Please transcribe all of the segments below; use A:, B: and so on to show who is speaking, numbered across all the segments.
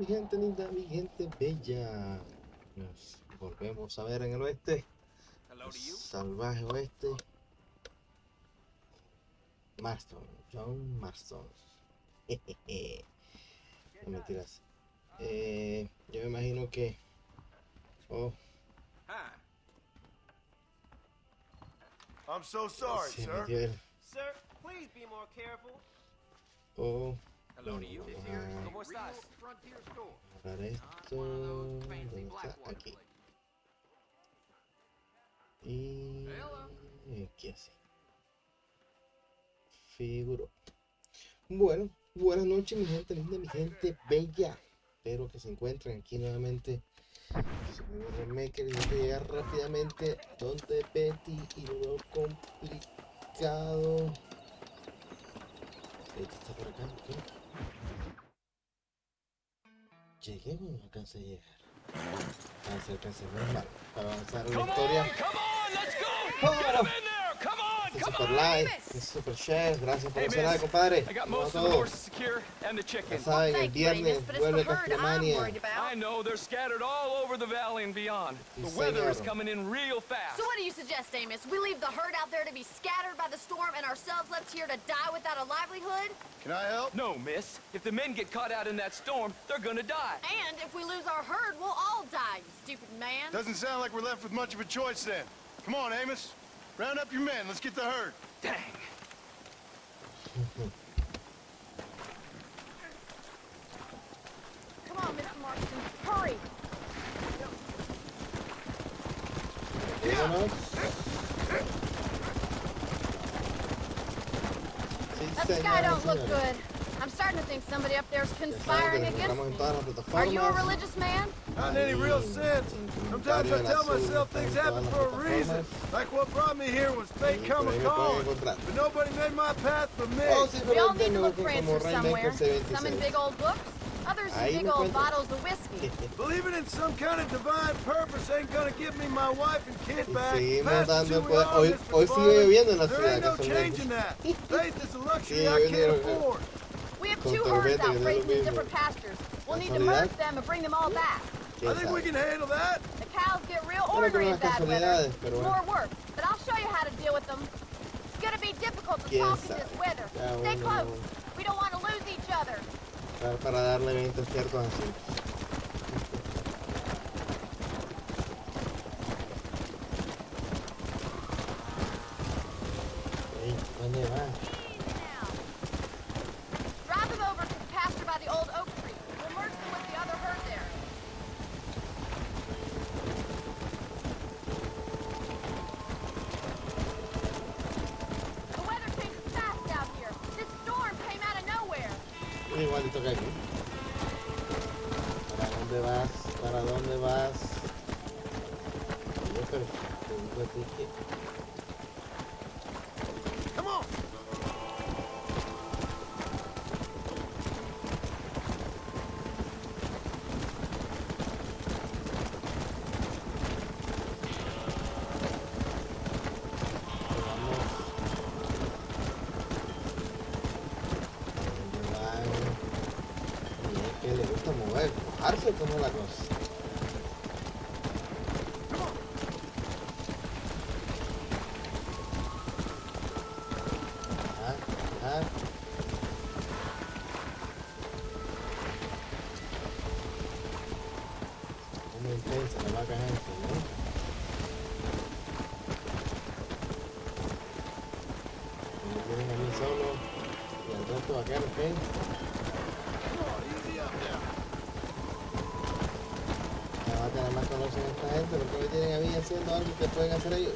A: mi gente linda, mi gente bella. Nos volvemos a ver en el oeste, el salvaje oeste. Marston, John Marston. No mentiras. Yo me imagino que... Oh,
B: I'm so sorry,
A: se
B: sir.
A: metió el...
C: Sir, please be more careful.
A: Oh,
D: Hello to you.
A: vamos
D: ¿Cómo estás?
A: a agarrar esto. ¿Dónde está? Aquí. Y... aquí así. Figuró. Bueno, buenas noches mi gente linda, mi gente bella. Espero que se encuentren aquí nuevamente. Remaker y que llegar rápidamente donde Betty y lo complicado. Betty está por acá, ¿qué? Llegué o no alcancé a llegar. Alcancé normal para avanzar en la historia. Es super like, es super share, gracias por hacer nada, compadre. Vamos todo. Ya saben, el viernes vuelve Castremania.
E: I know they're scattered all over the valley and beyond. The weather is coming in real fast.
F: So what do you suggest, Amos? We leave the herd out there to be scattered by the storm and ourselves left here to die without a livelihood?
B: Can I help?
E: No, miss. If the men get caught out in that storm, they're gonna die.
F: And if we lose our herd, we'll all die, you stupid man.
B: Doesn't sound like we're left with much of a choice then. Come on, Amos. Round up your men. Let's get the herd.
E: Dang.
F: Come on, Mr. Marston, hurry.
A: Vámonos. Sí,
F: That sky don't look good. I'm starting to think somebody up there's conspiring against me. Are you a religious man?
B: Not in any real sense. Sometimes I tell myself things happen for a reason. Like what brought me here was fate come a calling. But nobody made my path but me.
F: We all need to look for answers somewhere. Some in big old books, others in big old bottles of whiskey.
B: Believing in some kind of divine purpose ain't gonna give me my wife and kid back.
A: Seguimos dando poder. Hoy sigue lloviendo en la
B: There ain't
A: ciudad.
B: no changing that. Faith is a luxury I can't afford.
F: We have two herds out grazing in different pastures. We'll need to merge them and bring them all back.
B: I think we can handle that.
F: The cows get real ornery in bad weather. It's more work, but I'll show you how to deal with them. It's gonna be difficult to talk in this weather. Stay close. We don't want to lose each other.
A: Para darle 20 ciertos así. ¿Dónde va?
F: Drive them over to the pasture by the old oak tree. We'll merge them with the other herd there. The weather changes fast out here. This storm came out of nowhere.
A: Igualito que aquí. ¿Para dónde vas? ¿Para dónde vas? Yo pero te digo a ti que...
B: Come on.
A: Que le gusta mojarse como la cosa. Muy intensa la vaca esta, ¿no? Me tienen a mí solo y al resto vaqueros, ¿qué? La vaca nada más conocen a esta gente porque me tienen a mí haciendo algo que pueden hacer ellos.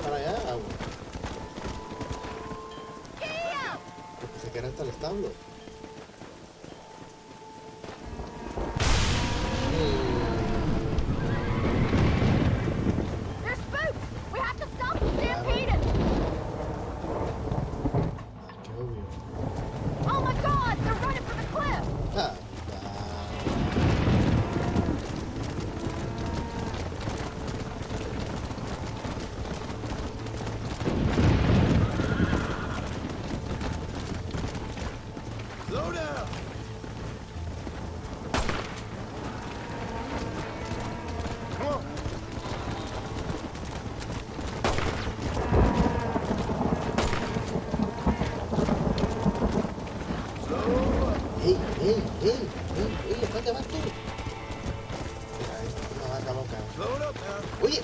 A: Para allá, agua. Porque se queda hasta el establo.
F: There's spooks! We have to stop the stampede!
A: Qué obvio.
F: Oh my god! They're running for the cliff!
A: Ah, ¿Dónde vas tú? Mira, es una vaca loca.
B: Slow it up now.
A: Oye.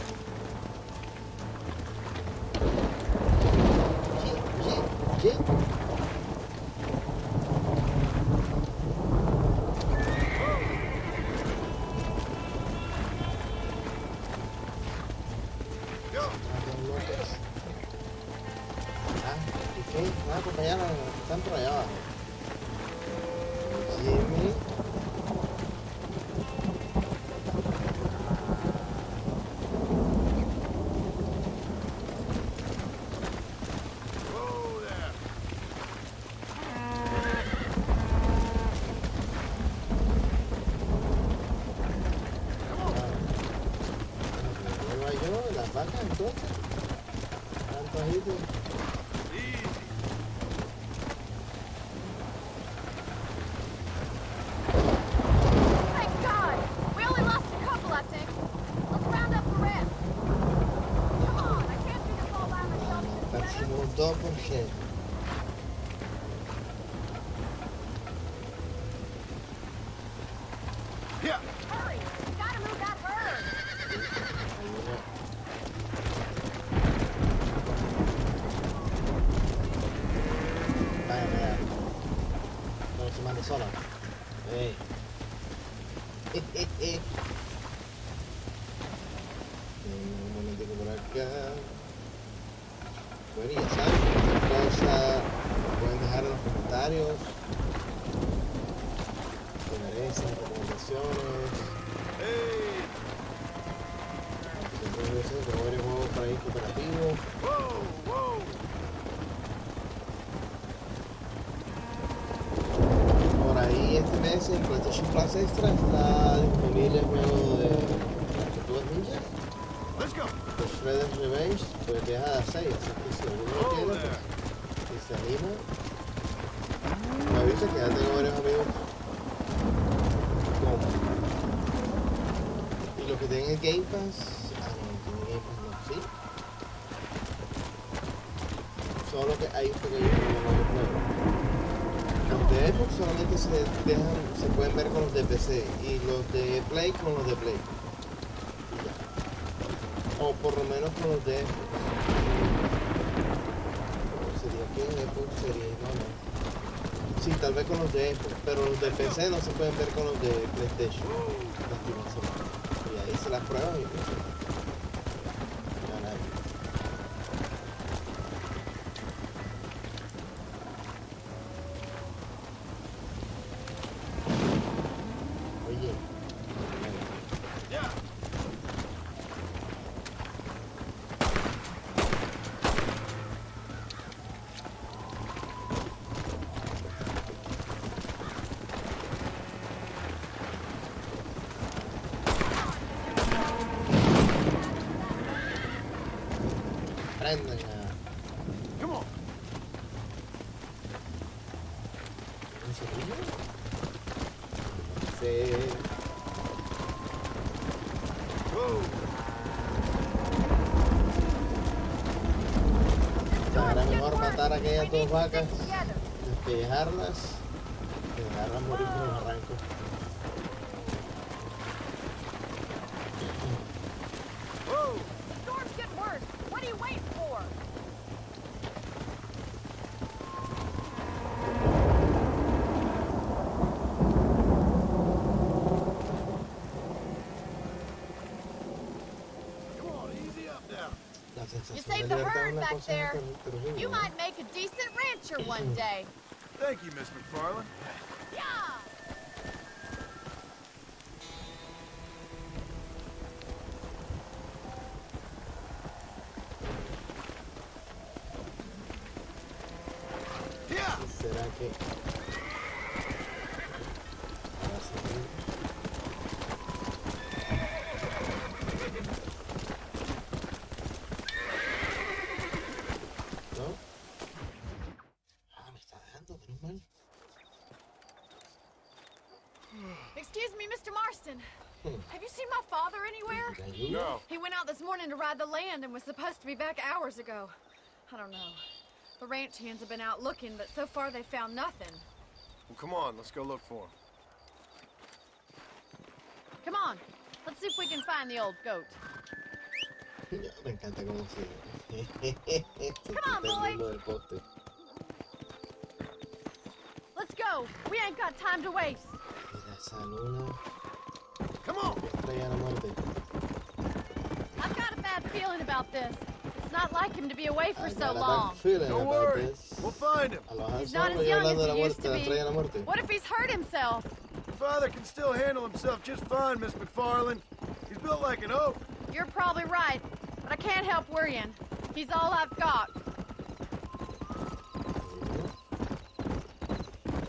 A: Oye. Pues allá están por allá abajo. Jimmy. Las vacas entonces. Tanto ahí de... Porque
B: Yeah.
F: Hurry! You gotta move that herd!
A: vaya. No se mande sola. Hey. Un momentico por acá. Bueno, y ya saben, cualquier cosa pueden dejar en los comentarios, sugerencias, recomendaciones. Tengo varios juegos por ahí cooperativos. Por ahí este mes en PlayStation Plus Extra está disponible el juego de Tortugas Ninja.
B: Let's go.
A: Shredder's Revenge, pues deja de 6, así que si alguno lo quiere, pues, si se anima, me avisa que ya tengo varios amigos con. Y los que tienen el Game Pass, no tienen Game Pass, no, sí. Solo que hay un pequeño problema en el juego. Los de Xbox solamente se pueden ver con los de PC y los de Play con los de Play. O por lo menos con los de Xbox. Sería que Xbox sería, no. Sí, tal vez con los de Xbox, pero los de PC no se pueden ver con los de PlayStation. Y ahí se las prueban y pues. Oye. Prendan ya.
B: Come on.
A: ¿Un cerillo? Sí. Será mejor matar a aquellas dos vacas, despellejarlas, y dejarlas morir por los arrancos.
F: Storm's getting worse. What are you waiting for?
B: Come on, easy up now.
A: La
F: You
A: sensación de
F: saved the
A: libertad es
F: herd
A: una
F: back
A: cosa
F: there.
A: terrible,
F: You
A: ¿no?
F: might make a decent rancher one day.
B: Thank you, Miss McFarland.
F: Yeah!
B: Yeah.
A: ¿Será que va a seguir? ¿No? Me está dejando, menos mal.
F: Excuse me, Mr. Marston. Have you seen my father anywhere?
A: ¿Te ayuda?
B: No.
F: He went out this morning to ride the land and was supposed to be back hours ago. I don't know. The ranch hands have been out looking, but so far they found nothing.
B: Well, come on, let's go look for him.
F: Come on, let's see if we can find the old goat.
A: Me encanta cómo se...
F: Come on, boy. Let's go. We ain't got time to waste.
A: Mira esa luna.
B: Come on.
A: Estrella de la muerte.
F: I've got a bad feeling about this. It's not like him to be away for so
A: I got a
F: long.
A: bad feeling
B: Don't
A: about
B: worry,
A: this.
B: we'll find him.
A: A los
F: He's
A: Han
F: not
A: Solo
F: as
A: y
F: young
A: hablando de
F: as
A: la
F: he used
A: muerte,
F: to
A: la
F: be.
A: estrella de la muerte.
F: What if he's hurt himself?
B: Your father can still handle himself just fine, Miss McFarland. He's built like an oak.
F: You're probably right, but I can't help worrying. He's all I've got.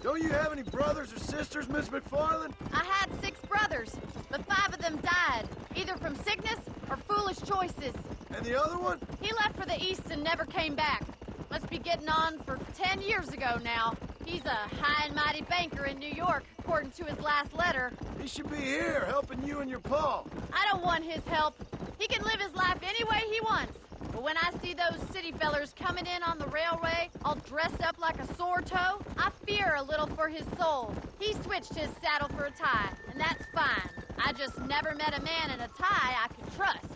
B: Don't you have any brothers or sisters, Miss McFarland?
F: I had 6 brothers, but 5 of them died, either from sickness or foolish choices.
B: And the other one?
F: He left for the east and never came back. Must be getting on for 10 years ago now. He's a high and mighty banker in New York, according to his last letter.
B: He should be here, helping you and your pa.
F: I don't want his help. He can live his life any way he wants. But when I see those city fellers coming in on the railway, all dressed up like a sore toe, I fear a little for his soul. He switched his saddle for a tie, and that's fine. I just never met a man in a tie I could trust.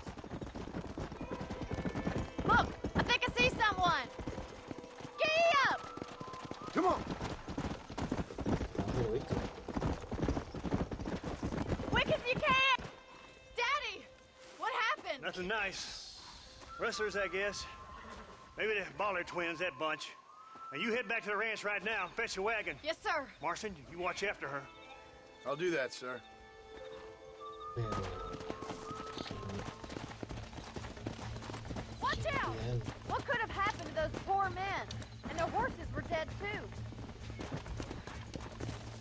F: Look, I think I see someone. Giddy up!
B: Come on.
F: Quick as you can! Daddy! What happened?
D: Nothing nice. Rustlers, I guess. Maybe the Baller twins, that bunch. Now you head back to the ranch right now and fetch the wagon.
F: Yes, sir.
D: Marston, you watch after her.
B: I'll do that, sir.
F: Watch out! What could have happened to those poor men? And their horses were dead too.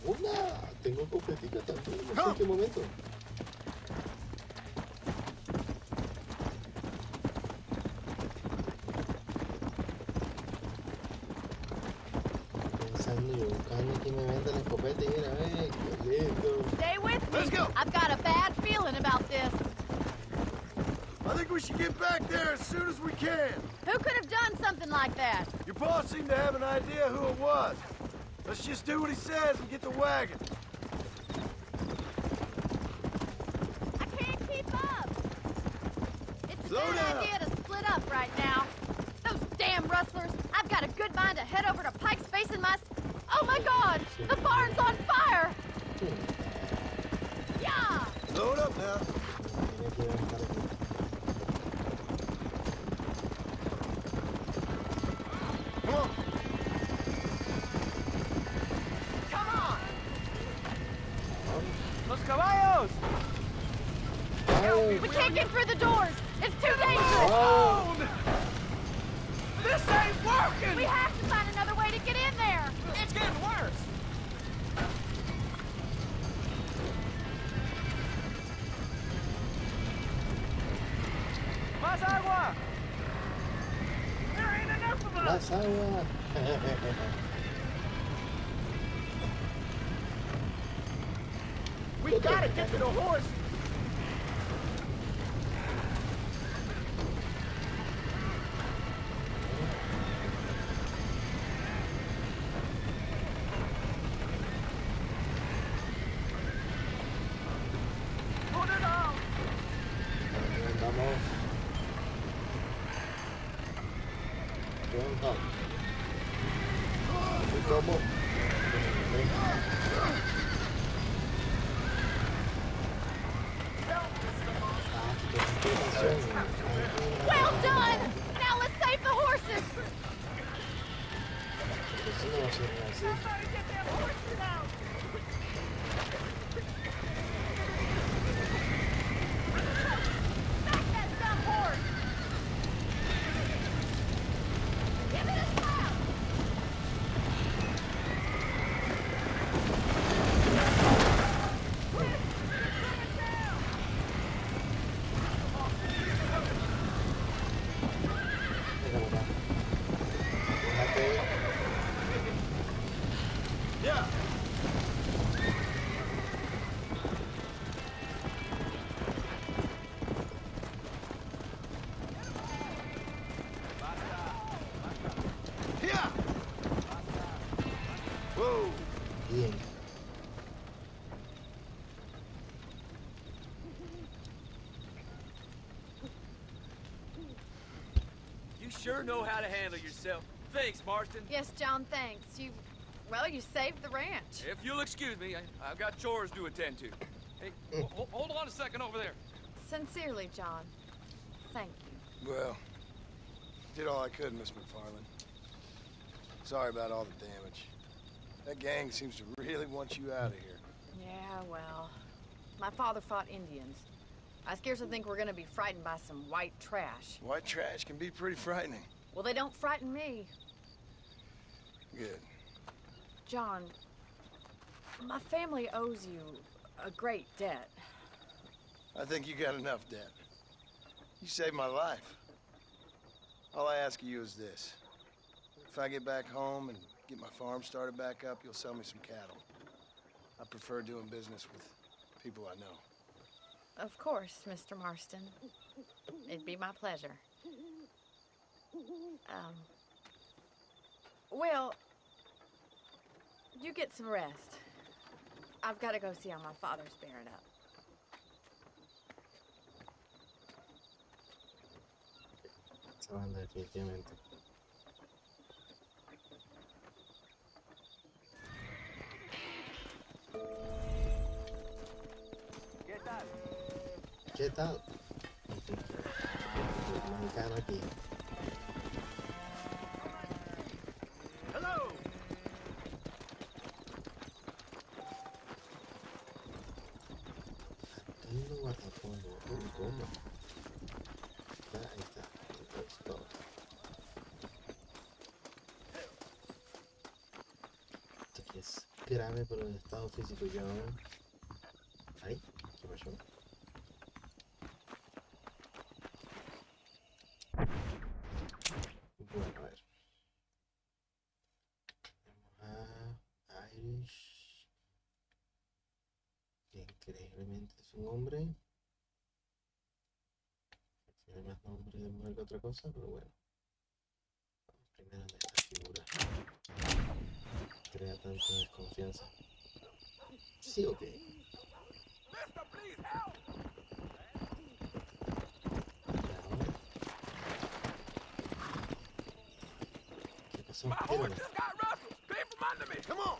A: Una, tengo completica también, no sé en qué momento. Pensando y buscando quién me vende la escopeta y mira, qué lindo.
F: Stay with me.
B: Let's go.
F: I've got a bad feeling about this.
B: I think we should get back there as soon as we can.
F: Who could have done something like that?
B: Your boss seemed to have an idea who it was. Let's just do what he says and get the wagon.
F: I can't keep up. It's a
B: Slow
F: bad
B: down.
F: idea to split up right now. Those damn rustlers. I've got a good mind to head over to Pike's Base and Oh my God! The barn's on fire! Yeah!
B: Load up now. Come on.
C: Come on! Los caballos!
F: We can't get through the doors! It's too dangerous!
C: Oh! This ain't working!
F: We have to find another way to get in there!
C: It's getting worse! Más agua! There ain't enough of us!
A: Más agua.
C: We gotta get to the horse! Put it on!
A: Vamos. John, ¿y cómo?
F: Well done! Now let's save the horses!
A: Eso no va a ser así.
C: Somebody get them horses out!
F: Back that dumb horse! Give it a slap!
A: Mira, papá. Déjate.
E: sure know how to handle yourself. Thanks, Marston.
F: Yes, John, thanks. Well, you saved the ranch.
E: If you'll excuse me, I've got chores to attend to. Hey, hold on a second over there.
F: Sincerely, John. Thank you.
B: Well, did all I could, Miss McFarland. Sorry about all the damage. That gang seems to really want you out of here.
F: Yeah, well, my father fought Indians. I scarcely think we're gonna be frightened by some white trash.
B: White trash can be pretty frightening.
F: Well, they don't frighten me.
B: Good.
F: John, my family owes you a great debt.
B: I think you got enough debt. You saved my life. All I ask of you is this. If I get back home and get my farm started back up, you'll sell me some cattle. I prefer doing business with people I know.
F: Of course, Mr. Marston. It'd be my pleasure. Well, you get some rest. I've got to go see how my father's bearing up.
A: Esa banda definitivamente. ¿Qué tal? El mexicano aquí.
D: Hello!
A: Tengo guardapolvo. ¿Cómo? Ahí está. Stop. Esto aquí es grave por el estado físico yo. Ay, ¿qué pasó? Bueno, a ver. Vamos a Irish. Que increíblemente es un hombre. Tiene más nombre de mujer que otra cosa, pero bueno. Vamos primero en esta figura. Crea tanta desconfianza. Sí, ok. ¿Qué pasó? Tíralo.
B: Come on!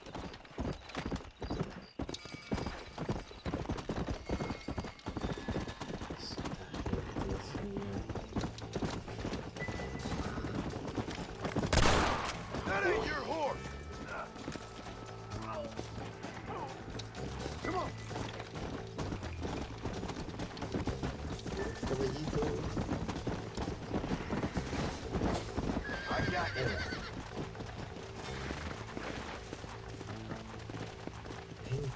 B: That ain't your horse! Come on!
A: Caballito.
B: I got you!
A: Venga.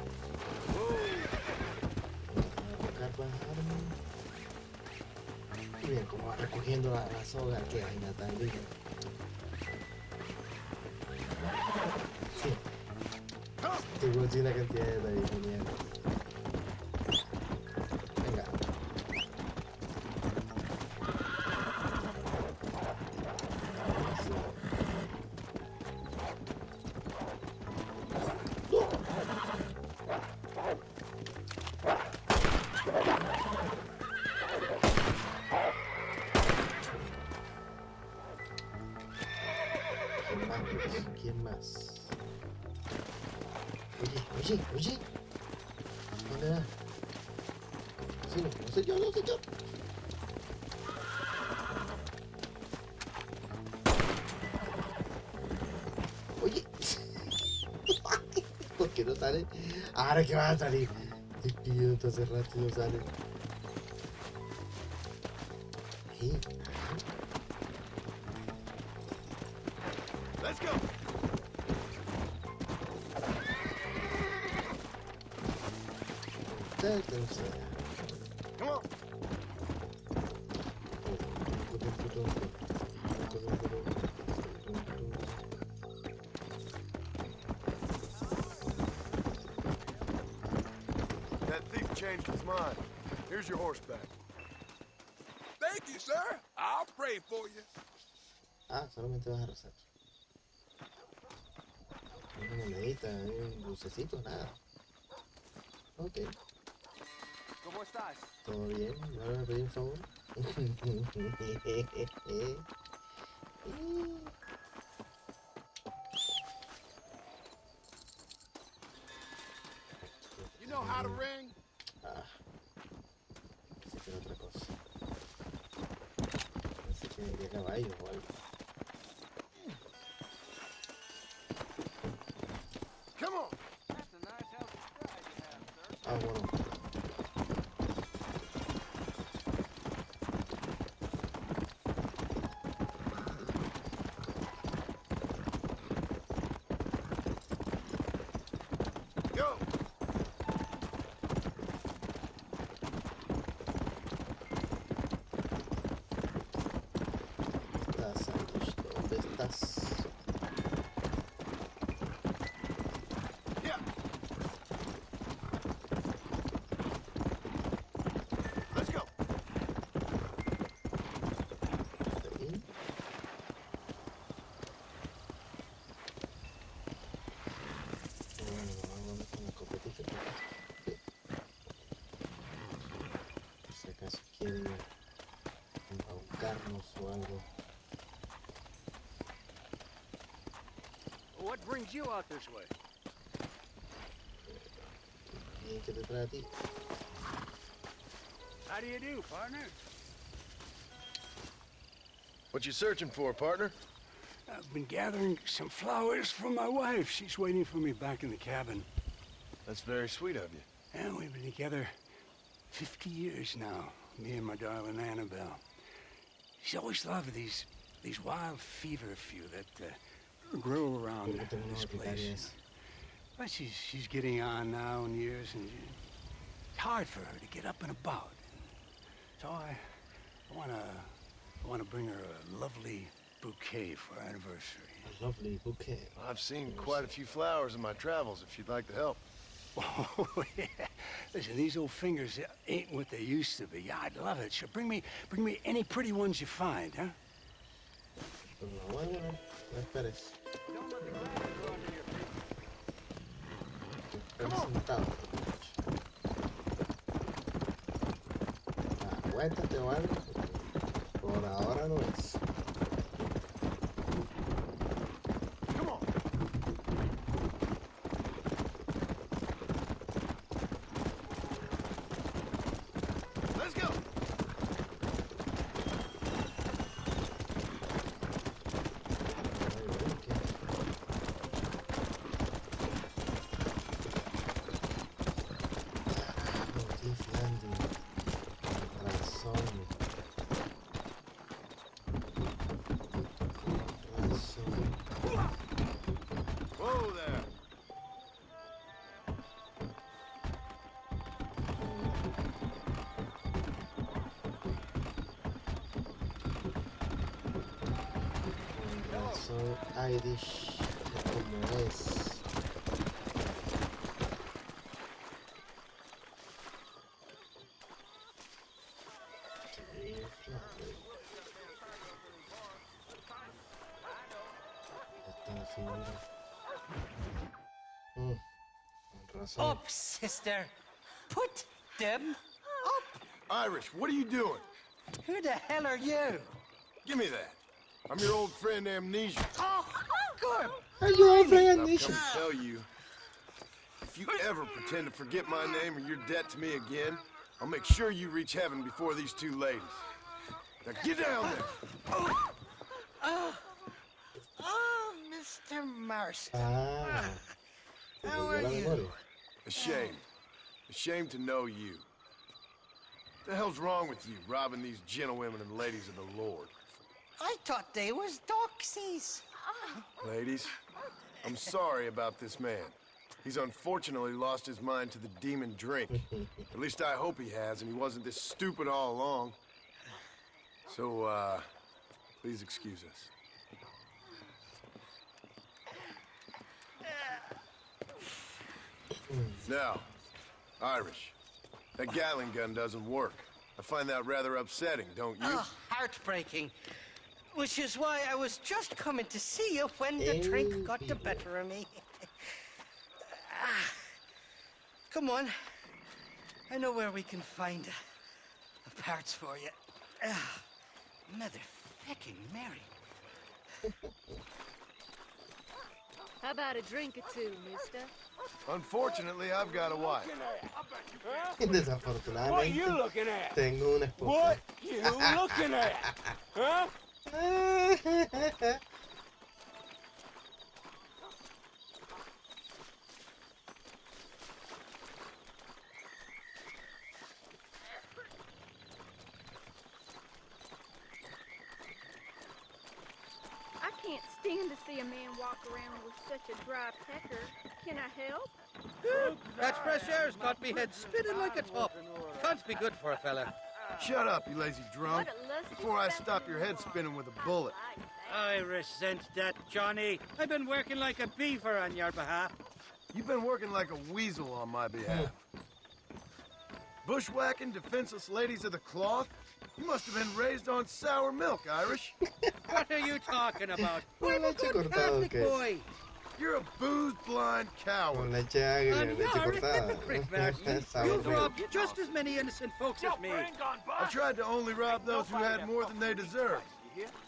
A: Y bien, como va recogiendo la soga que hay en tan linda. Sí. Seguro tiene una cantidad de mierda. Venga. ¿Quién más? Oye. ¿Dónde va? Sí, no sé yo. Oye. ¿Por qué no sale? Ahora que va a salir. Estoy pidiendo hace rato y no sale. Ahí.
B: Let's go! Come on! That thief changed his mind. Here's your horse back.
G: Thank you, sir. I'll pray for you.
A: Ah, solamente vas a rezar. Una monedita, un dulcecito, nada. Ok.
E: ¿Cómo estás?
A: ¿Todo bien? ¿Me vas a pedir un favor?
G: You know how to ring?
A: Ah, pensé que era otra cosa. Pensé que era caballo o algo.
G: Come on.
C: That's a nice healthy stride you have, sir.
A: Ah, bueno.
G: Go.
A: ¿Estás, Santos? ¿Dónde estás?
G: Yeah. Let's go.
A: Ahí. Bueno, vamos con la competición. Sí. Si acaso quieren embaucarnos o algo.
D: What brings you out this way?
A: Bien, ¿qué te trae a ti?
D: How do you do, partner?
B: What you searching for, partner?
H: I've been gathering some flowers for my wife. She's waiting for me back in the cabin.
B: That's very sweet of you.
H: And we've been together 50 years now, me and my darling Annabelle. She's always loved these wild feverfew that grow around this place. But she's getting on now in years, and it's hard for her to get up and about. So I wanna bring her a lovely bouquet for our anniversary.
A: A lovely bouquet.
B: I've seen quite a few flowers in my travels, if you'd like the help.
H: Oh, yeah. Listen, these old fingers ain't what they used to be. Yeah, I'd love it. Sure, bring me any pretty ones you find, huh?
A: Pues no, bueno, no esperes.
C: Don't let the ground go under your feet.
A: Estoy sentado. Acuéstate o algo. Por ahora no es.
G: Come on. Let's go. Whoa there.
A: Son Irish, como es. Esta la figura. Con razón.
I: Up, sister. Put them up.
B: Irish, what are you doing?
I: Who the hell are you?
B: Give me that. I'm your old friend Amnesia.
I: Oh, good.
A: Are you over
B: I've come
A: Amnesia?
B: to tell you, if you ever pretend to forget my name or your debt to me again, I'll make sure you reach heaven before these two ladies. Now get down there.
I: Oh, Mr. Marston.
A: Ah, te
I: How
A: leyó
I: are
A: la
I: you?
A: memoria.
B: Ashamed. Ashamed to know you. What the hell's wrong with you, robbing these gentlewomen and ladies of the Lord?
I: I thought they was doxies.
B: Ladies, I'm sorry about this man. He's unfortunately lost his mind to the demon drink. At least I hope he has, and he wasn't this stupid all along. So, please excuse us. Now, Irish, that Gatling gun doesn't work. I find that rather upsetting, don't you?
I: Oh, heartbreaking. Which is why I was just coming to see you when the drink got the better of me. Come on. I know where we can find the parts for you. Mother fucking Mary.
J: How about a drink or two, mister?
B: Unfortunately, I've got a wife.
A: Desafortunadamente, tengo una esposa.
H: What you looking at? Huh?
K: I can't stand to see a man walk around with such a dry pecker. Can I help?
I: That fresh air's got me head spinning like a top. Can't be good for a fella.
B: Shut up, you lazy drunk,
K: What a lusty
B: before I
K: specimen
B: stop your head
K: you are.
B: spinning with a bullet.
I: I resent that, Johnny. I've been working like a beaver on your behalf.
B: You've been working like a weasel on my behalf. Bushwhacking defenseless ladies of the cloth? You must have been raised on sour milk, Irish.
I: What are you talking about?
A: Con
I: I'm a
A: leche
I: good
A: cortada,
I: Catholic
A: ¿o qué?
I: boy.
B: You're a booze-blind
A: Con
B: coward.
A: leche agria,
I: And
A: leche
I: you're a
A: cortada.
I: hypocrite, Marston.
A: Sour
I: You've
A: milk.
I: robbed just as many innocent folks as me.
B: I tried to only rob those who had more than they deserved.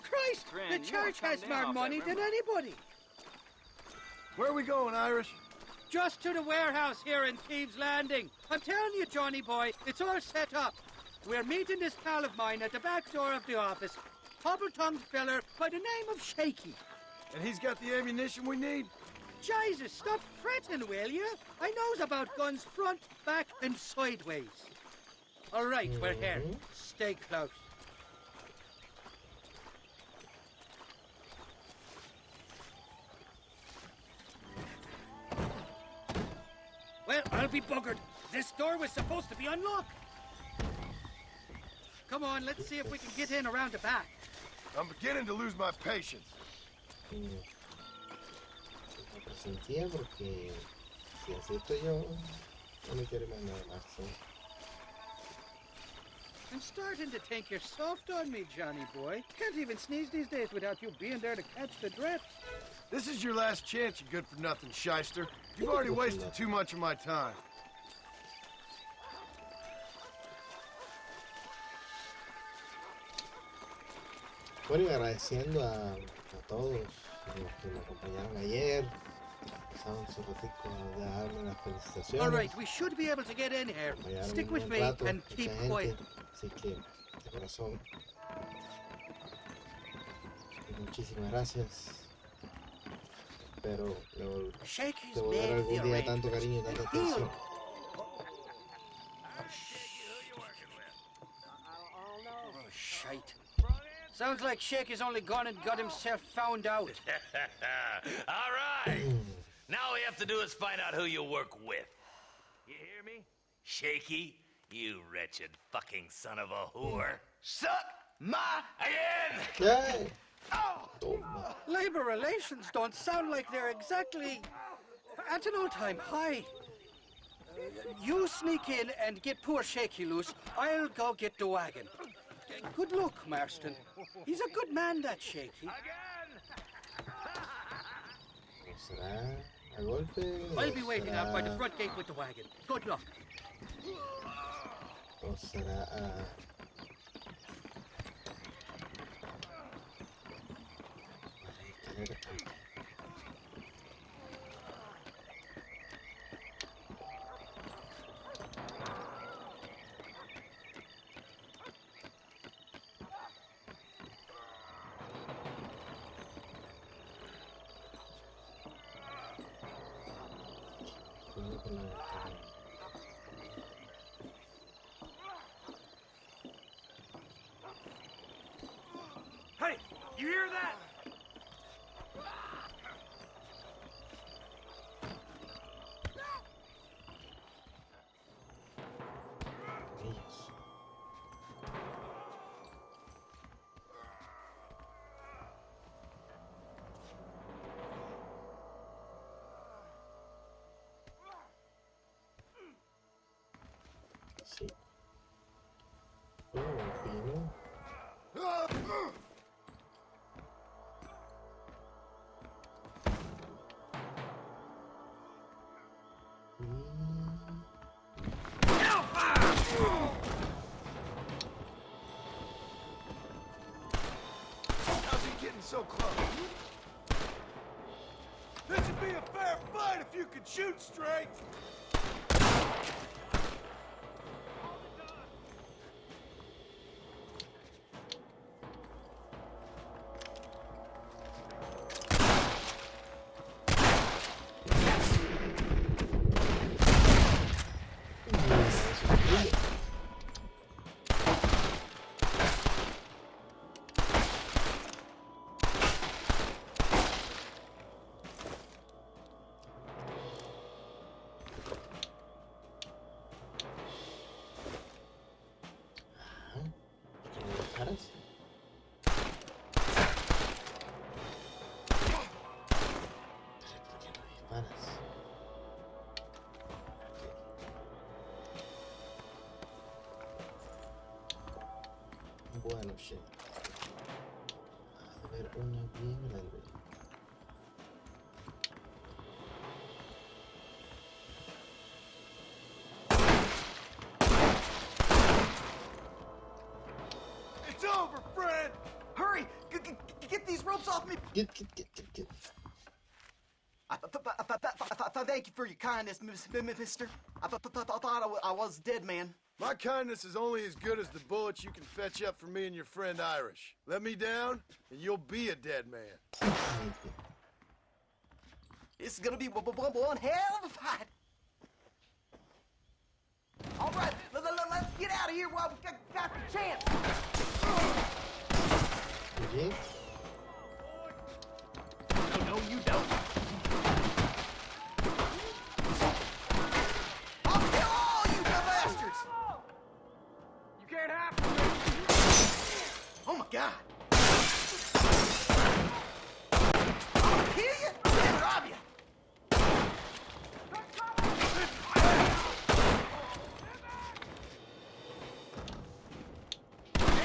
I: Christ, the church has more money than anybody.
B: Where are we going, Irish?
I: Just to the warehouse here in Thieves' Landing. I'm telling you, Johnny boy, it's all set up. We're meeting this pal of mine at the back door of the office. Hobble-tongued feller by the name of Shaky.
B: And he's got the ammunition we need?
I: Jesus, stop fretting, will you? I knows about guns front, back, and sideways. All right, we're here. Stay close. Well, I'll be buggered. This door was supposed to be unlocked. Come on, let's see if we can get in around the back.
B: I'm beginning to lose my patience.
A: Me presentía porque si acepto yo, no me quiere más nada más. ¿Sí?
I: I'm starting to think you're soft on me, Johnny boy. Can't even sneeze these days without you being there to catch the drift.
B: This is your last chance, you good-for-nothing shyster. You've already wasted too much of my time.
A: Bueno, y agradeciendo a todos los que me acompañaron ayer. Pasaron su ratico de darme las felicitaciones.
I: All right, we should be able to get in here.
A: Apoyaron
I: Stick
A: un
I: with
A: buen
I: me
A: rato,
I: and
A: mucha
I: keep
A: gente.
I: quiet.
A: Así que, de corazón, muchísimas gracias. Pero
I: Shaky's
A: devolver
I: made the
A: algún día tanto
I: arrangements.
A: cariño y tanta
I: He'll-
A: atención.
I: Oh, shite. Sounds like Shaky's only gone and got himself found out.
L: All right. Now all we have to do is find out who you work with. You hear me? Shaky, you wretched fucking son of a whore. Suck my hand!
A: ¿Qué?
L: Oh!
A: Toma.
I: Labor relations don't sound like they're exactly at an all-time high. You sneak in and get poor Shaky loose. I'll go get the wagon. Good luck, Marston. He's a good man, that Shaky.
A: ¿O será a golpe?
I: I'll
A: ¿O
I: be waiting out by the
A: será-
I: front gate with the wagon. Good luck.
A: ¿O será a...
D: Hey, you hear that?
A: Ellos. Sí. Oh, vino.
B: How's he getting so close?
G: could shoot straight.
A: Bueno, shit. A ver, una bien grande.
G: It's over, Fred!
C: Hurry! Get these ropes off me!
A: Get.
C: Thank you for your kindness, mister. I thought I was dead, man.
B: My kindness is only as good as the bullets you can fetch up for me and your friend Irish. Let me down, and you'll be a dead man.
C: This is gonna be one hell of a fight. All right, let's get out of here while we got the chance. No, you don't. I'll kill all you bastards.
D: You can't have me.
C: Oh my God. I'll kill you and rob you.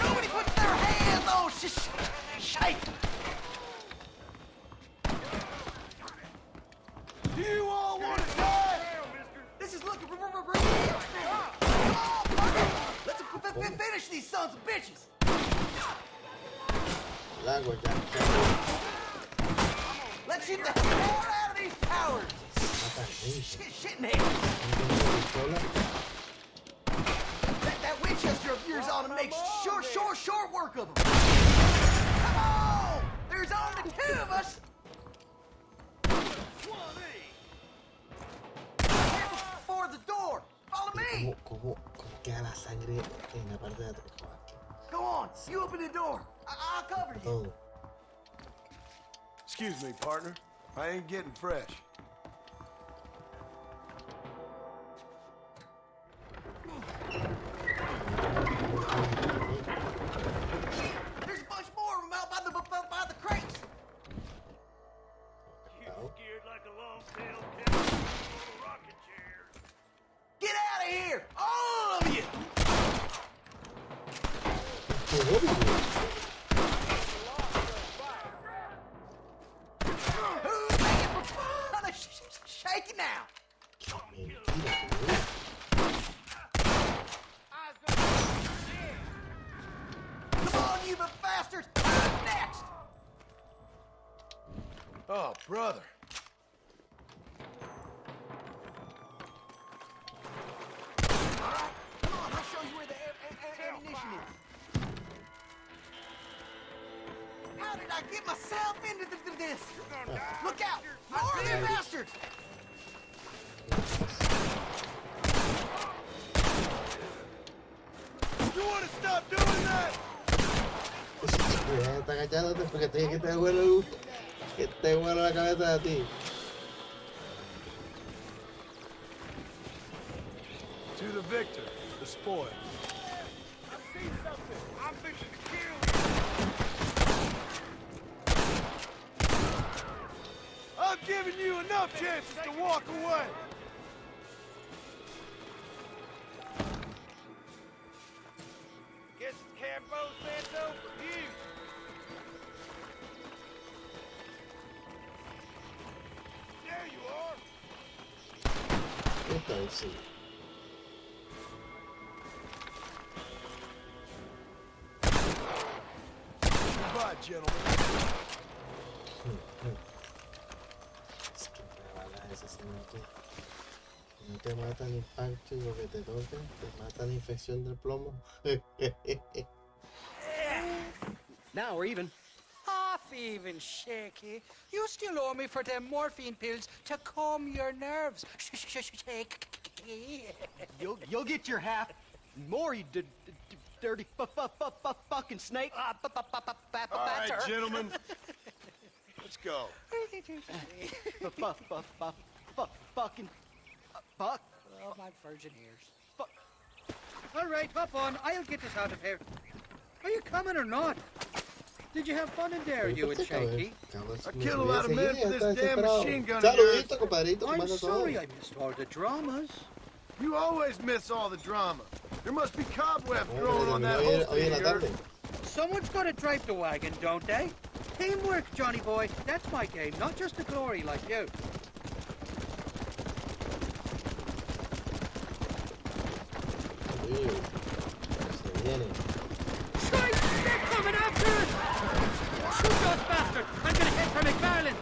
C: Nobody puts their hands on shake.
G: Do you all want to die?
C: This is looking real. Come on, partner. Let's finish these sons of bitches. Let's shoot the hell out of these cowards. Shitman. That Winchester of yours ought to make short work of them. Come on! There's only two of us. For the door. Follow me.
A: ¿Cómo queda la sangre en la parte de atrás?
C: Go on, you open the door. I'll cover you.
A: Todo.
B: Excuse me, partner. I ain't getting fresh.
C: There's a bunch more of them out by the crates.
D: You scared like a long-tailed cat on a rocking chair.
C: Get out of here, all of you. Who's making for fun of shaking now? Come on, you bastards! I'm next!
B: Oh, brother.
C: Alright, come on, I'll show you where the ammunition is. How did I get myself into this? Look out! More of them bastards!
G: You want to stop doing that?
A: Está agachándote porque te dije que te vuelo la cabeza a ti.
B: To the victor, the spoil.
G: I've seen something. I'm fixing to kill you. I've given you enough chances to walk away. Get some Campo Santo for you. There you are.
A: Entonces.
B: Goodbye, gentlemen.
A: Es que me bala esa señora. No te mata el infarto y lo que te toca, te mata la infección del plomo.
I: Now we're even. Half even, Shaky. You still owe me for them morphine pills to calm your nerves. Shaky.
C: You'll get your half. More, you dirty fucking snake.
B: All right, gentlemen. Let's go.
C: Fucking fuck. Oh, my virgin ears. Fuck.
I: All right, hop on. I'll get us out of here. Are you coming or not? Did you have fun in there, you and Shaky?
B: I killed a lot of men for this damn machine gun of yours.
A: Saludito, compadrito.
I: I'm sorry I missed all the dramas.
B: You always miss all the drama. There must be cobwebs growing on that holster of yours.
I: Someone's got to drive the wagon, don't they? Teamwork, Johnny boy. That's my game, not just the glory like you. Christ, they're coming after us! Shoot those bastards! I'm gonna hit for McFarland!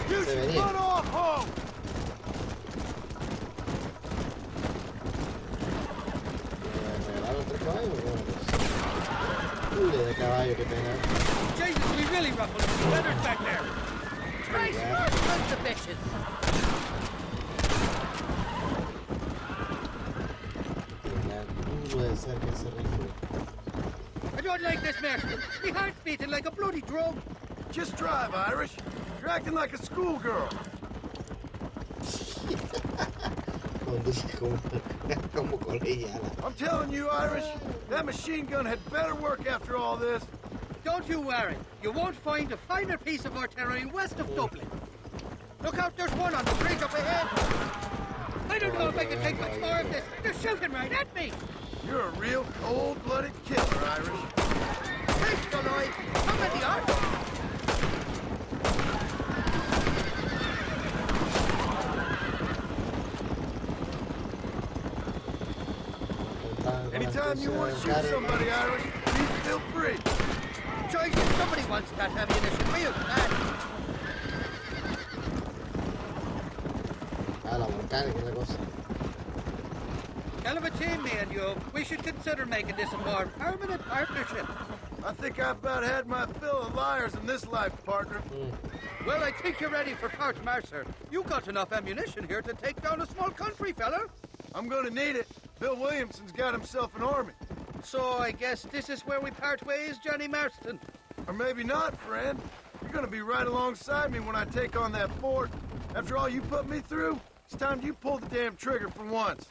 B: You should run off home!
I: Jesus, we really ruffled some feathers back there. Christ, bunch of bitches. I don't like this mess. My heart's beating like a bloody drum.
B: Just drive, Irish. You're acting like a schoolgirl. I'm telling you, Irish, that machine gun had better work after all this.
I: Don't you worry. You won't find a finer piece of artillery west of Dublin. Look out, there's one on the bridge up ahead. I don't know if I can take much more of this. They're shooting right at me.
B: You're a real cold-blooded killer, Irish.
I: Thanks, Galoy. Come at the art.
B: Anytime you want to shoot somebody, Irish, please feel free.
I: Joyce, if somebody wants that ammunition, we'll add it.
A: La volcánica, la cosa.
I: Hell of a team, me and you. We should consider making this a more permanent partnership.
B: I think I've about had my fill of liars in this life, partner.
I: Well, I think you're ready for part marcher. You got enough ammunition here to take down a small country, fella.
B: I'm gonna need it. Bill Williamson's got himself an army.
I: So I guess this is where we part ways, Johnny Marston.
B: Or maybe not, friend. You're gonna be right alongside me when I take on that fort. After all you put me through, it's time you pull the damn trigger for once.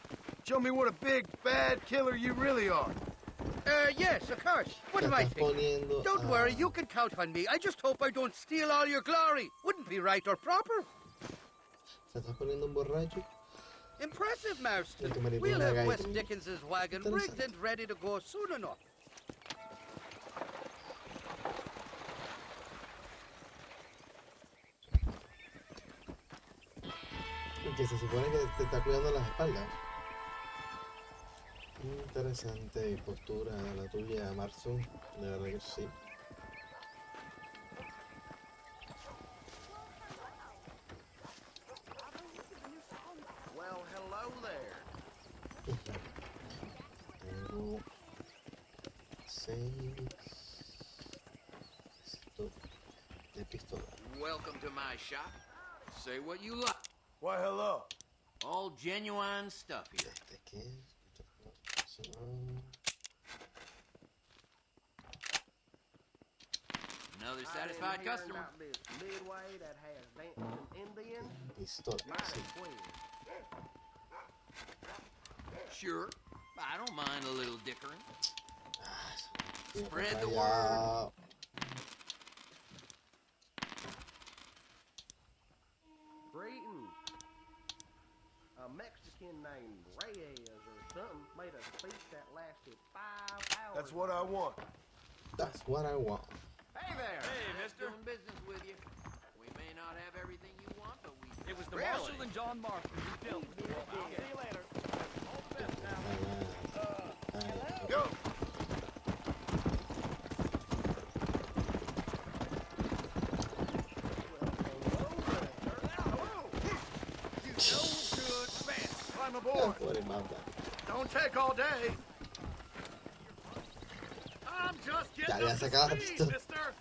B: Show me what a big, bad killer you really are.
I: Yes, of course. What am I thinking? Don't worry, you can count on me. I just hope I don't steal all your glory. Wouldn't be right or proper.
A: ¿Se está poniendo un borracho?
I: Impressive, Marston. We'll have West Dickens's wagon rigged and ready to go soon enough.
A: Que se supone que te está cuidando las espaldas. Interesante postura la tuya, Marston. De verdad que sí.
C: Well, hello there.
A: Tengo 6 de pistola.
M: Welcome to my shop. Say what you like.
B: Why, hello.
M: All genuine stuff here. Another satisfied customer.
C: Midway that has dancing Indians.
A: Pistola, sí.
M: Sure, I don't mind a little dickering. Spread the word.
C: Greetings. A Mexican named Reyes or something made a speech that lasted 5 hours.
B: That's what I want.
A: That's what I want.
C: Hey there.
M: Hey, mister. Doing business with you. We may not have everything you want, but we...
E: It was the Marshal and John Marston who dealt with it. I'll see you later. All the best now.
B: Go.
A: Pobre banda.
C: Don't take all day. I'm just
A: Ya
C: getting
A: había
C: up to
A: sacado la
C: speed,
A: pistola.
C: mister.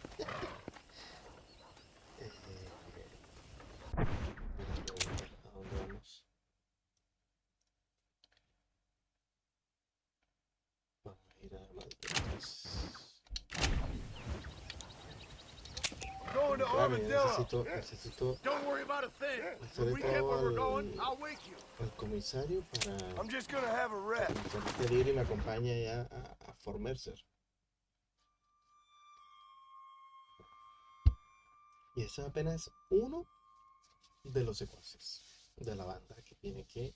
A: ¿A dónde vamos? Vamos a ir a armas.
C: Going to Armadillo.
A: Necesito
C: Don't worry about a thing.
A: hacer
C: When we get
A: todo
C: where we're going, I'll wake you.
A: al comisario para
C: I'm just gonna have a rest.
A: que el libre me acompañe ya a Fort Mercer. Y ese es apenas uno de los secuaces de la banda que tiene que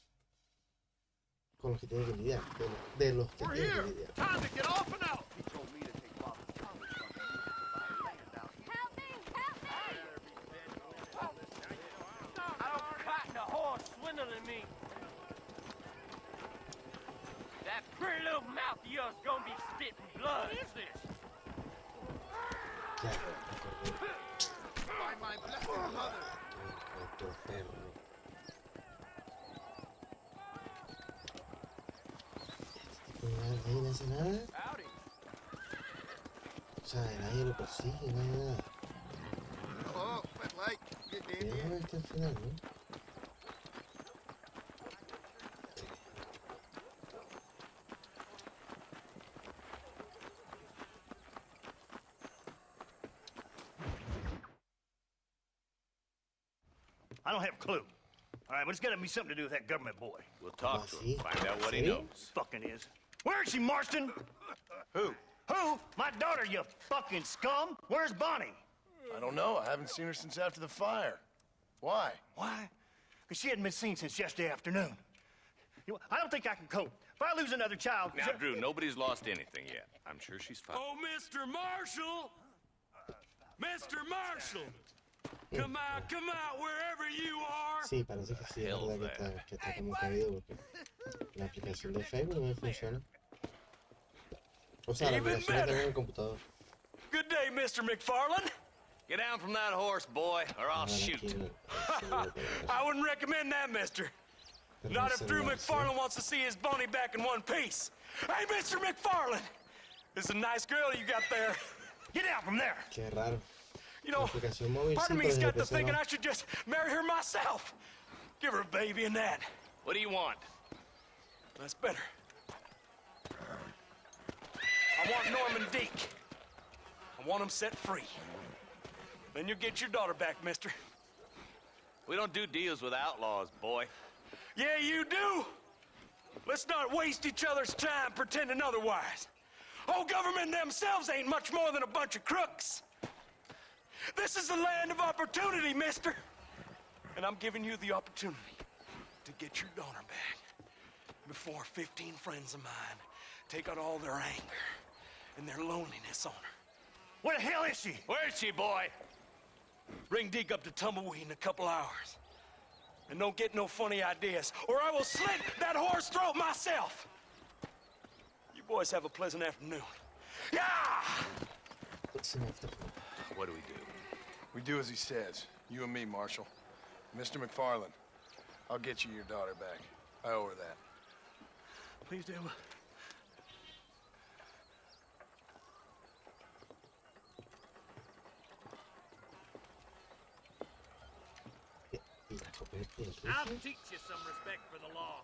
A: con los que tiene que lidiar, de los que
C: We're
A: tiene que
C: here.
A: lidiar.
C: Time to get off and out.
K: Help me! Help me!
M: I don't cotton a horse swindling me. That pretty little mouth of yours gonna be spitting blood. What is this?
A: Ya, me acordé.
C: By my blessed mother.
A: Otro perro. Nadie le hace nada. O sea, nadie lo persigue, nada.
C: Oh, fat light. Get in
A: Déjame ver hasta el final, ¿no?
D: I don't have a clue. All right, but it's got to be something to do with that government boy.
L: We'll talk to
A: see?
L: him, find out what he
A: See?
L: knows.
D: Fucking is. Where is she, Marston?
B: Who?
D: Who? My daughter, you fucking scum. Where's Bonnie?
B: I don't know. I haven't seen her since after the fire. Why?
D: Why? Because she hadn't been seen since yesterday afternoon. You know, I don't think I can cope. If I lose another child...
L: Now, Drew, nobody's lost anything yet. I'm sure she's fine.
N: Oh, Mr. Marshall! Mr. Marshall! Come out, wherever you are!
A: Sí, parece que sí, es verdad que está como caído porque la aplicación de Facebook no me funciona. O sea, la aplicación la tengo en el computador.
N: Good day, Mr. McFarland.
L: Get down from that horse, boy, or I'll shoot.
N: I wouldn't recommend that, mister. Not if Drew McFarland wants to see his Bonnie back in one piece. Hey, Mr. McFarland! This is a nice girl you got there.
D: Get out from there!
A: Qué raro.
N: You know,
A: Aplicación móvil
N: part of
A: sí,
N: me's
A: pero
N: got
A: desde
N: to
A: PC
N: thinking
A: no.
N: I should just marry her myself. Give her a baby and that.
L: What do you want?
N: That's better. I want Norman Deek. I want him set free. Then you'll get your daughter back, mister.
L: We don't do deals with outlaws, boy.
N: Yeah, you do. Let's not waste each other's time pretending otherwise. Oh, government themselves ain't much more than a bunch of crooks. This is the land of opportunity, mister. And I'm giving you the opportunity to get your daughter back before 15 friends of mine take out all their anger and their loneliness on her.
D: Where the hell is she?
L: Where is she, boy?
N: Bring Deke up to Tumbleweed in a couple hours. And don't get no funny ideas, or I will slit that horse throat myself. You boys have a pleasant afternoon. Yeah!
L: What do we do?
B: We do as he says. You and me, Marshal. Mr. McFarland, I'll get you your daughter back. I owe her that.
D: Please do.
M: I'll teach you some respect for the law.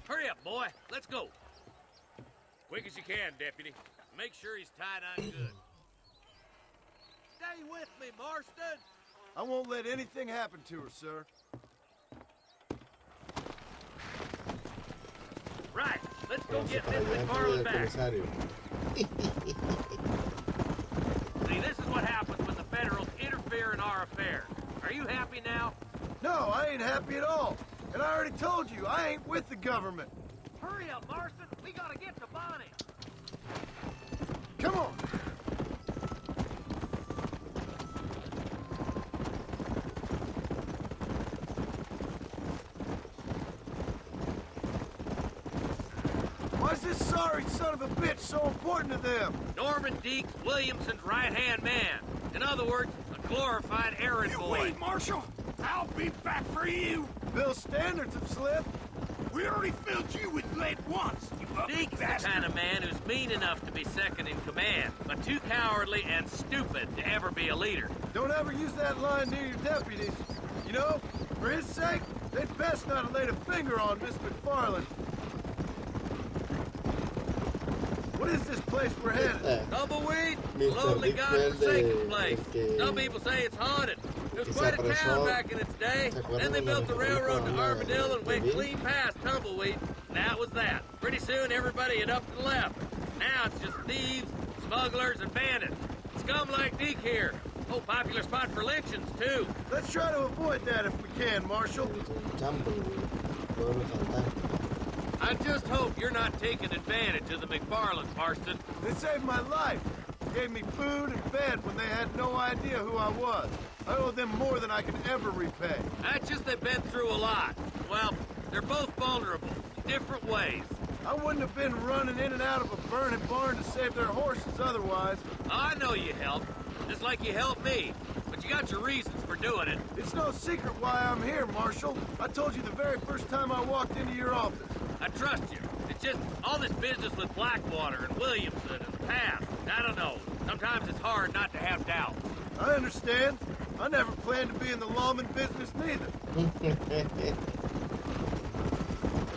M: Hurry up, boy. Let's go. Quick as you can, deputy. Make sure he's tied on good.
C: Stay with me, Marston. I won't let anything happen to her, sir.
M: Right. Let's go
A: Vamos
M: get
A: para
M: Miss
A: allá antes
M: McFarland
A: del
M: back.
A: comisario.
M: See, this is what happens when the Federals interfere in our affairs. Are you happy now?
C: No, I ain't happy at all. And I already told you, I ain't with the government.
M: Hurry up, Marston. We gotta get to Bonnie.
C: Come on. Why is this sorry son of a bitch so important to them?
M: Norman Deek's Williamson's right-hand man. In other words, a glorified errand boy.
N: Wait, Marshal. I'll be back for you.
B: Bill's standards have slipped.
N: We already filled you with lead once, you
M: Deke's the
N: bastard.
M: kind of man who's mean enough to be second in command, but too cowardly and stupid to ever be a leader.
B: Don't ever use that line near your deputies. You know, for his sake, they'd best not have laid a finger on Miss McFarland. What is this place we're headed?
M: Tumbleweed, lonely godforsaken place. Some people say it's haunted. It was quite a town back in its day. Then they built the railroad to Armadillo and went clean past Tumbleweed. That was that. Pretty soon everybody had up and left. Now it's just thieves, smugglers, and bandits. Scum like Deke here. Oh, popular spot for lynchings, too.
B: Let's try to avoid that if we can, Marshal.
M: I just hope you're not taking advantage of the McFarlands, Marston.
B: They saved my life. Gave me food and bed when they had no idea who I was. I owe them more than I can ever repay.
M: That's just they've been through a lot. Well, they're both vulnerable, different ways.
B: I wouldn't have been running in and out of a burning barn to save their horses otherwise.
M: I know you helped, just like you helped me. But you got your reasons for doing it.
B: It's no secret why I'm here, Marshal. I told you the very first time I walked into your office.
M: I trust you. It's just all this business with Blackwater and Williamson and the past. I don't know. Sometimes it's hard not to have doubts.
B: I understand. I never planned to be in the lawman business neither.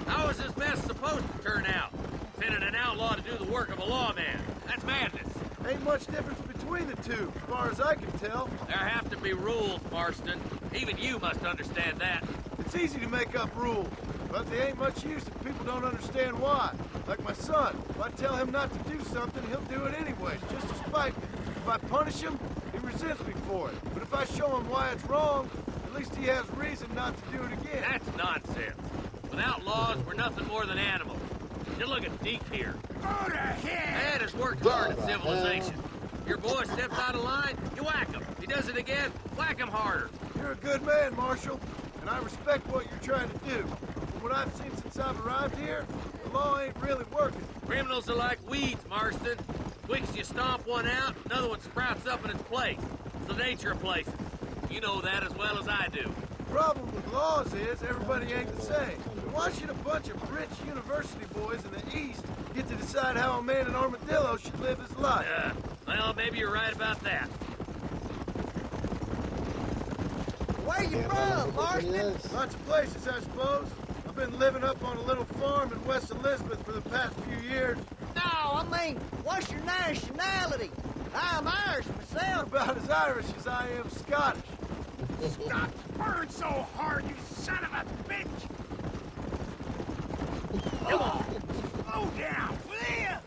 M: How is this mess supposed to turn out? Sending an outlaw to do the work of a lawman. That's madness.
B: Ain't much difference between the two, as far as I can tell.
M: There have to be rules, Marston. Even you must understand that.
B: It's easy to make up rules, but they ain't much use if people don't understand why. Like my son. If I tell him not to do something, he'll do it anyway, just to spite me. If I punish him, he resents me for it. But if I show him why it's wrong, at least he has reason not to do it again.
M: That's nonsense. Without laws, we're nothing more than animals. Just look at Deke here.
N: Go to hell!
M: Dad has worked hard at civilization. Your boy steps out of line, you whack him. He does it again, whack him harder.
B: You're a good man, Marshal, and I respect what you're trying to do. From what I've seen since I've arrived here, the law ain't really working.
M: Criminals are like weeds, Marston. Quick as you stomp one out, another one sprouts up in its place. It's the nature of places. You know that as well as I do.
B: The problem with laws is everybody ain't the same. Why should a bunch of rich university boys in the East get to decide how a man in Armadillo should live his life?
M: Well, maybe you're right about that.
C: Where you from, Marston?
B: Lots of places, I suppose. I've been living up on a little farm in West Elizabeth for the past few years.
C: No, I mean, what's your nationality? I'm Irish myself.
B: You're about as Irish as I am Scottish.
N: Stop spurring so hard, you son of a bitch! Come on, slow down, will ya?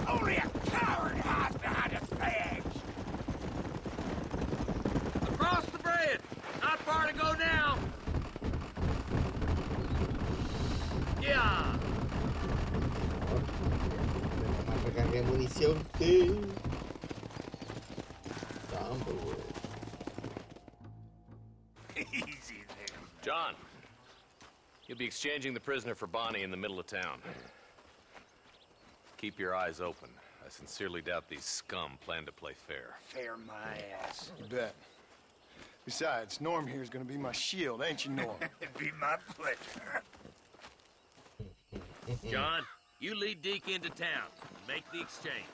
N: Only a coward hides behind a badge.
M: Across the bridge. Not far to go now. Yeah.
A: Recargué munición. Sí.
M: Easy there.
E: John, you'll be exchanging the prisoner for Bonnie in the middle of town. Keep your eyes open. I sincerely doubt these scum plan to play fair.
N: Fair my ass.
B: You bet. Besides, Norm here's gonna be my shield, ain't you, Norm?
N: It'd be my pleasure.
M: John, you lead Deke into town. Make the exchange.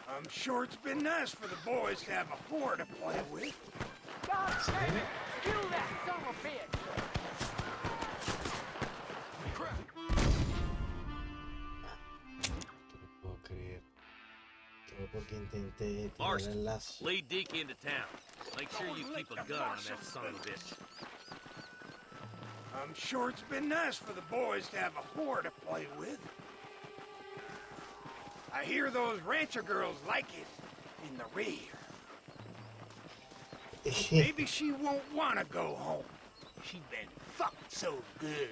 N: I'm sure it's been nice for the boys to have a whore to play with.
O: God damn it! Kill that son of a bitch!
M: Marston, lead Deke into town. Make sure you keep a gun on that son of a bitch.
N: I'm sure it's been nice for the boys to have a whore to play with. I hear those rancher girls like it in the rear. Maybe she won't want to go home. She been fucked so good.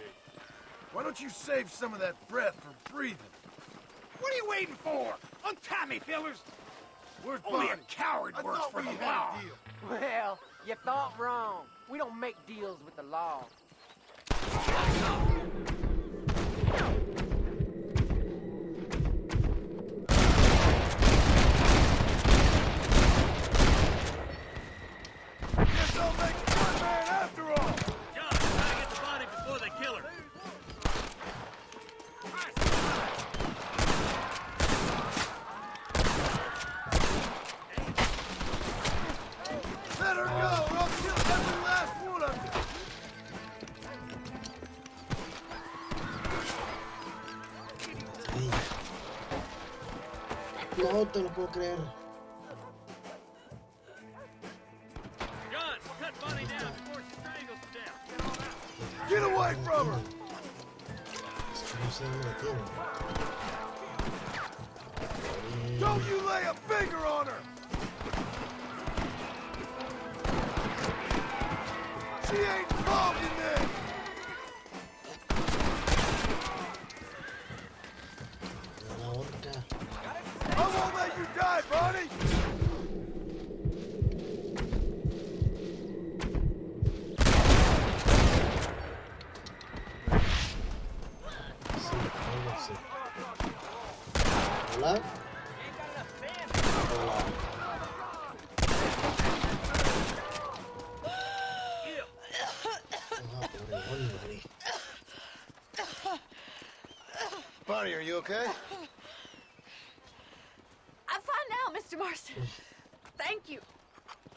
B: Why don't you save some of that breath for breathing?
N: What are you waiting for? Untie me, fellers.
B: Where's
N: Only
B: Bonnie?
N: a coward
B: I
N: works
B: thought
N: for
B: we
N: the
B: had
N: law.
B: a deal.
O: Well, you thought wrong. We don't make deals with the law.
A: No te lo puedo creer.
M: John, cut Bonnie down before she strangles to death.
B: Get away from her!
A: No sé dónde la tiene.
B: Don't you lay a finger on her! She ain't involved in this!
A: La horca.
B: I won't let you die, Bonnie!
A: Sí. Hola. Hola.
B: Bonnie, are you okay?
F: I'm fine now, Mr. Marston. Thank you.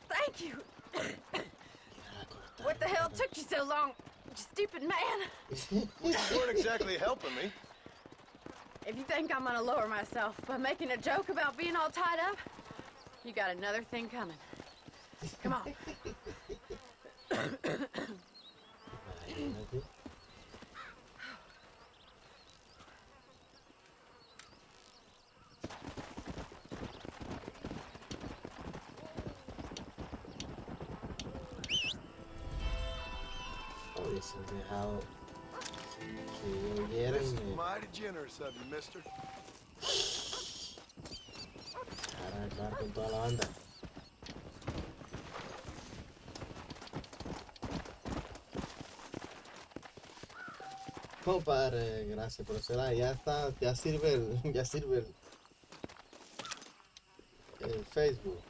F: Thank you. What the hell took you so long, you stupid man?
B: You weren't exactly helping me.
F: If you think I'm gonna lower myself by making a joke about being all tied up, you got another thing coming. Come on.
A: Hubiesen dejado que oyeran.
B: This is mighty generous of you, mister.
A: Para acabar con toda la banda. Compadre, gracias por eso. Ya está, ya sirve el Facebook.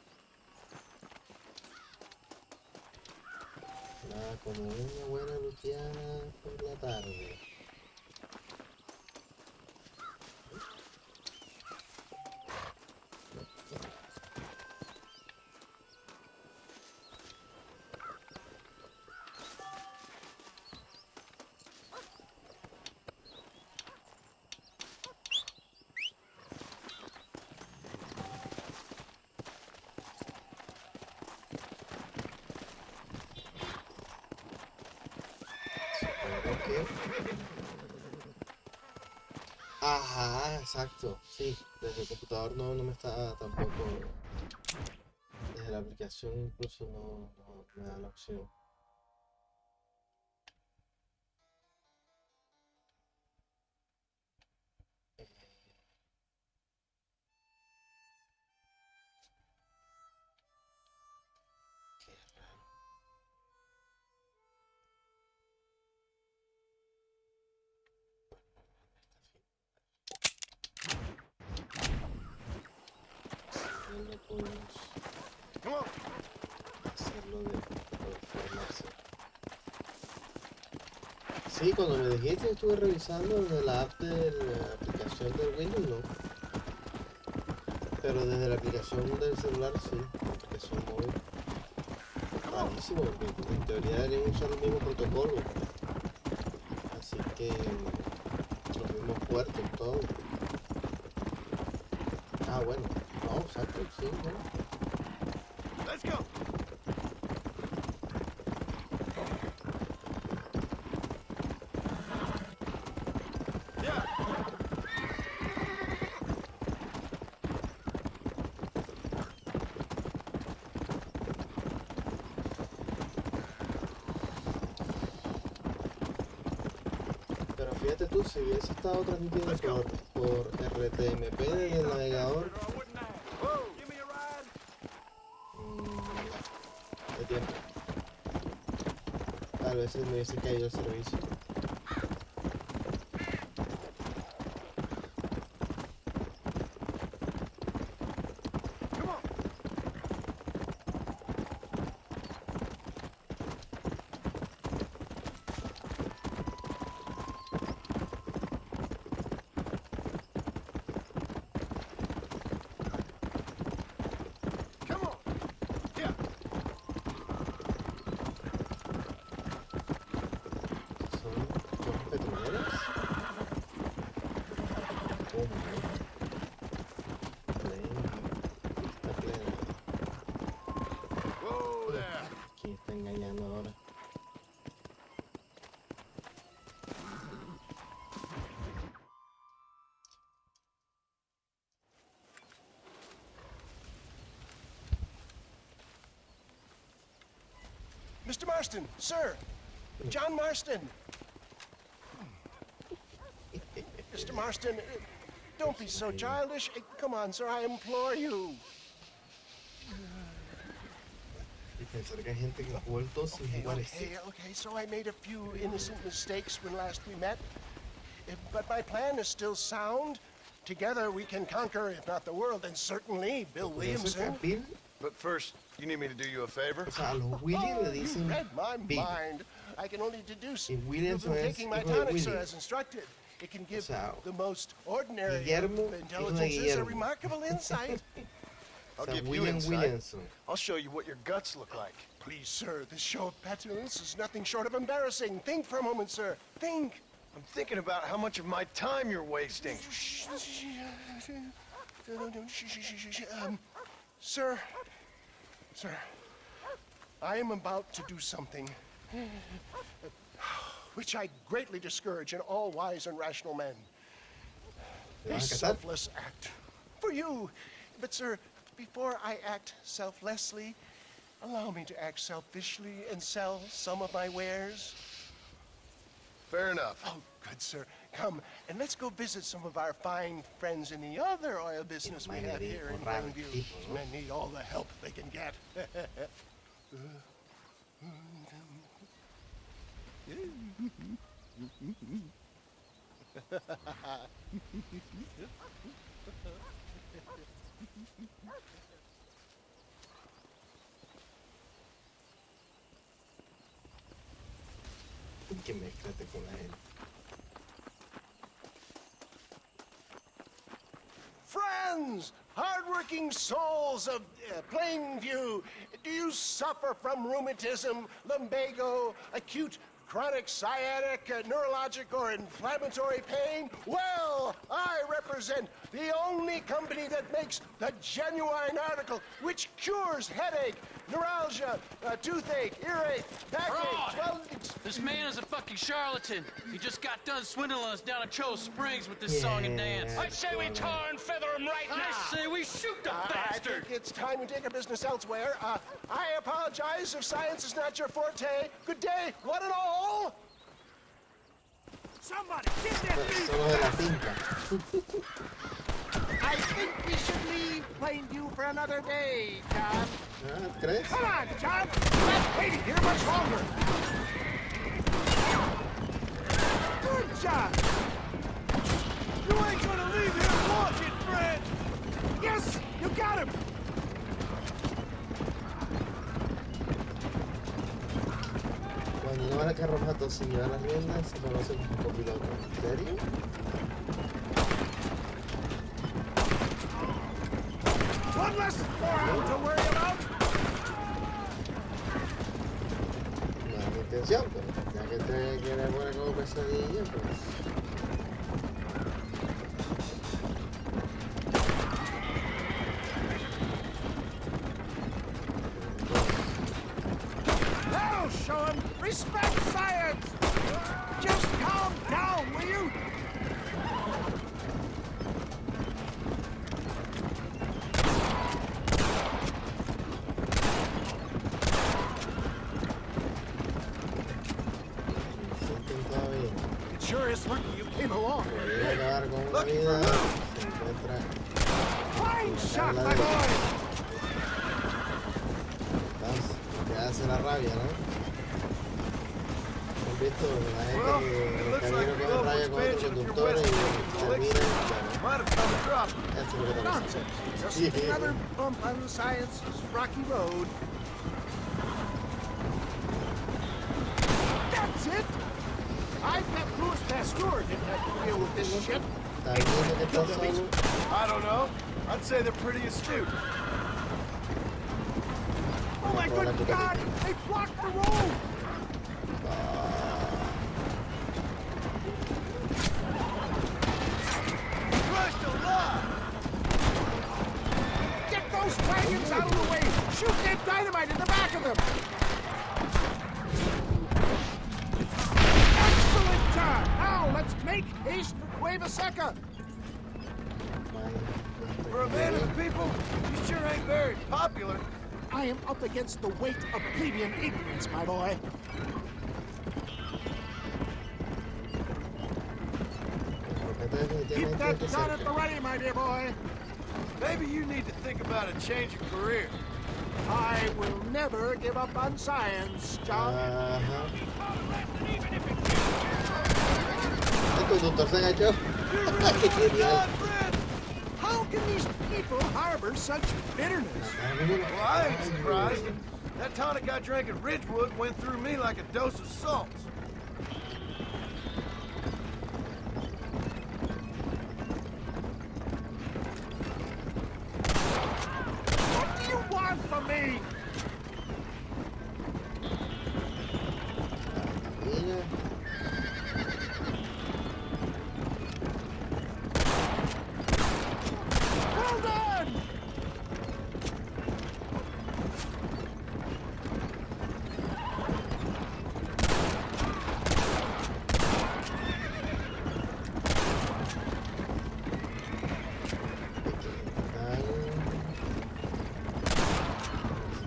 A: Nada como una buena luciana por la tarde. Ajá, exacto, sí, desde el computador no me está tampoco, desde la aplicación incluso no me da la opción. No podemos hacerlo de formarse. Sí, cuando me dijiste estuve revisando desde la app de la aplicación del Windows, no. Pero desde la aplicación del celular sí, la aplicación móvil. Rarísimo, porque en teoría deberían usar el mismo protocolo. Así que los mismos puertos, todo. Ah, bueno. No, exacto, sí, ¿no?
B: Let's go. Yeah.
A: Pero fíjate tú, si hubiese estado transmitiendo por RTMP desde el navegador, de tiempo, tal vez me hubiese caído el servicio.
B: Mr. Marston, sir. John Marston. Mr. Marston, don't be so childish. Come on, sir, I implore you. Okay, so I made a few innocent mistakes when last we met. But my plan is still sound. Together we can conquer, if not the world, then certainly Bill Williamson. But first, you need me to do you a favor?
A: You
B: read my mind. I can only deduce you've been taking my tonic, sir, as instructed. It can give the most ordinary intelligences a remarkable insight. I'll give you insight. I'll show you what your guts look like. Please, sir, this show of petulance is nothing short of embarrassing. Think for a moment, sir. Think. I'm thinking about how much of my time you're wasting. Sir, I am about to do something which I greatly discourage in all wise and rational men. A selfless act for you. But, sir, before I act selflessly, allow me to act selfishly and sell some of my wares. Fair enough. Oh, good, sir. Come, and let's go visit some of our fine friends in the other oil business we have here in Grandview. These men need all the help they can get.
A: Que mezclate con la gente.
B: Friends, hardworking souls of Plainview, do you suffer from rheumatism, lumbago, acute chronic sciatic, neurologic, or inflammatory pain? Well, I represent the only company that makes the genuine article which cures headache, neuralgia, toothache, earache, backache. Well,
M: this man is a fucking charlatan. He just got done swindling us down at Cho Springs with this song and dance.
N: I say we tar and feather him right now.
M: I say we shoot the bastard.
B: I think it's time we take our business elsewhere. I apologize if science is not your forte. Good day, one and all.
N: Somebody, get that beat.
C: I think we should leave Plainview for another day, John.
N: Come on, John. We're not waiting here much longer. Good job. You ain't gonna leave here walking, friend. Yes, you got him.
A: Cuando no van a carros a todos y llevar las riendas, se conoce como copiloto. ¿En serio?
N: One less forearm to worry about.
A: No es mi intención, pero ya que te quiere buena como pesadilla, pues...
N: That'll show him. Respect science. Just calm down, will you? Sure is lucky you came along. Lucky for who? Fine shot, my boy!
A: Te hace la rabia, ¿no? ¿Has visto la gente que camina con rabia con otros conductores y termina? Eso es lo que te pasa.
N: Just another bump on science's rocky road. That's it! I bet Louis Pasteur didn't have to deal with this shit.
B: I don't know. I'd say they're pretty astute.
N: Oh my good God! They blocked the road!
B: Christ alive!
N: Get those wagons out of the way! Shoot that dynamite in the back of them! Excellent job! Now let's make haste for Cueva Seca!
B: For a man of the people, you sure ain't very popular.
G: I am up against the weight of plebeian ignorance, my boy. Keep that gun at the ready, my dear boy.
B: Maybe you need to think about a change of career.
G: I will never give up on science, John.
A: El conductor se agachó. ¡Qué genial!
G: How can these people harbor such bitterness?
B: Well, I ain't surprised. That tonic I drank at Ridgewood went through me like a dose of salt.
G: What do you want from me? Well done!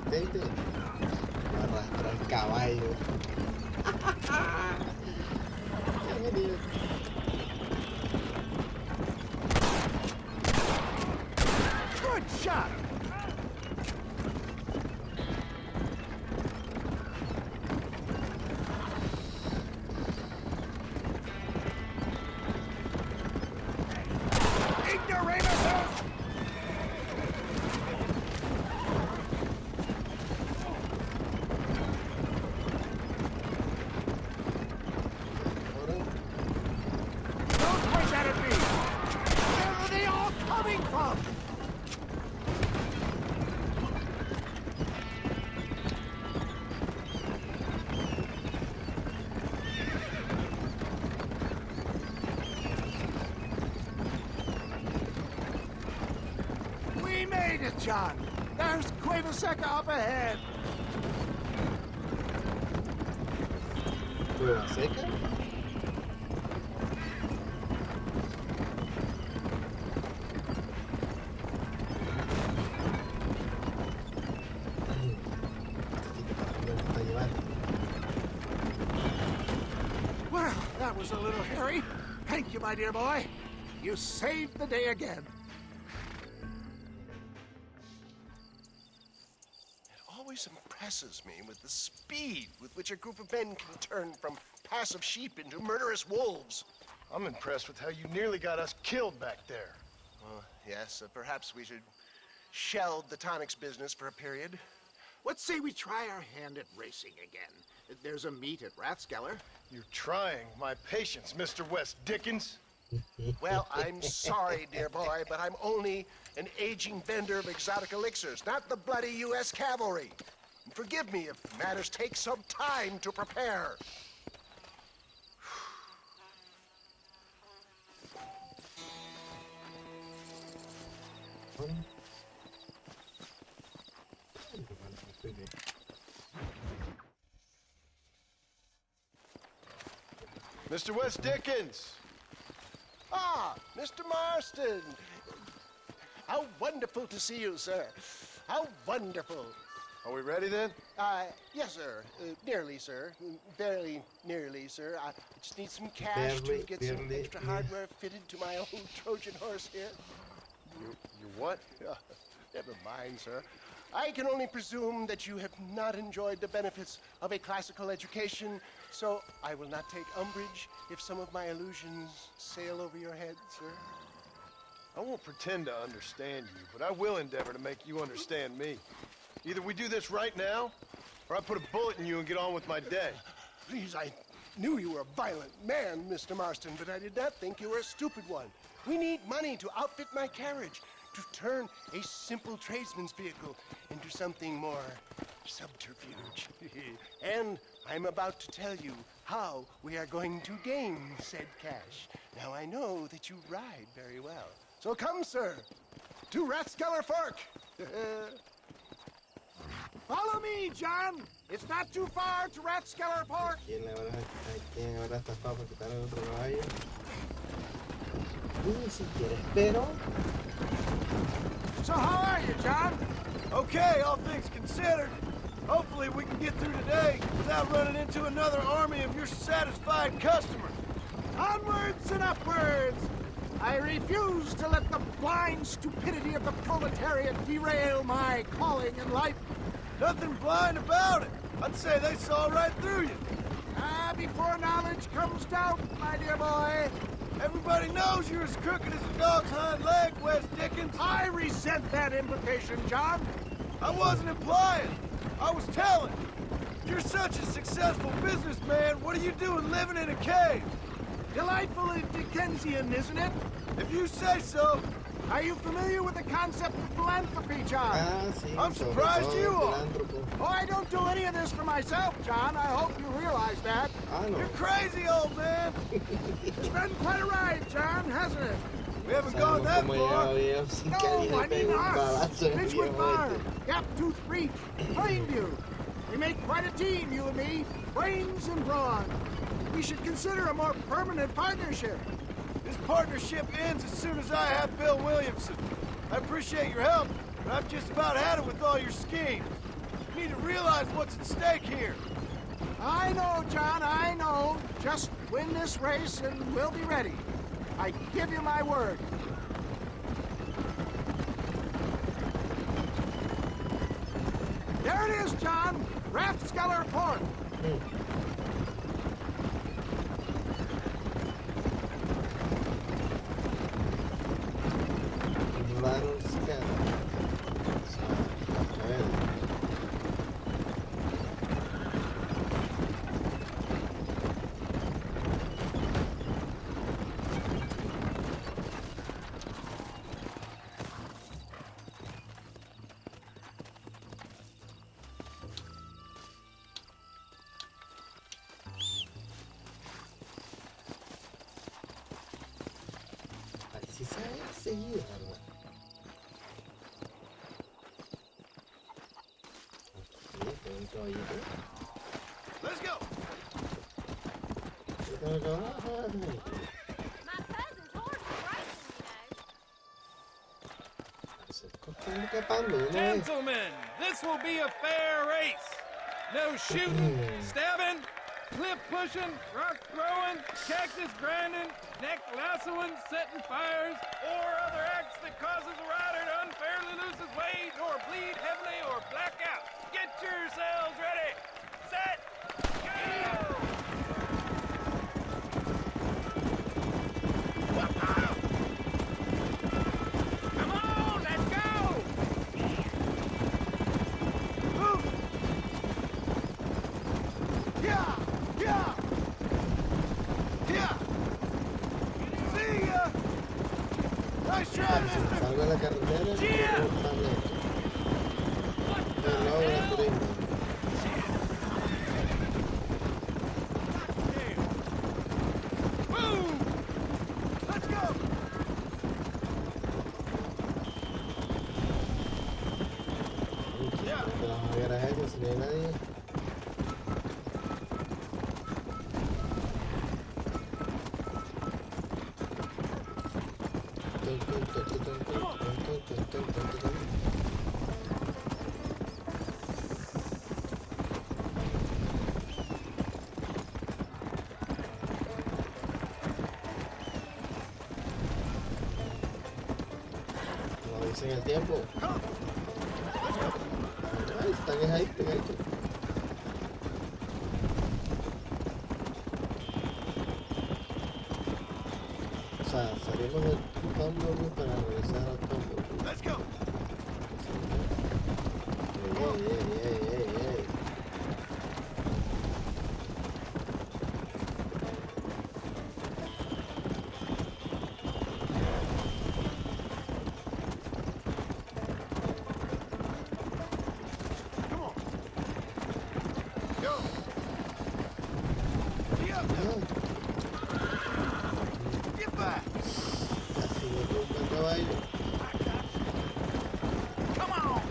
A: Resistente. Va a arrastrar el caballo. Qué genial.
G: Good shot! Ignoramuses! Don't point that at me! Where are they all coming from? We made it, John. There's Cuevaseca up ahead.
A: Prueba seca. Está llevando.
G: Well, that was a little hairy. Thank you, my dear boy. You saved the day again.
P: It always impresses me with the speed with which a group of men can turn from passive sheep into murderous wolves.
B: I'm impressed with how you nearly got us killed back there.
P: Yes, perhaps we should shelve the tonics business for a period.
G: Let's say we try our hand at racing again. There's a meet at Rathskeller.
B: You're trying my patience, Mr. West Dickens.
P: Well, I'm sorry, dear boy, but I'm only an aging vendor of exotic elixirs, not the bloody U.S. cavalry. And forgive me if matters take some time to prepare.
B: Mr. West Dickens!
P: Ah, Mr. Marston! How wonderful to see you, sir. How wonderful.
B: Are we ready then?
P: Yes, sir. Nearly, sir. Very nearly, sir. I just need some cash to get some extra hardware fitted to my old Trojan horse here.
B: You what?
P: Never mind, sir. I can only presume that you have not enjoyed the benefits of a classical education, so I will not take umbrage if some of my allusions sail over your head, sir.
B: I won't pretend to understand you, but I will endeavor to make you understand me. Either we do this right now, or I put a bullet in you and get on with my day.
P: Please, I knew you were a violent man, Mr. Marston, but I did not think you were a stupid one. We need money to outfit my carriage, to turn a simple tradesman's vehicle into something more subterfuge. And I'm about to tell you how we are going to gain said cash. Now, I know that you ride very well. So come, sir, to Rathskeller Fork.
G: Follow me, John. It's not too far to Rathskeller Fork.
A: ¿Quién habrá estafado para quitar el otro caballo? Ni siquiera espero.
G: So how are you, John?
B: Okay, all things considered, hopefully we can get through today without running into another army of your satisfied customers.
G: Onwards and upwards! I refuse to let the blind stupidity of the proletariat derail my calling in life.
B: Nothing blind about it. I'd say they saw right through you.
G: Before knowledge comes doubt, my dear boy.
B: Everybody knows you're as crooked as a dog's hind leg, Wes Dickens.
G: I resent that implication, John.
B: I wasn't implying. I was telling. You're such a successful businessman. What are you doing living in a cave?
G: Delightfully Dickensian, isn't it?
B: If you say so.
G: Are you familiar with the concept of philanthropy, John?
B: I'm surprised you are.
G: Oh, I don't do any of this for myself, John. I hope you realize that.
B: You're crazy, old man.
G: It's been quite a ride, John, hasn't it?
B: We haven't gone that far.
G: No, I mean us. Richmond Farm, Gap Tooth Reach, Plainview. We make quite a team, you and me. Brains and brawn. We should consider a more permanent partnership.
B: This partnership ends as soon as I have Bill Williamson. I appreciate your help, but I've just about had it with all your schemes. You need to realize what's at stake here.
G: I know, John, I know. Just win this race and we'll be ready. I give you my word. There it is, John. Rathskeller Port.
B: Let's go.
F: My cousin's horse is racing,
E: Gentlemen, this will be a fair race. No shooting, stabbing, cliff pushing, rock throwing, cactus grinding, neck lassoing, setting fires, or other acts that causes a rider to unfairly lose his weight or bleed heavily or black out. Get yourselves ready. Set. Go! Come on, let's go!
B: Move! Yeah! Yeah! Yeah! See ya! Nice try, mister!
A: Salgo a la carretera y corro tan lento. Pero no voy a tren.
B: Let's go!
A: De las garajes, si no hay nadie. No dicen el tiempo. Ay, están ahí, pegadito. O sea, salimos del Tumblr para regresar al Tumblr.
B: Let's go!
A: Ey.
B: Come on! Go! Gee up! Get back!
A: Casi me tumba el caballo.
B: Come on!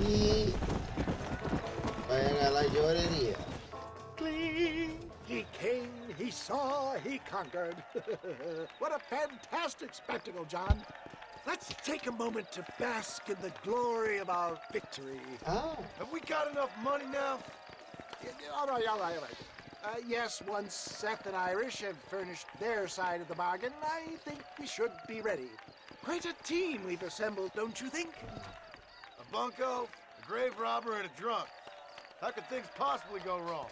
A: Y vayan a la llorería.
G: He came, he saw, he conquered. What a fantastic spectacle, John. Let's take a moment to bask in the glory of our victory.
B: Have we got enough money now?
G: All right. Yes, once Seth and Irish have furnished their side of the bargain, I think we should be ready. Quite a team we've assembled, don't you think?
B: A bunco, a grave robber, and a drunk. How could things possibly go wrong?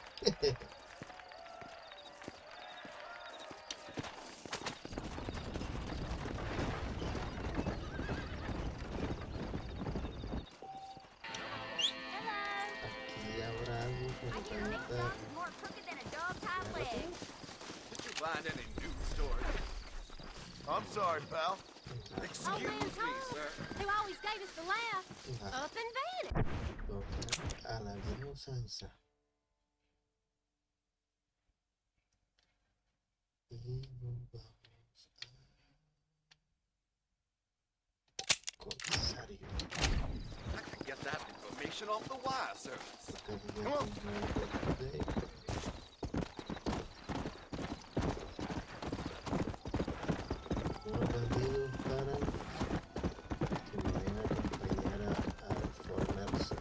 A: Aquí habrá algo que contar.
N: Did you find any new stories?
B: I'm sorry, pal.
K: Excuse me, sir. Who always gave us the laugh. Up and vanished.
A: A la vieja usanza. Y nos vamos a comisario.
N: I can get that information off the wire service.
A: Come on. Unos bandidos paran que me vayan a acompañar a formarse.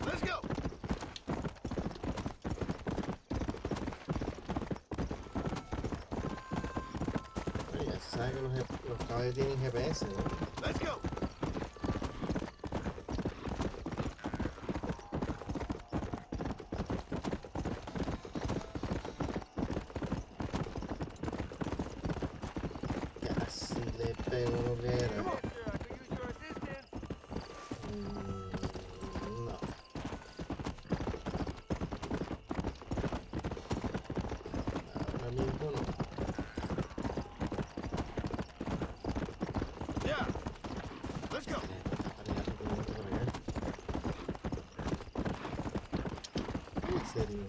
B: Let's go.
A: Ya se sabe que los caballos tienen GPS, ¿no?
B: Let's go.
A: Casi le pego lo que era. No. Ahora mismo no.
B: Yeah. Let's go.
A: En serio.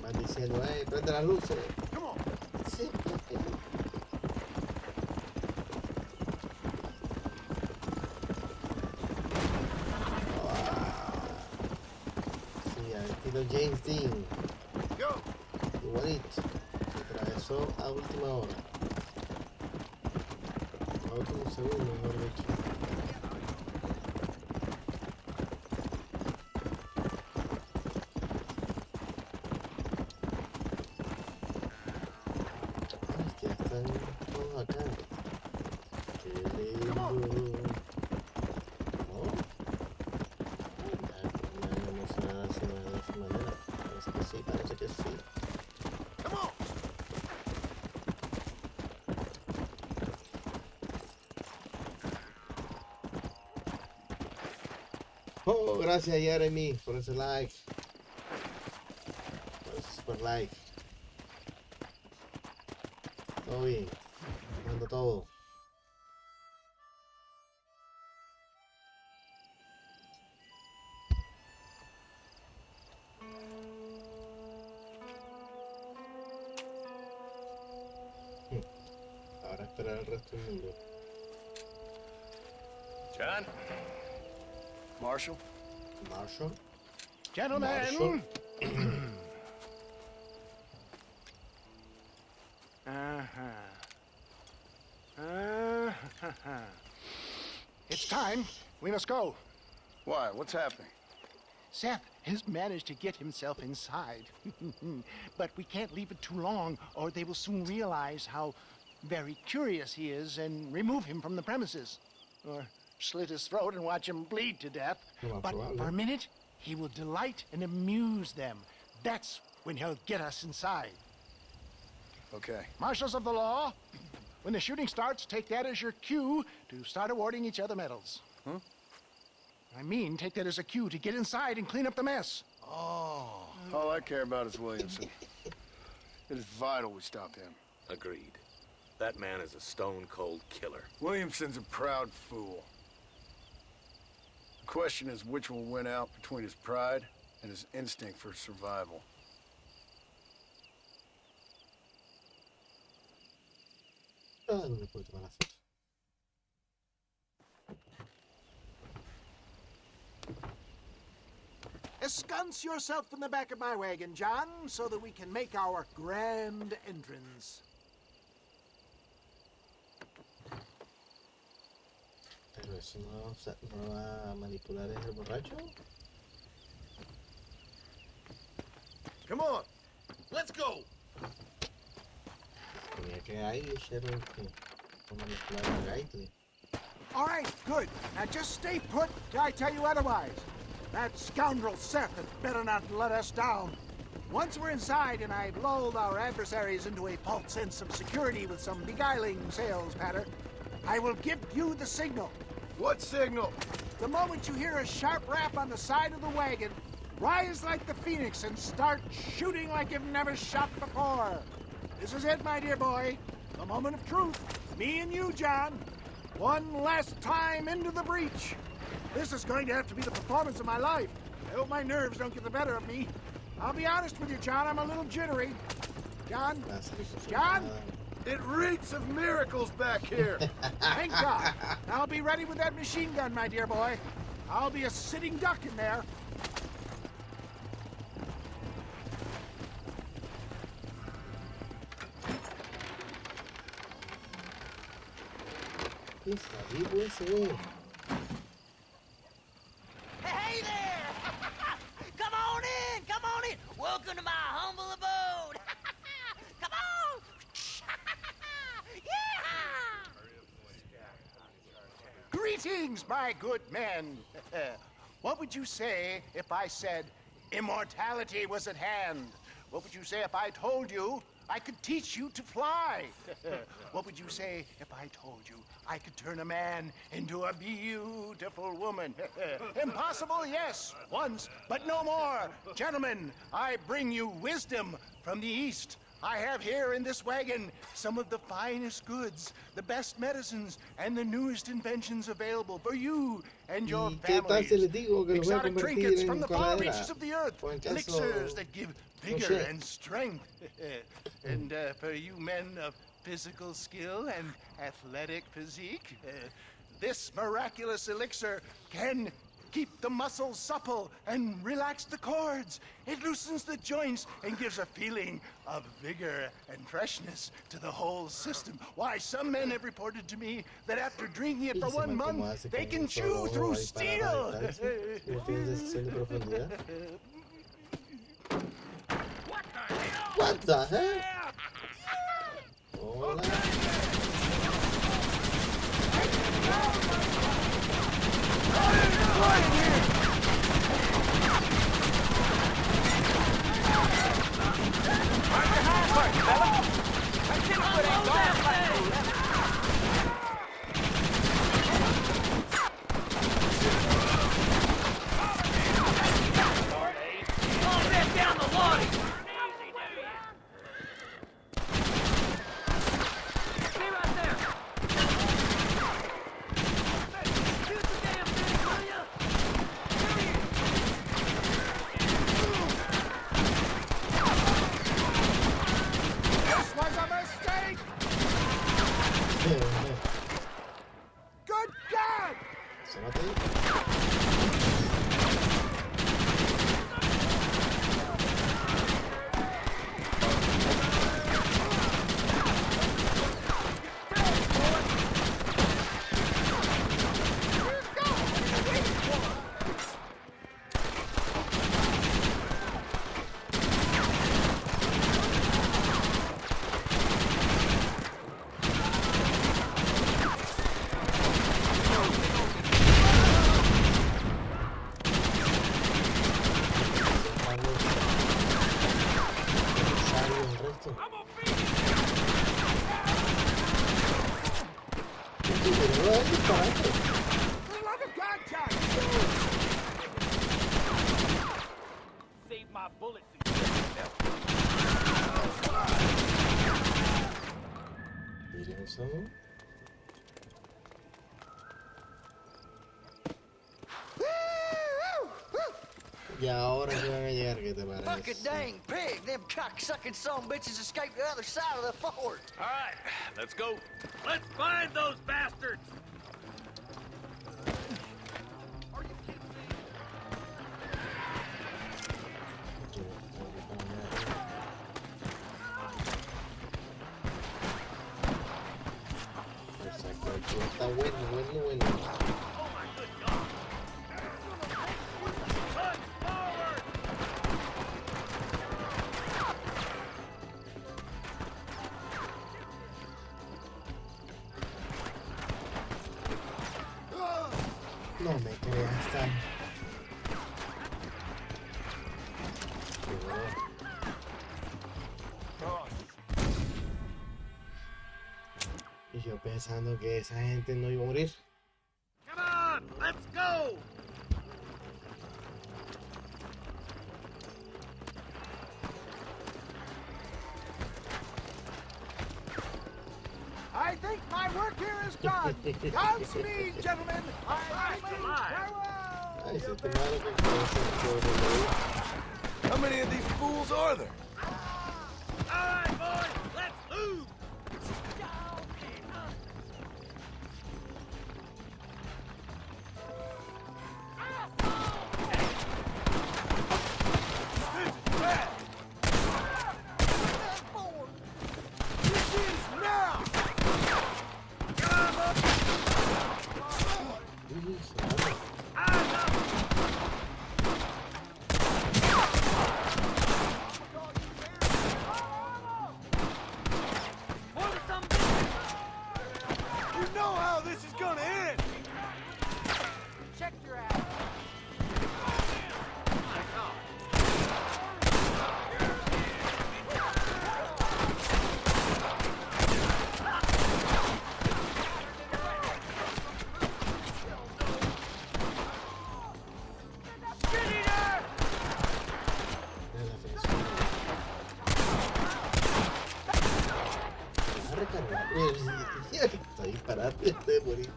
A: Van diciendo, prende las luces. Sí. Sí, al estilo James Dean. Igualito. Se atravesó a última hora. A último segundo, mejor dicho. Ya están todos acá. Qué lindo. ¿No? No se nada así de esa manera. Parece que sí, parece que sí. Oh, gracias Jeremy por ese like. Por ese super like. Todo bien. Mando todo. Ahora esperar el resto del mundo.
N: John?
B: Marshal?
A: Marshal?
G: Gentlemen!
A: Marshal?
G: It's time. We must go.
B: Why? What's happening?
G: Seth has managed to get himself inside. But we can't leave it too long, or they will soon realize how very curious he is and remove him from the premises. Or slit his throat and watch him bleed to death. But for a minute, he will delight and amuse them. That's when he'll get us inside.
B: Okay.
G: Marshals of the law, when the shooting starts, take that as your cue to start awarding each other medals.
B: Huh?
G: I mean, take that as a cue to get inside and clean up the mess.
B: Oh. All I care about is Williamson. It is vital we stop him.
Q: Agreed. That man is a stone-cold killer.
B: Williamson's a proud fool. The question is which will win out between his pride and his instinct for survival.
A: No me puedo tomar la foto.
G: Ensconce yourself in the back of my wagon, John, so that we can make our grand entrance.
A: Pero eso no va a manipular el borracho.
B: Come on, let's go.
A: Tenía que ahí hicieron que no manipular el gaito.
G: All right, good. Now just stay put till I tell you otherwise. That scoundrel Seth had better not let us down. Once we're inside and I've lulled our adversaries into a false sense of security with some beguiling sales patter, I will give you the signal.
B: What signal?
G: The moment you hear a sharp rap on the side of the wagon, rise like the phoenix and start shooting like you've never shot before. This is it, my dear boy. The moment of truth. Me and you, John. One last time into the breach. This is going to have to be the performance of my life. I hope my nerves don't get the better of me. I'll be honest with you, John. I'm a little jittery. John? John?
B: It reeks of miracles back here.
G: Thank God. I'll be ready with that machine gun, my dear boy. I'll be a sitting duck in there.
C: Hey there! Come on in! Come on in! Welcome to my humble abode! Come on! Yeah!
G: Greetings, my good men. What would you say if I said immortality was at hand? What would you say if I told you I could teach you to fly? What would you say if I told you I could turn a man into a beautiful woman? Impossible, yes, once, but no more. Gentlemen, I bring you wisdom from the East. I have here in this wagon some of the finest goods, the best medicines, and the newest inventions available for you and your families. Exotic trinkets from the far reaches of the earth, elixirs that give vigor and strength. And for you men of physical skill and athletic physique, this miraculous elixir can keep the muscles supple and relax the cords. It loosens the joints and gives a feeling of vigor and freshness to the whole system. Why, some men have reported to me that after drinking it for 1 month, they can chew through steel.
A: What the hell? Hola. disparate.
G: For the love of God, John!
O: Save my bullets.
A: Williamson. Y ahora que van a llegar, ¿qué te
C: Fucking
A: parece?
C: dang pig! Them cocksucking son bitches escaped the other side of the fort.
L: All right, let's go.
M: Let's find those bastards!
A: Exacto, aquí está bueno. No me creas tan. Y yo pensando que esa gente no iba a morir.
M: Come on, let's go!
G: I think my work here is done. Godspeed, gentlemen. Farewell.
A: Ay, si te malo que puede.
B: How many of these fools are there?
M: All right, boys, let's move!
A: Está disparate de morir.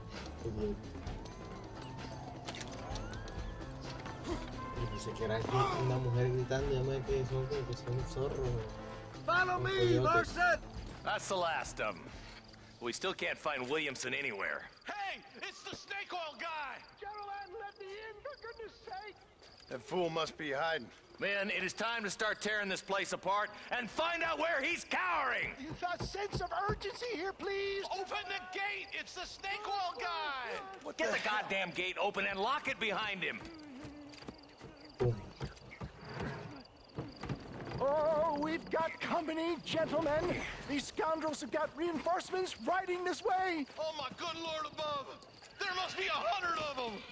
A: Y dice que era una mujer gritando, ya me que son como que son zorros.
N: Follow me, Marston!
L: That's the last of them. We still can't find Williamson anywhere.
N: Hey, it's the snake oil guy!
G: Gentlemen, let me in, for goodness sake.
B: That fool must be hiding.
L: Men, it is time to start tearing this place apart and find out where he's cowering!
G: You got a sense of urgency here, please?
N: Open the gate! It's the snake oil guy!
L: Get the goddamn gate open and lock it behind him!
G: Oh, we've got company, gentlemen. These scoundrels have got reinforcements riding this way.
N: Oh, my good Lord above! There must be 100 of them!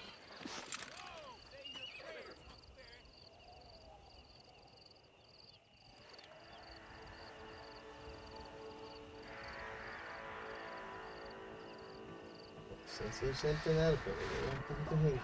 A: Es un centenar, pero hay bastante gente.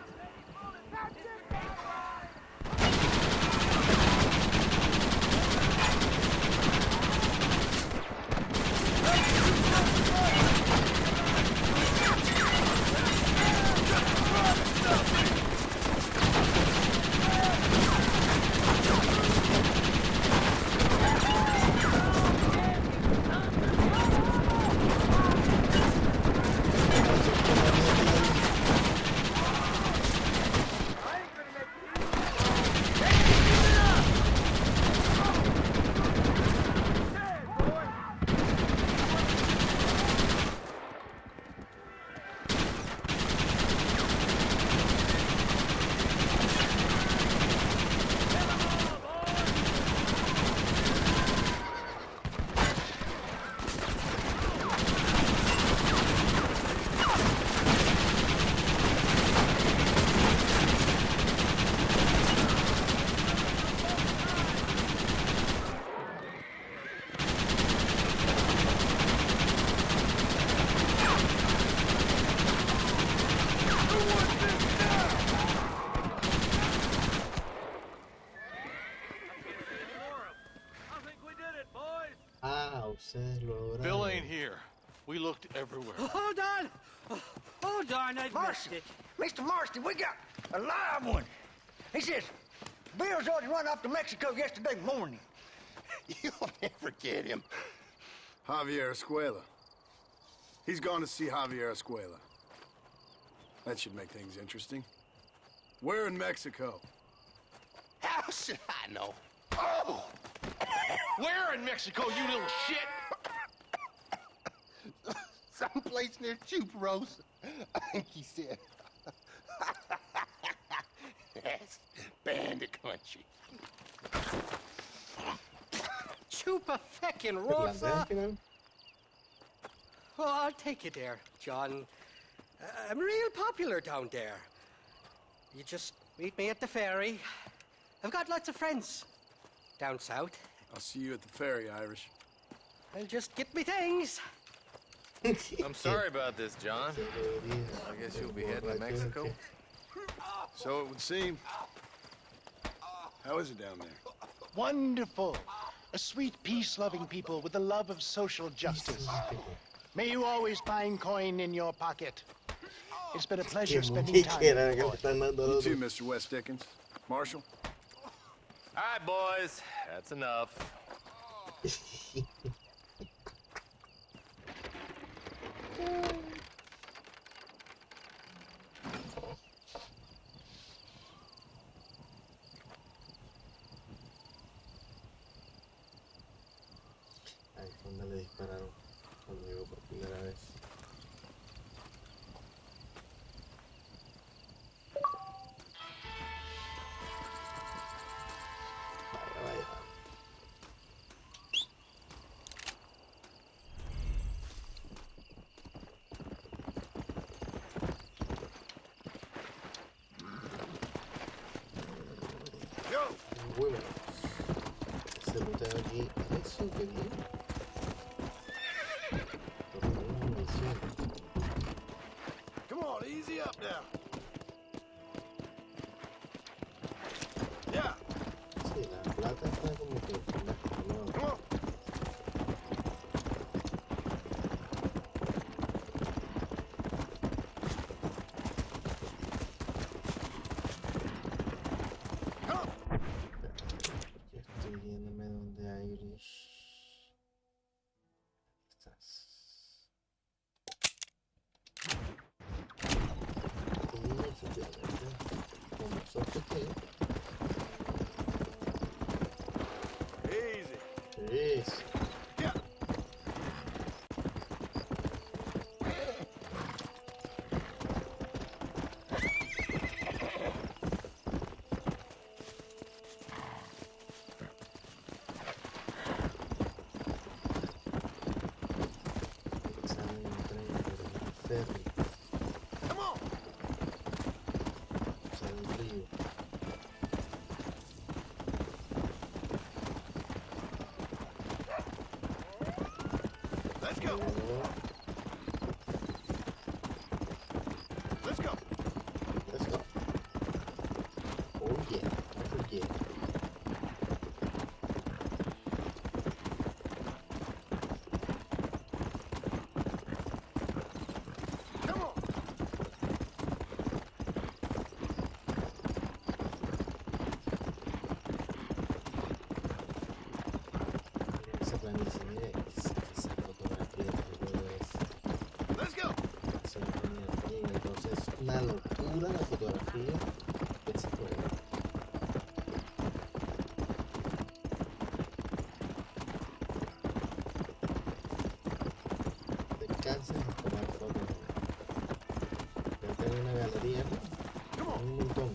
A: Ustedes lo lograron.
N: Bill ain't here. We looked everywhere.
I: Hold on! Hold on, I missed it.
C: Mr. Marston, we got a live one. He says, Bill's already run off to Mexico yesterday morning.
B: You'll never get him. Javier Escuela. He's gone to see Javier Escuela. That should make things interesting. Where in Mexico?
N: How should I know? Oh! Where in Mexico, you little shit?
B: Someplace near Chuparosa, I think he said. That's bandit country.
I: Chupa-feckin'-rosa. Oh, I'll take you there, John. I'm real popular down there. You just meet me at the ferry. I've got lots of friends down south.
B: I'll see you at the ferry, Irish.
I: I'll just get me things.
M: I'm sorry about this, John. I guess you'll be heading to Mexico.
B: So it would seem. How is it down there?
G: Wonderful. A sweet, peace-loving people with the love of social justice. May you always find coin in your pocket. It's been a pleasure spending time.
B: You too, Mr. West Dickens. Marshal?
M: All right, boys. That's enough.
A: Ahí fue donde le dispararon cuando llegó por primera vez. Vaya, vaya. Bueno, se botea aquí. Eso, qué bien.
N: Come on, easy up now. Yeah.
A: Sí, la plata está como que no.
N: Come on.
A: Yo estoy viéndome donde Irish. Estás. Y efectivamente, como sospeché.
N: Easy.
A: Eso.
N: Yeah.
A: Examen de tren por el ferry.
N: Come on.
A: Cruzar el río.
N: Let's go. Let's go.
A: Let's go. Oh yeah. Oh yeah.
N: Come on.
A: Miren esa planicie, mire esa fotografía que luego es.
N: Let's go.
A: Se me pone bien, entonces es una locura la fotografía de ese juego. Te cansas de tomar fotos. Pero tengo una galería, ¿no? Un montón.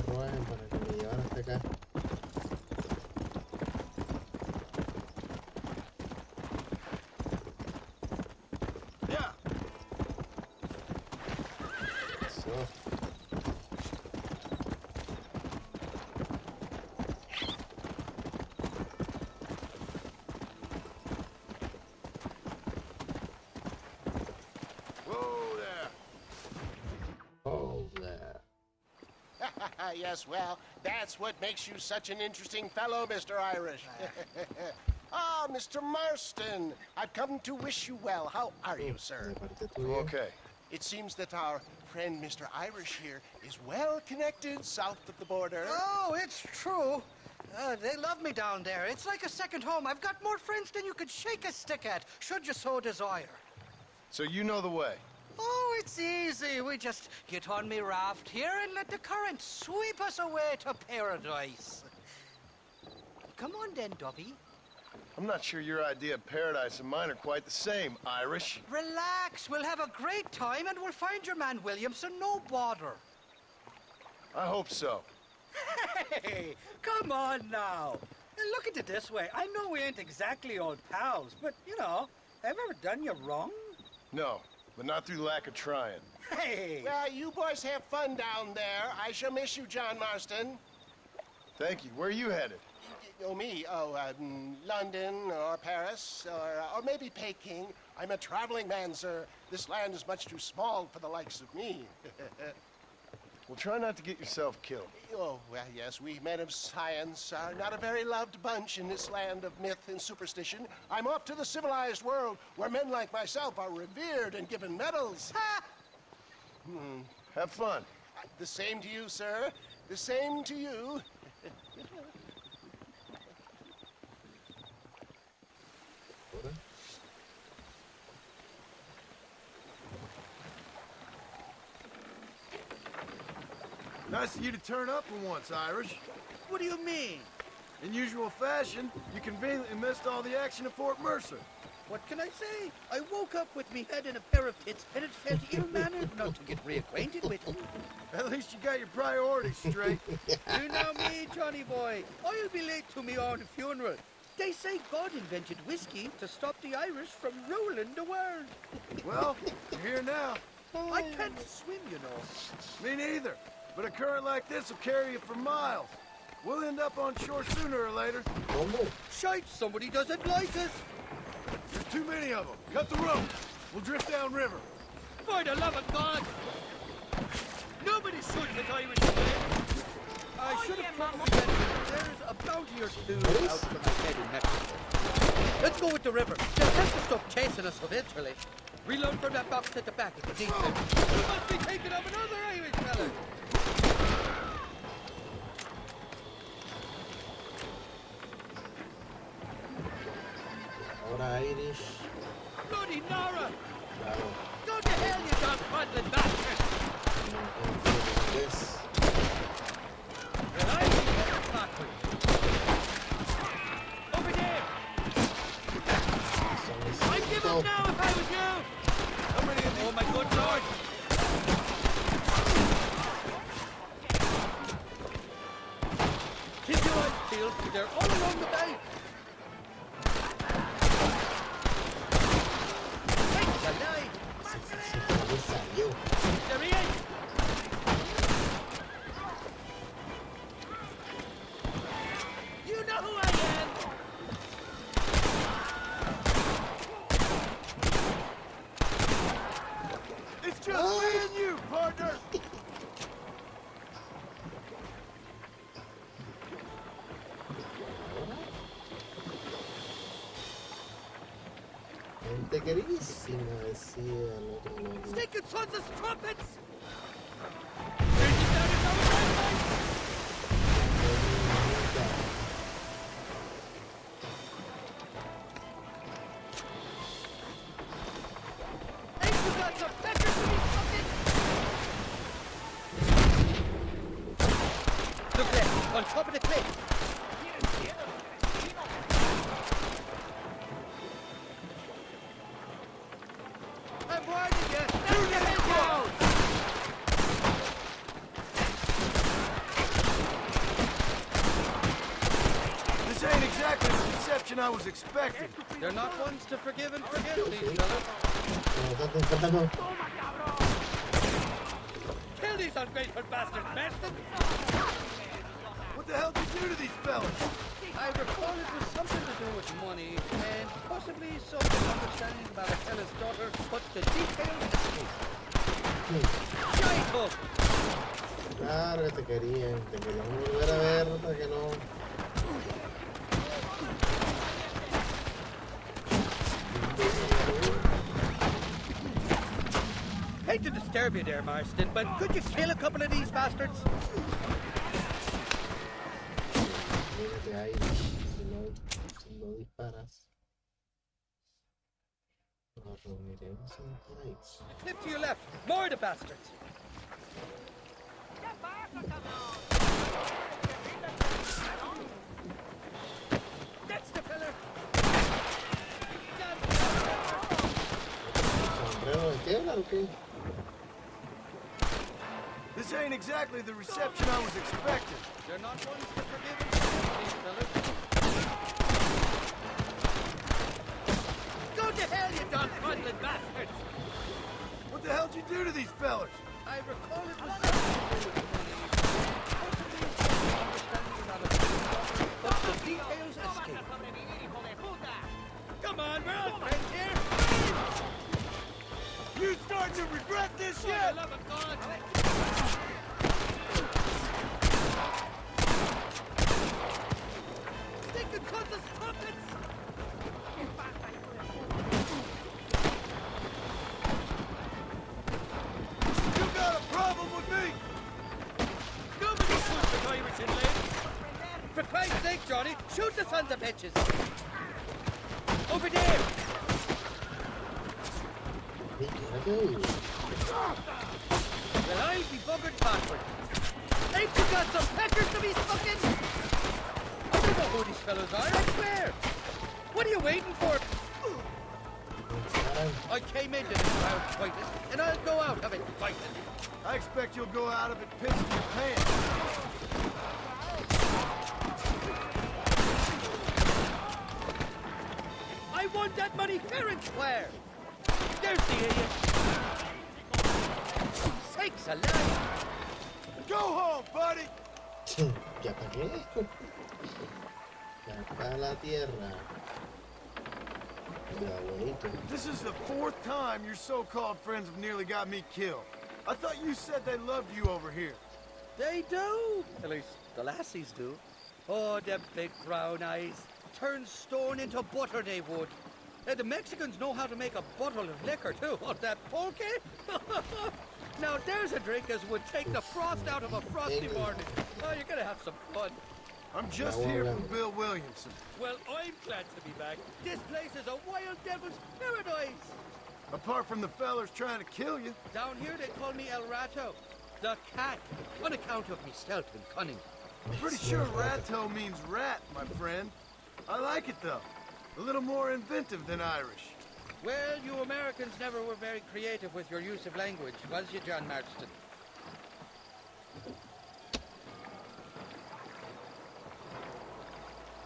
A: carruaje para que me llevara hasta acá.
P: Yes, well, that's what makes you such an interesting fellow, Mr. Irish. Ah, Mr. Marston, I've come to wish you well. How are you, sir?
B: Okay.
P: It seems that our friend Mr. Irish here is well connected south of the border.
I: Oh, it's true. They love me down there. It's like a second home. I've got more friends than you could shake a stick at, should you so desire.
B: So you know the way?
I: Oh, it's easy. We just get on me raft here and let the current sweep us away to paradise. Come on then, Dovey.
B: I'm not sure your idea of paradise and mine are quite the same, Irish.
I: Relax. We'll have a great time and we'll find your man Williamson, no bother.
B: I hope so.
I: Hey, come on now. Look at it this way. I know we ain't exactly old pals, but, you know, have I ever done you wrong?
B: No. But not through lack of trying.
I: Hey!
P: Well, you boys have fun down there. I shall miss you, John Marston.
B: Thank you. Where are you headed?
P: Oh, me? Oh, London or Paris or maybe Peking. I'm a traveling man, sir. This land is much too small for the likes of me.
B: Well, try not to get yourself killed.
P: Oh, well, yes, we men of science are not a very loved bunch in this land of myth and superstition. I'm off to the civilized world where men like myself are revered and given medals. Ha!
B: Have fun.
P: The same to you, sir. The same to you.
B: Nice of you to turn up for once, Irish.
I: What do you mean?
B: In usual fashion, you conveniently missed all the action at Fort Mercer.
I: What can I say? I woke up with me head in a pair of tits, and it felt ill-mannered not to get reacquainted with him.
B: At least you got your priorities straight.
I: You know me, Johnny boy. I'll be late to me own funeral. They say God invented whiskey to stop the Irish from ruling the world.
B: Well, you're here now.
I: I can't swim, you know.
B: Me neither. But a current like this will carry you for miles. We'll end up on shore sooner or later.
I: Shite, somebody doesn't like us.
B: There's too many of them. Cut the rope. We'll drift downriver.
I: For the love of God! Nobody shoots at Irish men. I should have probably mentioned there's a bounty or two out for my head in Mexico. Let's go with the river. They'll have to stop chasing us eventually. Reload from that box at the back of the jeep. We must be taking up another Irish fella.
A: Ahora Irish.
I: Bloody Nora!
A: Claro.
I: Go to hell, you dog-fuddling bastard!
A: Yes.
I: Well, I see what's backward. Over there! I'd give up now if I was you!
B: How many of these?
I: Oh, my good lord! Keep your eyes peeled, they're all along the bank. Take the line! There he is! You know who I am!
B: It's just me and you, partner!
A: Gente queridísima, decía el otro nombre.
I: Stinking sons of trumpets! Ain't you got some peckers to be fucking? Look there, on top of the cliff. I'm warning you. Now get it down.
C: reception I was expecting.
I: They're not ones to forgive and forget, these fellas. Kill these ungrateful bastards, Marston!
C: What the hell did you do to these fellas?
I: I recall it was something to do with money, and possibly some misunderstanding about a fella's daughter, but the details escape. Shite up!
A: Claro que te querían volver a ver para que no.
I: Hate to disturb you there, Marston, but could you kill a couple of these bastards?
A: Mírate ahí, si no disparas, nos reuniremos en el paraíso.
I: Cliff to your left, more of the bastards. That's the fella.
A: ¿Sombrero de Kevlar o qué?
C: This ain't exactly the reception I was expecting.
I: They're not ones to forgive and forget, these fellas. Go to hell, you dog-trundling bastards!
C: What the hell'd you do to these fellas?
I: I recall it was something to do with money. But the details escape. Come on, we're all friends here!
C: You starting to regret this yet?
I: For the love of God! They could cause us puppets!
C: You got a problem with me?
I: Nobody shoots the Irish in lane! For Christ's sake, Johnny, shoot the sons of bitches! Over there! Well, I'll be buggered backward. Ain't you got some peckers to be fucking? I don't know who these fellas are, I swear. What are you waiting for? I came into this crowd fighting, and I'll go out of it fighting.
C: I expect you'll go out of it pissing your pants.
I: I want that money fair and square. There's the idiot. Sakes alive.
C: Go home, buddy.
A: ¿Ya para qué? Ya para la tierra.
C: This is the 4th time your so-called friends have nearly got me killed. I thought you said they loved you over here.
I: They do. At least the lassies do. Oh, them big brown eyes. Turn stone into butter they would. And the Mexicans know how to make a bottle of liquor too. What, that pulque? Now there's a drink as would take the frost out of a frosty morning. Oh, you're gonna have some fun.
C: I'm just here from Bill Williamson.
I: Well, I'm glad to be back. This place is a wild devil's paradise.
C: Apart from the fellers trying to kill you.
I: Down here they call me El Rato, the cat, on account of me stealth and cunning.
C: I'm pretty sure Rato means rat, my friend. I like it though. A little more inventive than Irish.
I: Well, you Americans never were very creative with your use of language, was you, John Marston?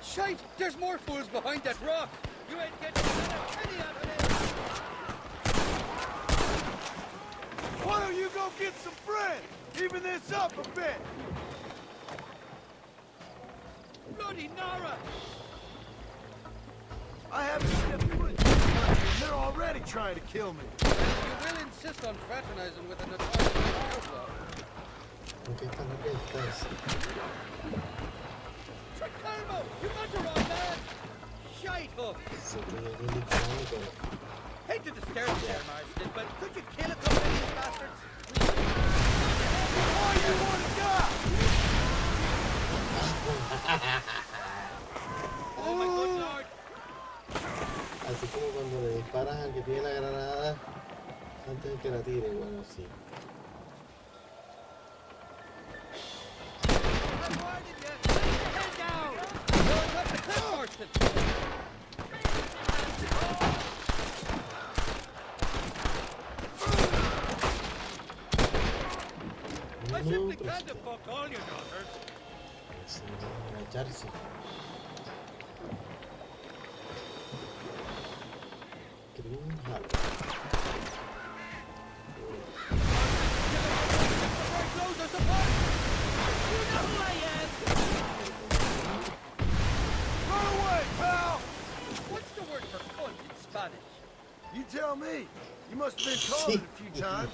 I: Shite! There's more fools behind that rock! You ain't getting another penny out of it!
C: Why don't you go get some friends? Even this up a bit!
I: Bloody Nara!
C: I haven't stepped foot in this country, and they're already trying to kill me.
I: Well, you will insist on fraternizing with a notorious outlaw. Calmo! You got the wrong man! Shite up! Hate to disturb you there, Marston, but could you kill a couple of these bastards?
C: Why you want to die?
I: Oh my good lord!
A: Así como cuando le disparas al que tiene la granada antes de que la tire, bueno, sí.
I: I simply can't have fucked all your daughters.
A: un jalo.
C: Run away, pal! What's the word for cunt in Spanish? You tell me. You must have been called it a few times.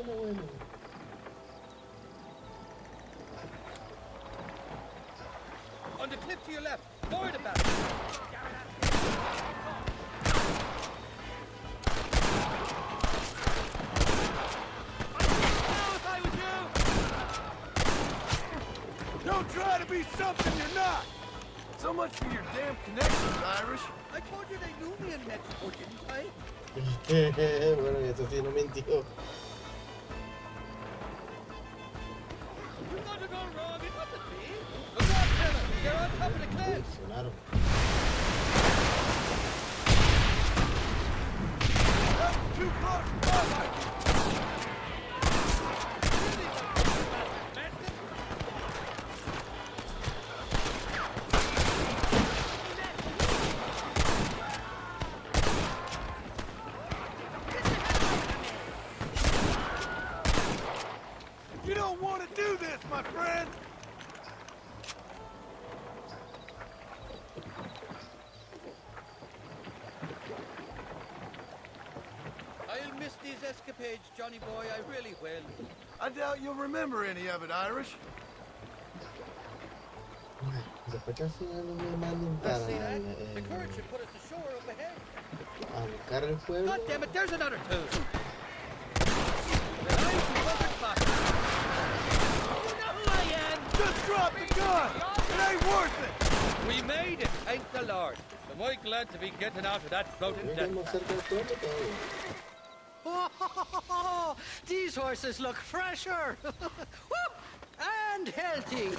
A: Bueno.
I: On the cliff to your left. Forward about it.
C: Don't try to be something you're not. So much for your damn connections, Irish.
I: I told you they knew me in Mexico, didn't I?
A: Bueno, eso sí no mintió.
I: You got it all wrong. It wasn't me. Look out, fella. They're on top of the cliff.
A: Sonaron.
C: That's too close for my liking. You don't want to do this, my friend!
I: I'll miss these escapades, Johnny boy. I really will.
C: I doubt you'll remember any of it, Irish.
A: Después casi no me manden para
I: The current should put us ashore up ahead.
A: a buscar el fuego.
I: God damn it, there's another two.
C: Just drop the gun! It ain't worth it!
I: We made it, thank the Lord. Am I glad to be getting out of that floating death trap. These horses look fresher. And healthy.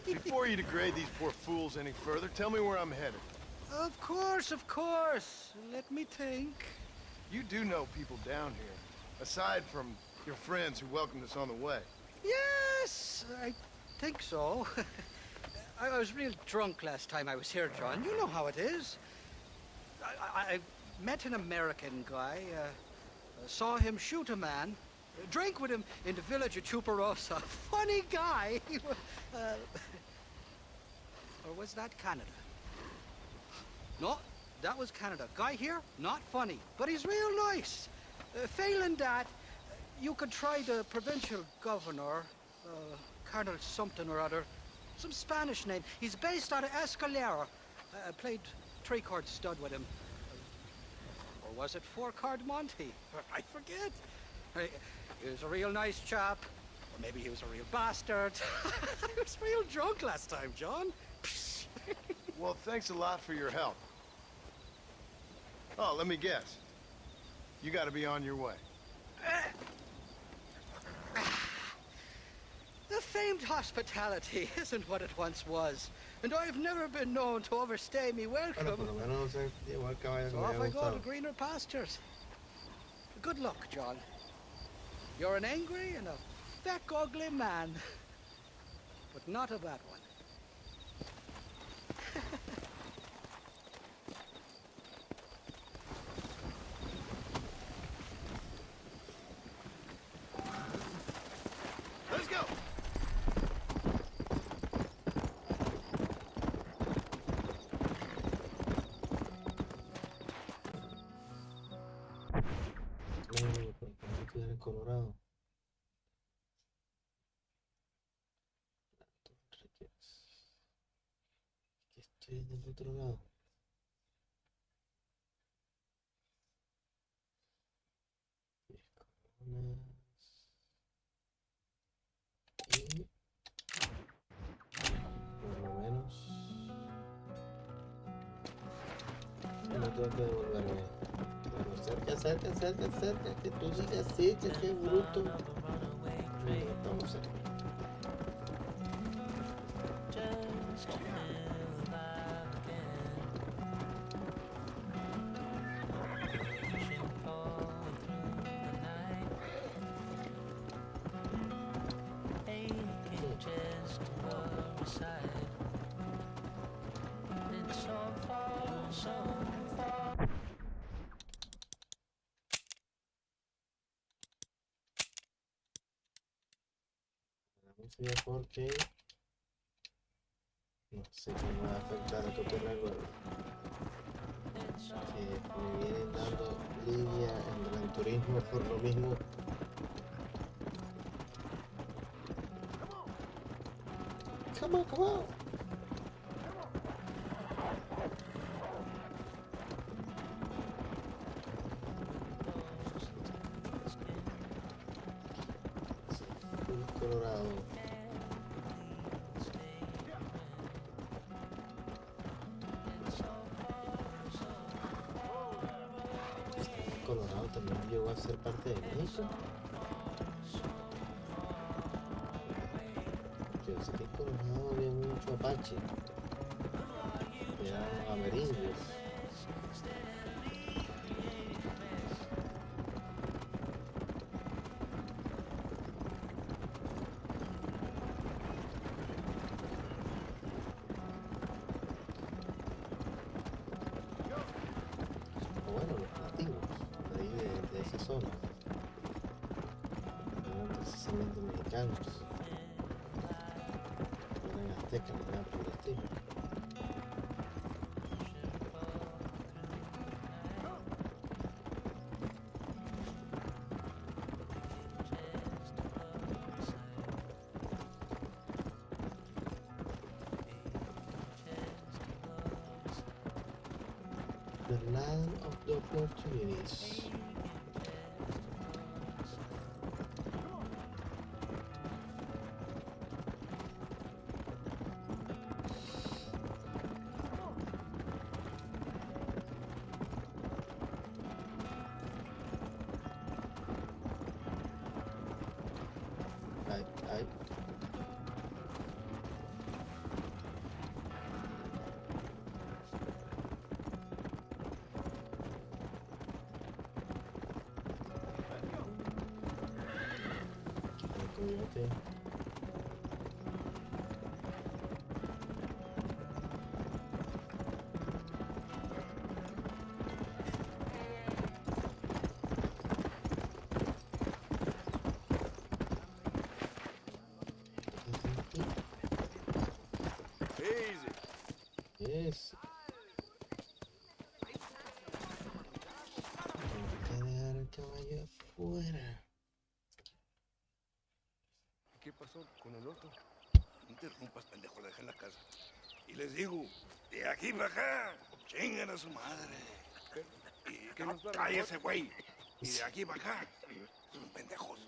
B: Before you degrade these poor fools any further, tell me where I'm headed.
I: Of course, of course. Let me think.
B: You do know people down here, aside from your friends who welcomed us on the way.
I: Yes, I think so. I was real drunk last time I was here, John. You know how it is. I met an American guy, saw him shoot a man, drank with him in the village of Chuparosa. Funny guy. Or was that Canada? No, that was Canada. Guy here, not funny, but he's real nice. Failing that, you could try the provincial governor, Colonel something or other, some Spanish name. He's based out of Escalera. I played 3-card stud with him. Or was it 4-card Monte? I forget. He was a real nice chap. Or maybe he was a real bastard. I was real drunk last time, John.
B: Well, thanks a lot for your help. Oh, let me guess. You gotta be on your way.
I: The famed hospitality isn't what it once was, and I've never been known to overstay me welcome.
A: Bueno, por lo menos llegó al caballo
I: So
A: que me
I: off
A: había
I: I go to
A: gustado.
I: greener pastures. Good luck, John. You're an angry and a fat, ugly man, but not a bad one.
B: Let's go!
A: Porque no estuviera en Colorado. Que estoy del otro lado. Y por lo menos no tengo que devolverme. Pero cerca, que tú digas sí, que bruto. Vamos cerca.
R: Just to go aside. It's so far
A: sería porque no sé cómo va a afectar a copyright que me vienen dando línea en gran turismo por lo mismo. Come on, come on. Colorado. Colorado también llegó a ser parte de México. Yo sé que en Colorado había mucho apache. Eran amerindios. Zona eran precisamente mexicanos, eran aztecas, ni nada por el estilo. The land of the opportunities. Ay. El coyote. Yes. Hay que dejar el caballo afuera.
H: ¿Qué pasó con el otro? No interrumpas, pendejo, la dejé en la casa. Y les digo, de aquí para acá, chingan a su madre. ¿Qué nos cállese, güey. Y de aquí para acá, son pendejos.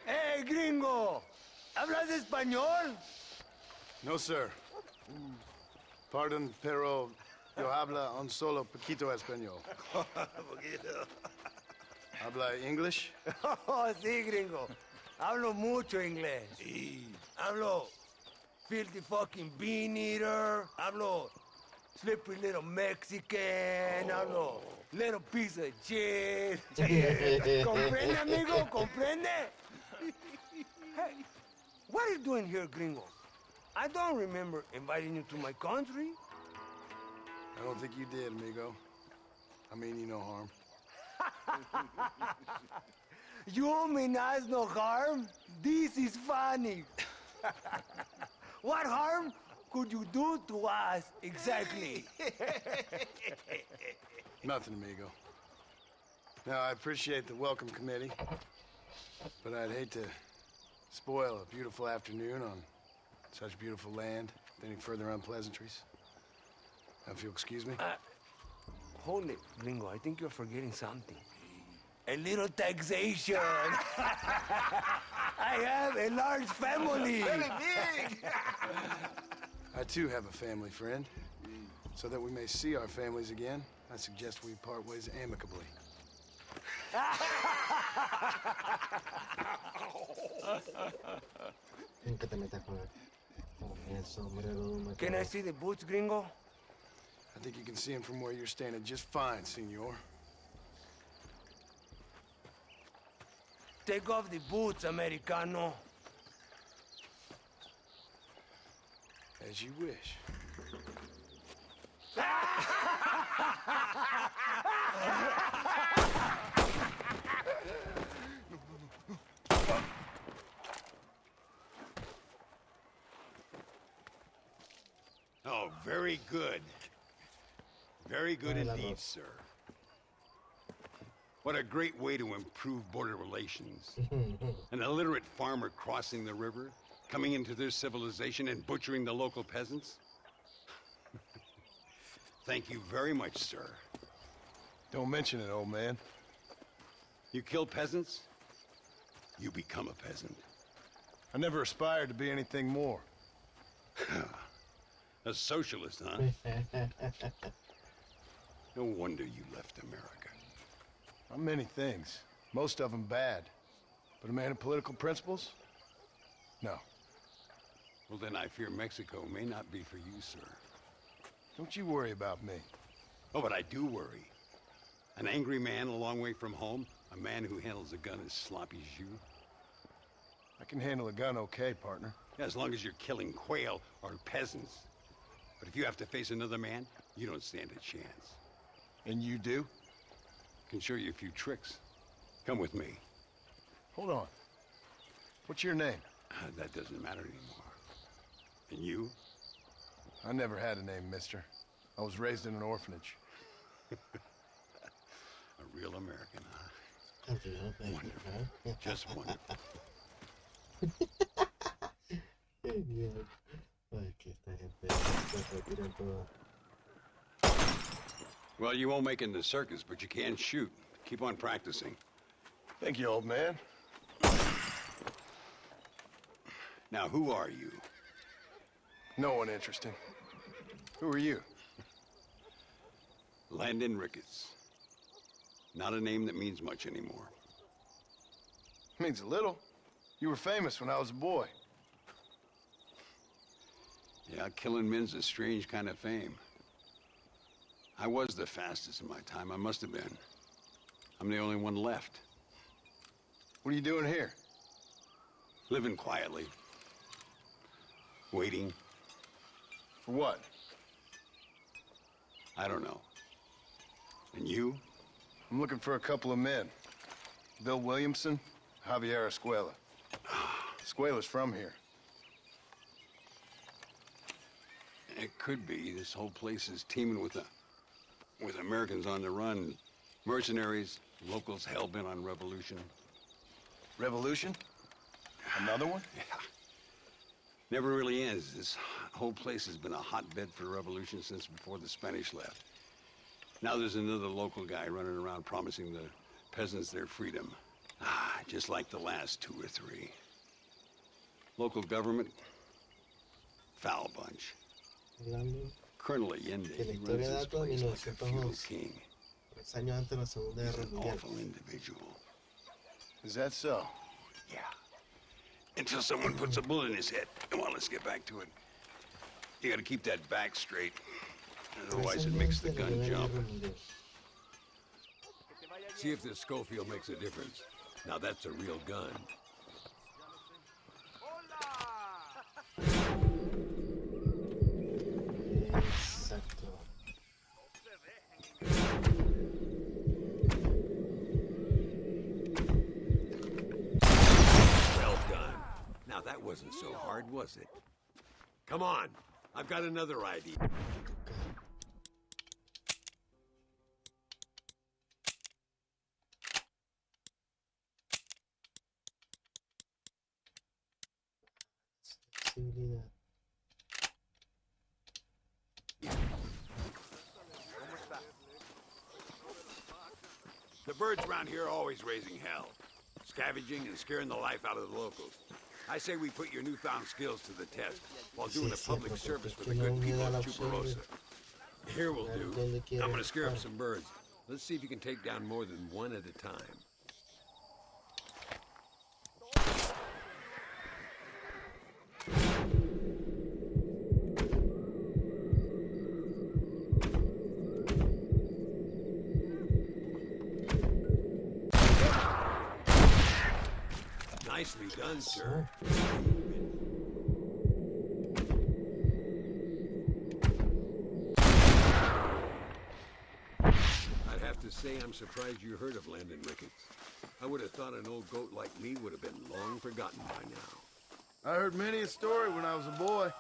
C: ¡Hey, gringo! ¿Hablas español?
B: No, sir. Pardon, pero yo habla un solo poquito español. ¿Habla English?
C: Oh, sí, gringo. Hablo mucho inglés.
B: Sí.
C: Hablo filthy fucking bean eater. Hablo slippery little Mexican. Hablo little piece of shit. ¿Comprende, amigo? ¿Comprende? Hey, what are you doing here, gringo? I don't remember inviting you to my country.
B: I don't think you did, amigo. I mean you no harm.
C: You mean us no harm? This is funny. What harm could you do to us exactly?
B: Nothing, amigo. Now, I appreciate the welcome committee, but I'd hate to spoil a beautiful afternoon on such beautiful land with any further unpleasantries. Now, if you'll excuse me.
C: Hold it, gringo. I think you're forgetting something. A little taxation. I have a large family.
B: Very big. I too have a family, friend. So that we may see our families again, I suggest we part ways amicably.
C: Can I see the boots, gringo?
B: I think you can see them from where you're standing just fine, senor.
C: Take off the boots, Americano.
B: As you wish.
H: Very good. Very good indeed, sir. What a great way to improve border relations. An illiterate farmer crossing the river, coming into their civilization and butchering the local peasants? Thank you very much, sir.
B: Don't mention it, old man.
H: You kill peasants, you become a peasant.
B: I never aspired to be anything more.
H: A socialist, huh? No wonder you left America.
B: I'm many things. Most of them bad. But a man of political principles? No.
H: Well, then I fear Mexico may not be for you, sir.
B: Don't you worry about me.
H: Oh, but I do worry. An angry man a long way from home, a man who handles a gun as sloppy as you.
B: I can handle a gun okay, partner.
H: As long as you're killing quail or peasants. But if you have to face another man, you don't stand a chance.
B: And you do?
H: Can show you a few tricks. Come with me.
B: Hold on. What's your name?
H: That doesn't matter anymore. And you?
B: I never had a name, mister. I was raised in an orphanage.
H: A real American, huh?
A: A real American, huh?
H: Just wonderful.
A: Genial. Ay, que esta gente se retiran todo.
H: Well, you won't make it in the circus, but you can shoot. Keep on practicing.
B: Thank you, old man.
H: Now, who are you?
B: No one interesting. Who are you?
H: Landon Ricketts. Not a name that means much anymore.
B: Means a little. You were famous when I was a boy.
H: Yeah, killing men's a strange kind of fame. I was the fastest in my time. I must have been. I'm the only one left.
B: What are you doing here?
H: Living quietly. Waiting.
B: For what?
H: I don't know. And you?
B: I'm looking for a couple of men. Bill Williamson, Javier Escuela. Escuela's from here.
H: It could be. This whole place is teeming with Americans on the run. Mercenaries, locals hell-bent on revolution.
B: Revolution? Another one?
H: Yeah. Never really ends. This whole place has been a hotbed for revolution since before the Spanish left. Now there's another local guy running around promising the peasants their freedom. Just like the last two or three. Local government, foul bunch. Colonel Allende, he runs this place like a feudal king.
A: Años antes de la Segunda Guerra
H: He's an
A: Mundial.
H: awful individual.
B: Is that so?
H: Yeah. Until someone puts a bullet in his head. Come on, let's get back to it. You gotta keep that back straight. Otherwise it makes the gun jump. See if this Schofield makes a difference. Now that's a real gun.
A: Exacto.
H: Well done. Now that wasn't so hard, was it? Come on. I've got another idea.
A: Sensibilidad.
H: The birds around here are always raising hell. Scavenging and scaring the life out of the locals. I say we put your newfound skills to the test while doing a public service for the good people of Chuparosa. Here we'll do. I'm gonna scare up some birds. Let's see if you can take down more than one at a time. Nicely done, sir. I'd have to say I'm surprised you heard of Landon Ricketts. I would have thought an old goat like me would have been long forgotten by now.
B: I heard many a story when I was a boy.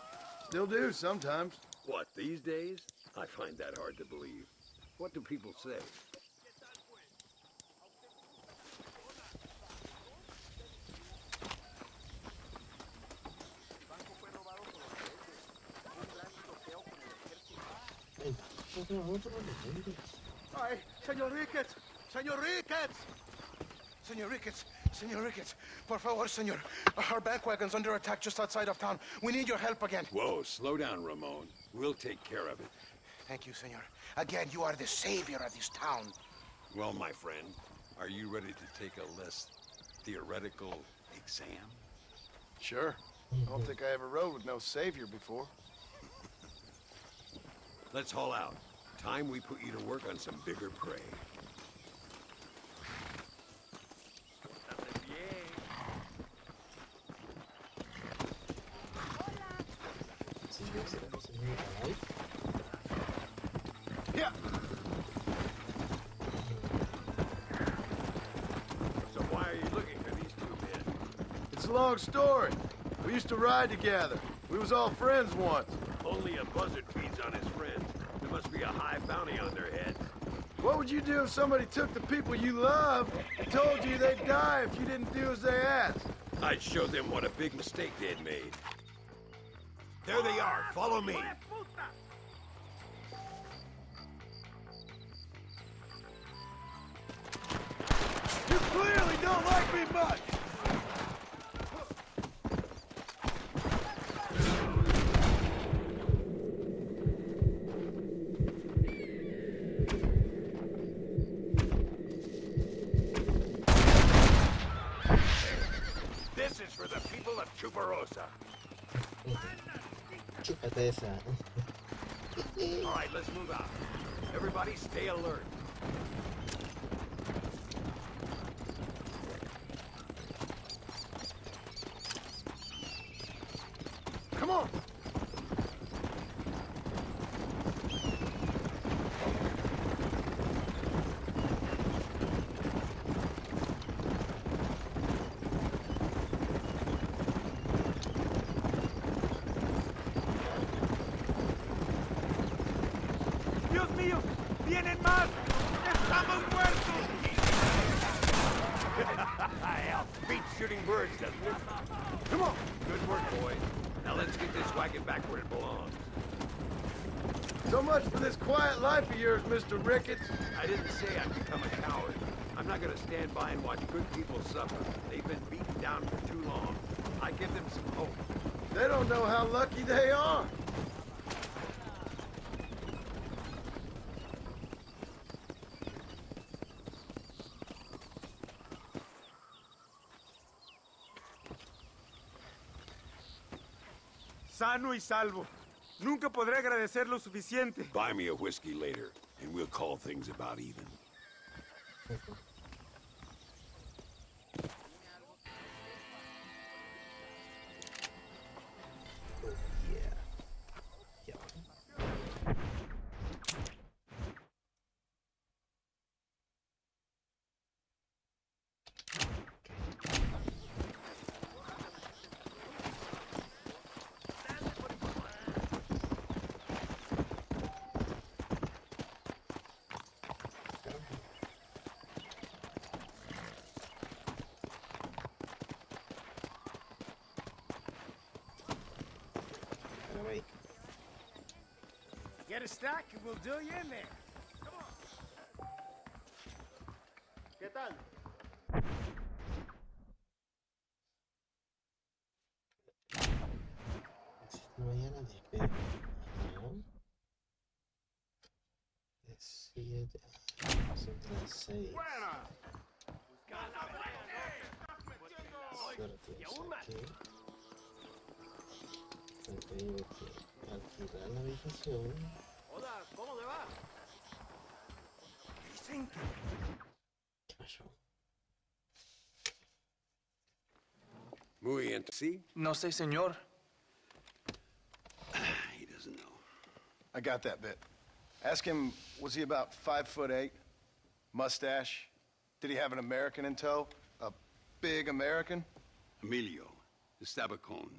B: Still do sometimes.
R: What, these days? I find that hard to believe. What do people say?
C: Ay, Señor Ricketts! Señor Ricketts! Señor Ricketts! Señor Ricketts! Por favor, señor. Our bank wagon's under attack just outside of town. We need your help again.
R: Whoa, slow down, Ramon. We'll take care of it.
C: Thank you, senor. Again, you are the savior of this town.
R: Well, my friend, are you ready to take a less theoretical exam?
B: Sure. I don't think I ever rode with no savior before.
R: Let's haul out. Time we put you to work on some bigger prey.
B: Yeah.
R: So why are you looking for these two men?
B: It's a long story. We used to ride together. We was all friends once.
R: Only a buzzard feeds on his friends. There must be a high bounty on their heads.
B: What would you do if somebody took the people you love and told you they'd die if you didn't do as they asked?
R: I'd show them what a big mistake they'd made. There they are. Follow me.
B: You clearly don't like me much.
R: This is for the people of Chuparosa.
A: Chúpate esa.
R: All right, let's move out. Everybody stay alert.
B: Come on.
C: ¡Dios mío! ¡Vienen más! ¡Estamos muertos!
R: Hell, beats shooting birds, doesn't it?
B: Come on.
R: Good work, boys. Now let's get this wagon back where it belongs.
B: So much for this quiet life of yours, Mr. Ricketts.
R: I didn't say I'd become a coward. I'm not gonna stand by and watch good people suffer. They've been beaten down for too long. I give them some hope.
B: They don't know how lucky they are.
C: Sano y salvo. Nunca podré agradecer lo suficiente.
R: Buy me a whiskey later, and we'll call things about even.
C: Get a stack and we'll do you in there. Come on. ¿Qué tal?
A: No hay a nadie, pero... ¿no? De 7 a 6. Suerte, aquí. Tengo que alquilar la habitación.
C: Hola, ¿cómo le va? Dicen que...
A: ¿Qué pasó?
R: Muy bien. See?
S: No sé, señor.
R: He doesn't know.
B: I got that bit. Ask him, was he about 5'8"? Mustache? Did he have an American in tow? A big American?
R: Emilio, Estabacon,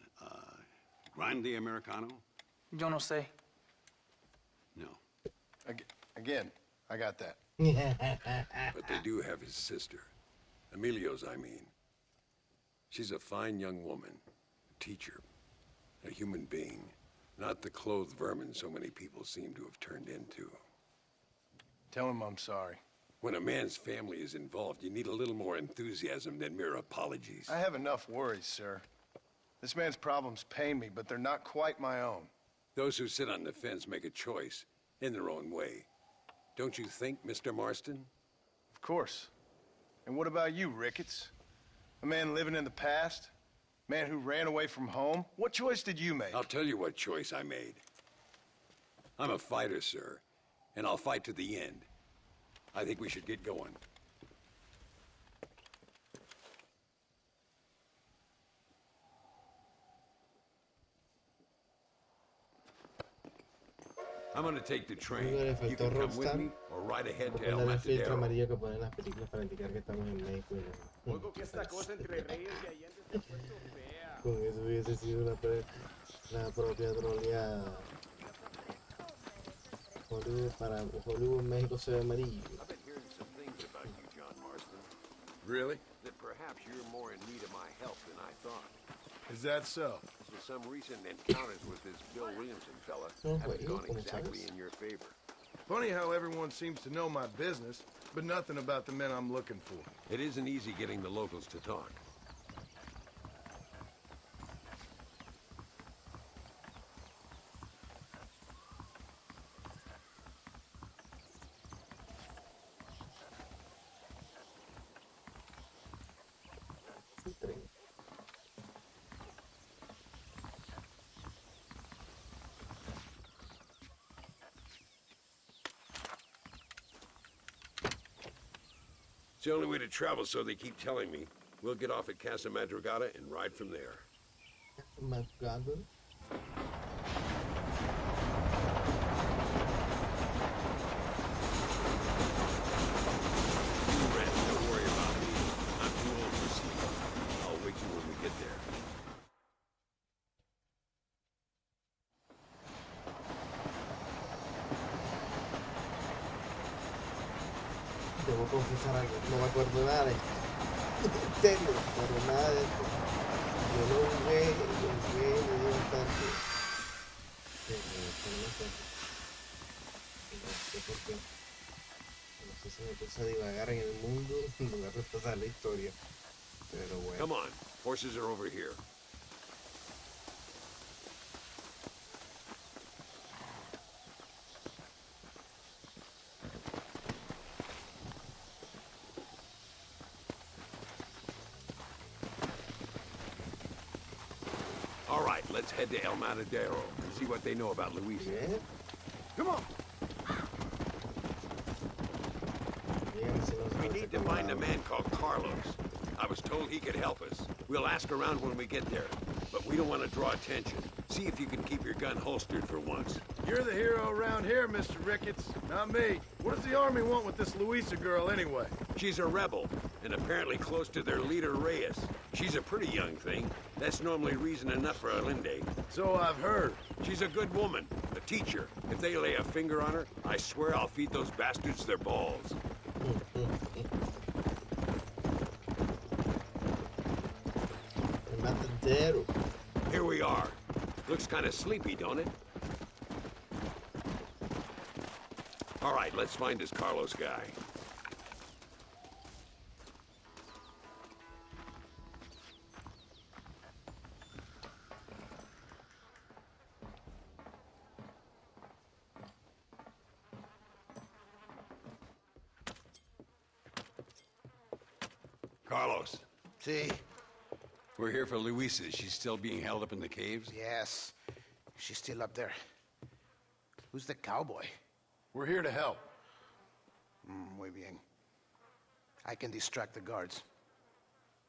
R: Grande Americano?
S: Yo no sé.
B: Again, I got that.
R: But they do have his sister. Emilio's, I mean. She's a fine young woman, a teacher, a human being, not the clothed vermin so many people seem to have turned into.
B: Tell him I'm sorry.
R: When a man's family is involved, you need a little more enthusiasm than mere apologies.
B: I have enough worries, sir. This man's problems pain me, but they're not quite my own.
R: Those who sit on the fence make a choice in their own way. Don't you think, Mr. Marston?
B: Of course. And what about you, Ricketts? A man living in the past? Man who ran away from home? What choice did you make?
R: I'll tell you what choice I made. I'm a fighter, sir, and I'll fight to the end. I think we should get going. I'm gonna take the train. You can come with me or ride ahead to El
A: el filtro
R: Matadero.
A: amarillo que ponen en las películas para indicar que estamos en México.
O: Oigo que esta cosa entre Reyes y Allende se ha puesto fea.
A: Con eso hubiese sido la propia troleada. Hollywood para Hollywood, México se ve amarillo.
R: I've been hearing some things about you, John Marston.
Q: Really?
R: That perhaps you're more in need of my help than I thought.
B: Is that so?
R: So some recent encounters with this Bill Williamson fella haven't gone exactly in your favor.
B: Funny how everyone seems to know my business, but nothing about the men I'm looking for.
R: It isn't easy getting the locals to talk. It's the only way to travel, so they keep telling me. We'll get off at Casa Madrugada and ride from there.
A: Madrugada.
R: You rats, don't worry about me. I'm too old for sleep. I'll wake you when we get there.
A: Debo confesar algo, no me acuerdo nada de esto. En serio, pero nada de esto. Yo lo jugué, me dio bastante. No sé por qué. No sé si me puse a divagar en el mundo en lugar de pasar la historia. Pero bueno.
R: Come on, horses are over here. All right, let's head to El Matadero and see what they know about Luisa.
A: Yeah.
R: Come on. We need to find a man called Carlos. I was told he could help us. We'll ask around when we get there, but we don't want to draw attention. See if you can keep your gun holstered for once.
B: You're the hero around here, Mr. Ricketts, not me. What does the army want with this Luisa girl anyway?
R: She's a rebel, and apparently close to their leader, Reyes. She's a pretty young thing. That's normally reason enough for Linde.
B: So I've heard.
R: She's a good woman, a teacher. If they lay a finger on her, I swear I'll feed those bastards their balls. Here we are. Looks kind of sleepy, don't it? All right, let's find this Carlos guy. Carlos.
S: See?
R: We're here for Luisa. She's still being held up in the caves?
S: Yes. She's still up there. Who's the cowboy?
B: We're here to help.
S: Muy bien. I can distract the guards.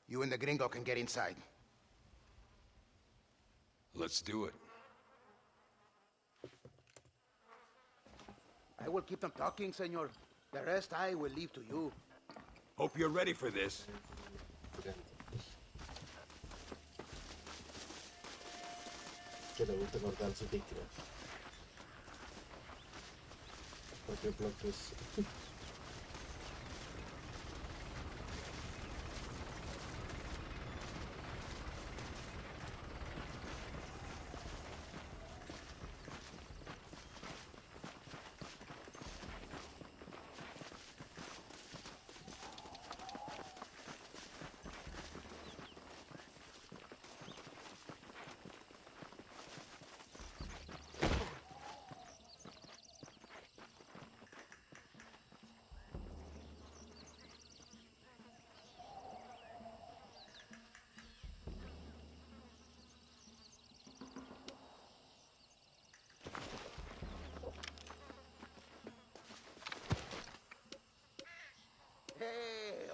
S: You and the gringo can get inside.
R: Let's do it.
S: I will keep them talking, senor. The rest I will leave to you.
R: Hope you're ready for this.
A: Que le gusta cortar sus víctimas. Cualquier plot twist.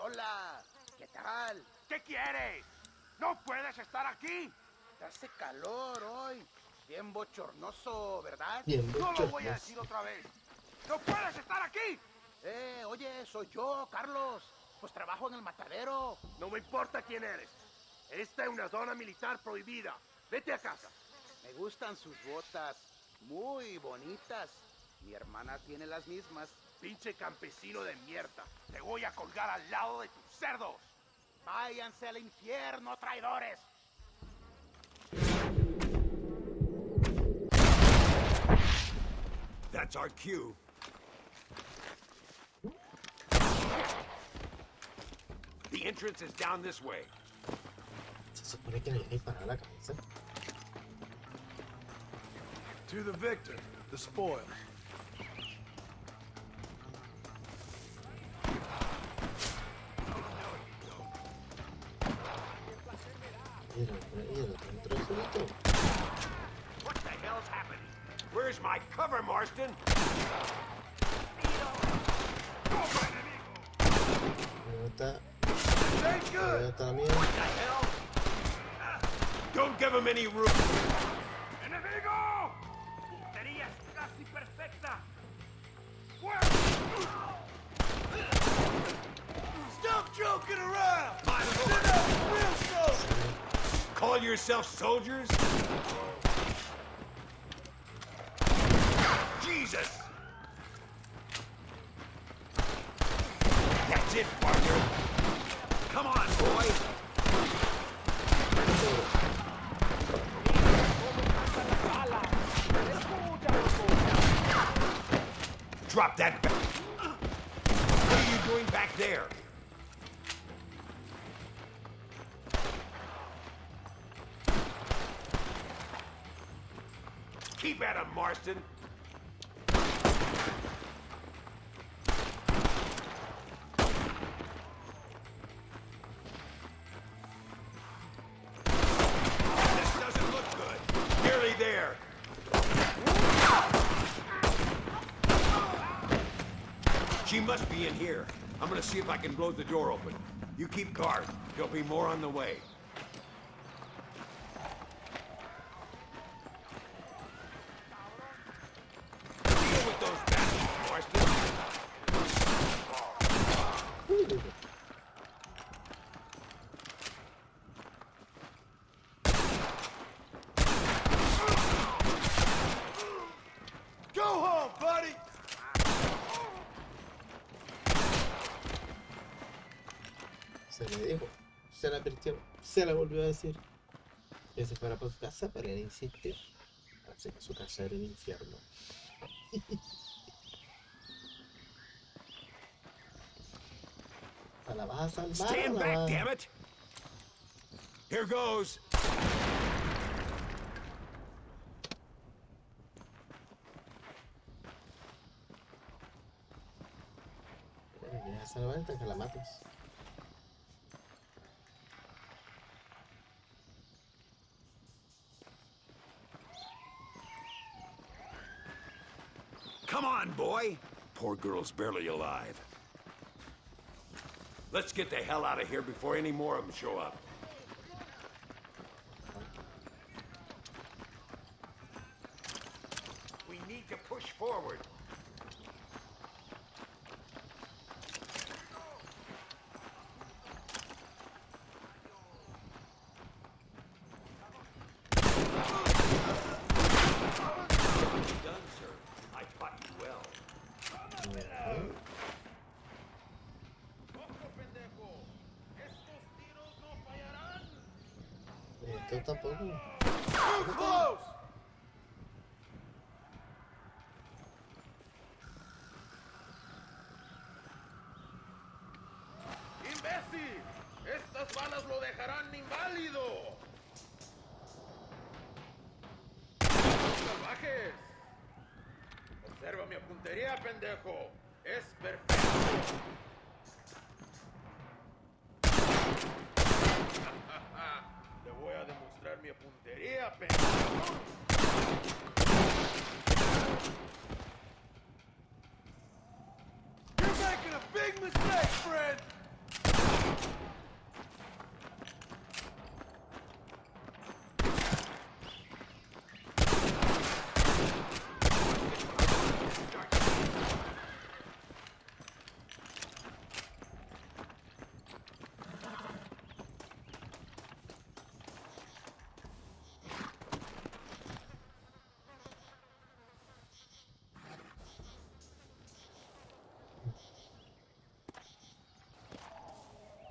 G: Hola, ¿qué tal?
C: ¿Qué quieres? ¡No puedes estar aquí!
G: Hace calor hoy. Bien bochornoso, ¿verdad?
A: Bien
C: No lo voy a
A: bochornoso.
C: decir otra vez. ¡No puedes estar aquí!
G: Oye, soy yo, Carlos. Pues trabajo en el matadero.
C: No me importa quién eres. Esta es una zona militar prohibida. Vete a casa.
G: Me gustan sus botas. Muy bonitas. Mi hermana tiene las mismas.
C: Pinche campesino de mierda. Te voy a colgar al lado de tus cerdos.
G: Váyanse al infierno, traidores.
N: That's our cue. The entrance is down this way.
A: Se supone que le hay para la cabeza.
B: To the victor, the spoils.
N: What the hell's happening? Where's my cover, Marston?
A: Ain't good.
N: What the hell? Don't give him any room.
C: ¡Enemigo! Puntería casi perfecta.
N: Stop joking around! Sit up, Wilson! Call yourself soldiers? Jesus! That's it, partner. Come on, boy. Drop that back. What are you doing back there? Keep at him, Marston. This doesn't look good. Nearly there. She must be in here. I'm gonna see if I can blow the door open. You keep guard. There'll be more on the way. Deal with those bastards, Marston.
C: Go home, buddy!
A: Se le dijo, se la advirtió, se la volvió a decir. Que se fuera para su casa, pero él insistió. Así que su casa era el infierno. ¿La vas a salvar?
N: Stand back, damn it! Here goes.
A: Ya se levanta que la mates.
N: Come on, boy. Poor girl's barely alive. Let's get the hell out of here before any more of them show up. We need to push forward. Done, sir. I taught you well.
A: Tú tampoco.
C: Too close!
M: ¡Imbécil! ¡Estas balas lo dejarán inválido! ¡Salvajes! Observa mi puntería, pendejo. Es perfecto. Le voy a demostrar mi puntería, pendejo.
C: You're making a big mistake, friend!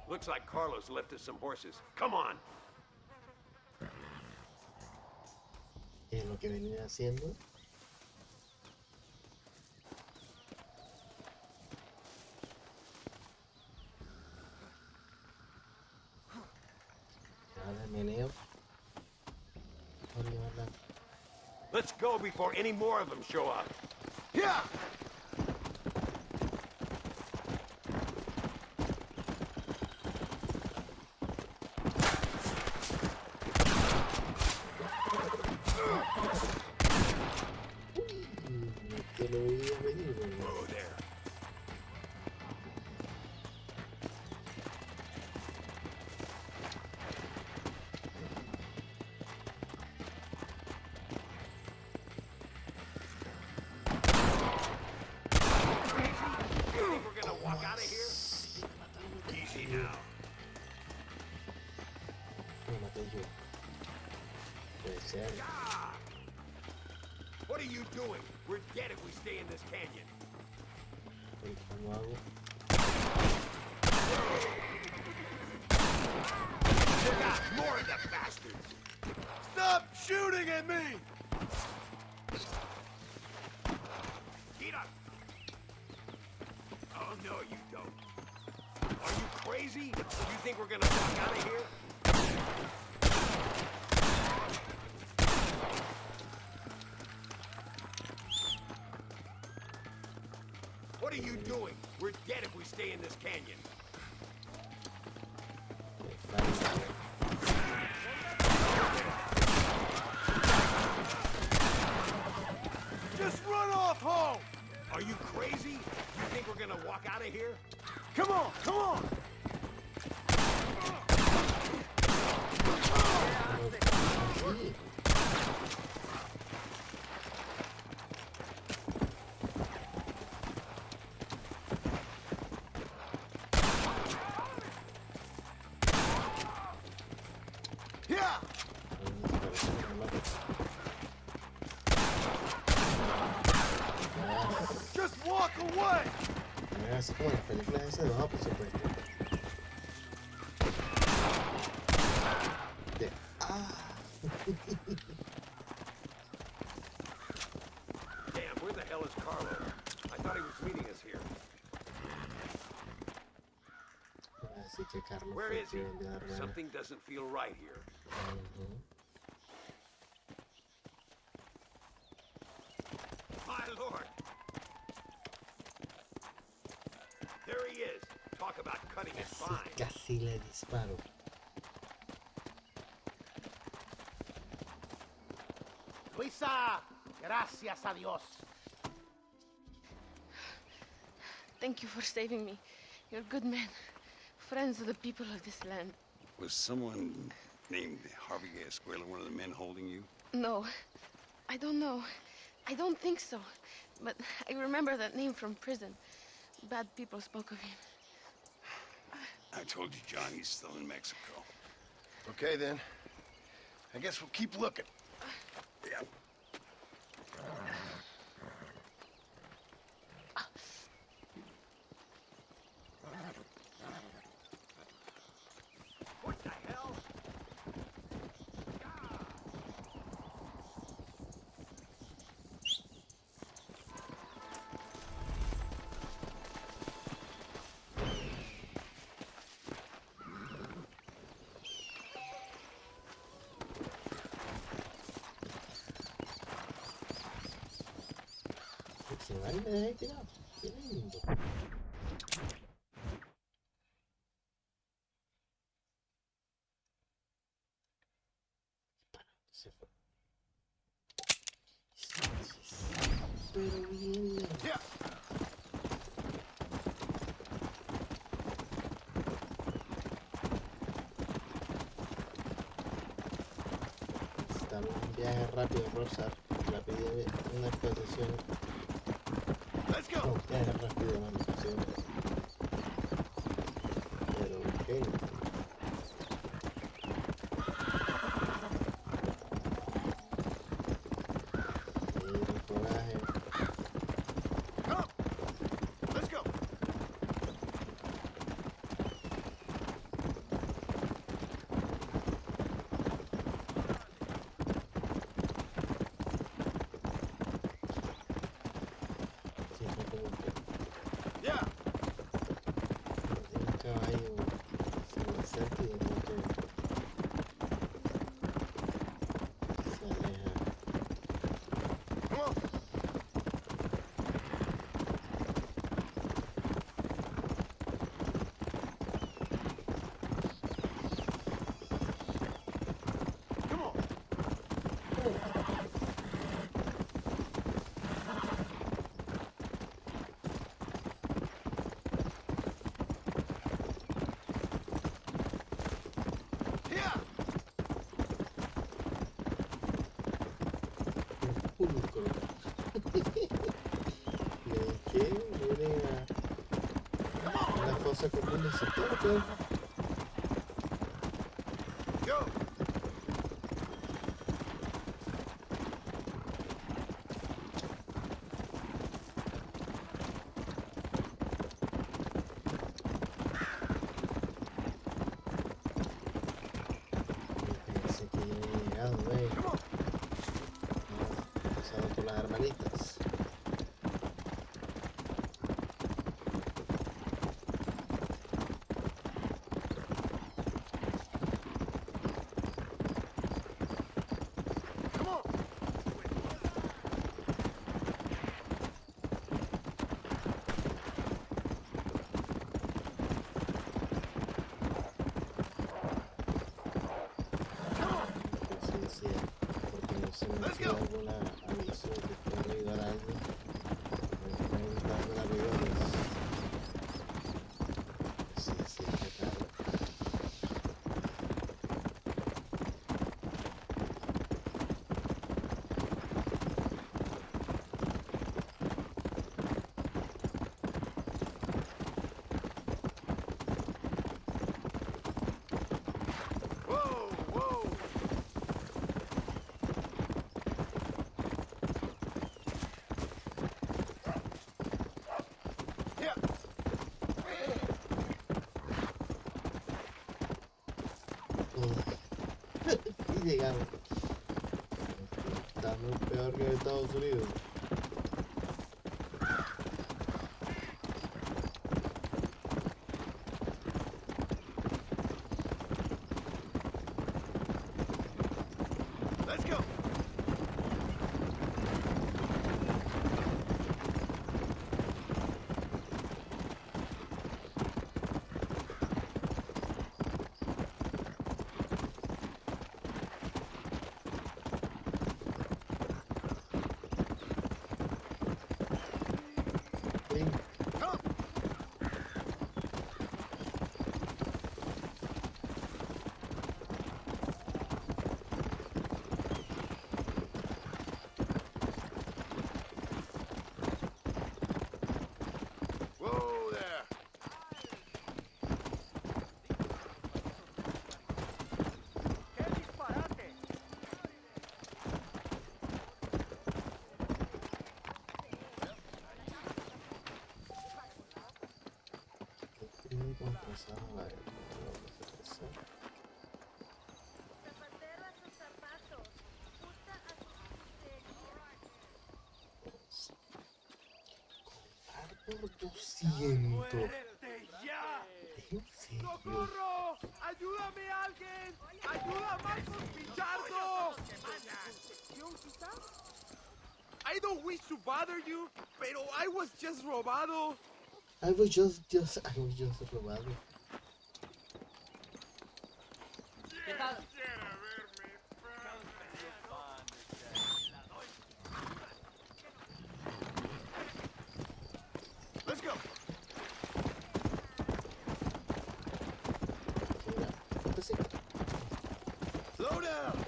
N: Looks like Carlos left us some horses. Come on.
A: Es lo que venía haciendo. Ahora meneo. Por llevarla.
N: Let's go before any more of them show up.
C: Yeah!
A: Que lo veía venir, ¿verdad?
N: Oh, there. You think we're gonna walk out of here? Easy now.
A: Me maté yo. Puede ser.
N: What are you doing? We're dead if we stay in this canyon.
A: ¿Cómo hago?
N: Check out more of the bastards.
C: Stop shooting at me!
N: Get up. Oh, no, you don't. Are you crazy? You think we're gonna walk out of here? What are you doing? We're dead if we stay in this canyon.
C: Just run off home!
N: Are you crazy? You think we're gonna walk out of here?
C: Come on, come on! Yeah! Just walk away!
A: Me hace como las películas esas de bajo presupuesto. De...
N: Damn, where the hell is Carlo? I thought he was meeting us here.
A: Así que Carlos
N: Where
A: fue
N: is he?
A: quien de darme-
N: Something doesn't feel right here. My lord! There he is. Talk about cutting it fine.
A: Casi le disparo.
G: Luisa, gracias a Dios.
T: Thank you for saving me. You're good men. Friends of the people of this land.
H: Was someone named Harvey Escuela one of the men holding you?
T: No, I don't know. I don't think so. But I remember that name from prison. Bad people spoke of him.
H: I told you, John, he's still in Mexico.
B: Okay, then. I guess we'll keep looking.
H: Yeah.
N: What the hell?
A: Ahí me dejé tirado. Qué lindo. Se fue. Pero bien. Está un viaje rápido, Rosa. Rápido, una exposición. No, viaje rápido, una exposición. Pero ok. ¿Qué? Viene a la fosa común de sector. Pensé que ya había llegado, güey. Pasado por las hermanitas. Porque no se me hacía alguna aviso que pueda ayudar a alguien. Me pueden dar una aviones. Sí, qué caro. Y llegamos. Estamos peor que en Estados Unidos.
B: Let's go. Por 200.
E: ¡Socorro! ¡Ayúdame alguien! ¡Ayuda a Marcos Pichardo! I don't wish to bother you, pero I was just robado.
A: I was just robado.
E: ¿Qué tal?
B: Let's go. Slow down.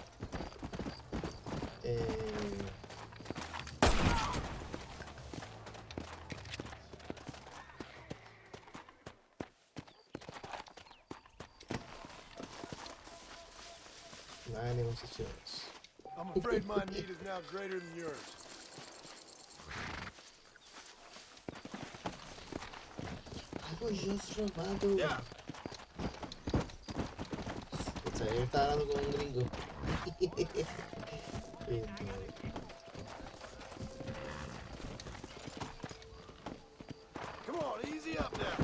A: Negociaciones.
B: I'm afraid my need is now greater than yours.
A: I was just robado.
B: Yeah.
A: O sea, yo estaba hablando con un gringo.
B: Come on, easy up now.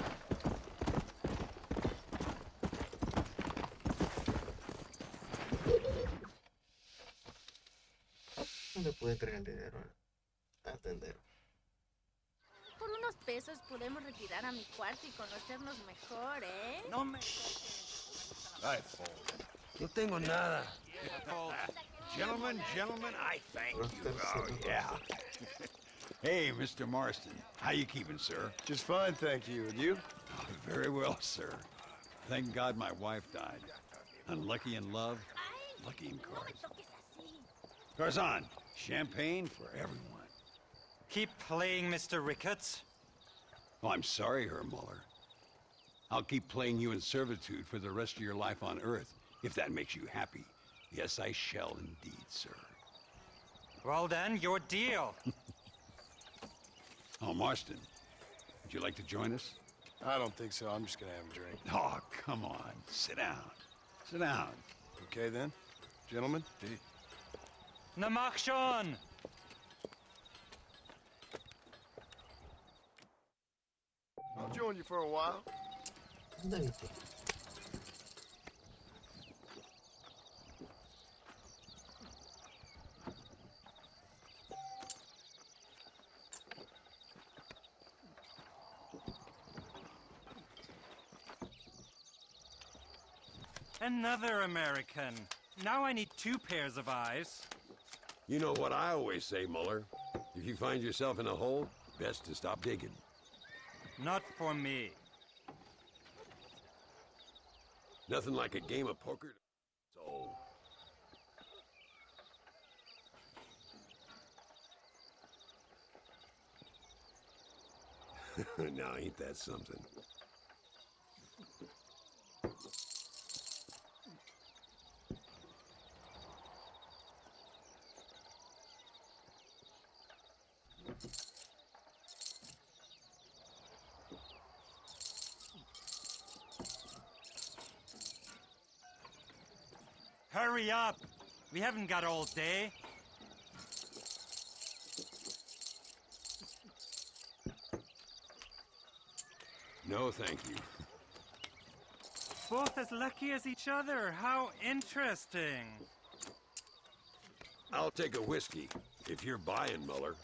A: No le pude entregar el dinero a atender.
K: Por unos pesos podemos retirar a mi cuarto y conocernos mejor, ¿eh?
C: No me...
B: Right.
C: No tengo nada. Gentlemen, I thank you. Oh, yeah.
H: Hey, Mr. Marston. How you keeping, sir?
B: Just fine, thank you. And you?
H: Oh, very well, sir. Thank God my wife died. Unlucky in love, lucky in cards. Garzon, champagne for everyone.
U: Keep playing, Mr. Ricketts.
H: Oh, I'm sorry, Herr Muller. I'll keep playing you in servitude for the rest of your life on Earth, if that makes you happy. Yes, I shall indeed, sir.
U: Well then, your deal.
H: Oh, Marston, would you like to join us?
B: I don't think so. I'm just gonna have a drink.
H: Oh, come on. Sit down. Sit down.
B: Okay, then. Gentlemen,
U: Na mach schon!
B: I'll join you for a while.
U: Another American. Now I need 2 pairs of eyes.
R: You know what I always say, Muller. If you find yourself in a hole, best to stop digging.
U: Not for me.
R: Nothing like a game of poker. So. Now, ain't that something?
U: Hurry up! We haven't got all day.
R: No, thank you.
U: Both as lucky as each other. How interesting.
R: I'll take a whiskey, if you're buying, Muller.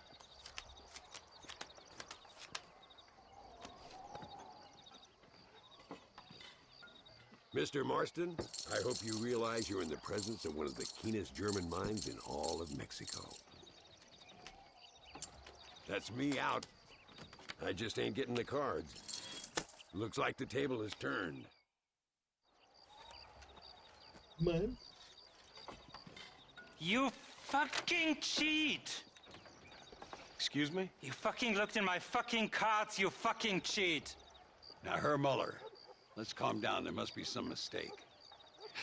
R: Mr. Marston, I hope you realize you're in the presence of one of the keenest German minds in all of Mexico. That's me out. I just ain't getting the cards. Looks like the table is turned.
A: Man.
U: You fucking cheat!
B: Excuse me?
U: You fucking looked in my fucking cards, you fucking cheat!
H: Now, Herr Muller, let's calm down. There must be some mistake.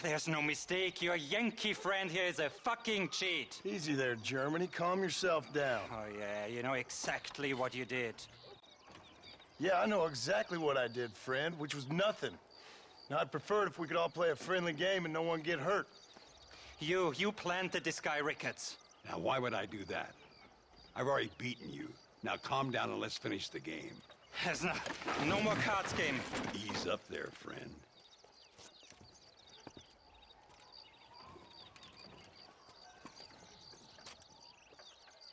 U: There's no mistake. Your Yankee friend here is a fucking cheat.
B: Easy there, Germany. Calm yourself down.
U: Oh, yeah, you know exactly what you did.
B: Yeah, I know exactly what I did, friend, which was nothing. Now, I'd prefer it if we could all play a friendly game and no one get hurt.
U: You planted this guy, Ricketts.
H: Now, why would I do that? I've already beaten you. Now, calm down and let's finish the game.
U: There's no more cards game.
H: Ease up there, friend.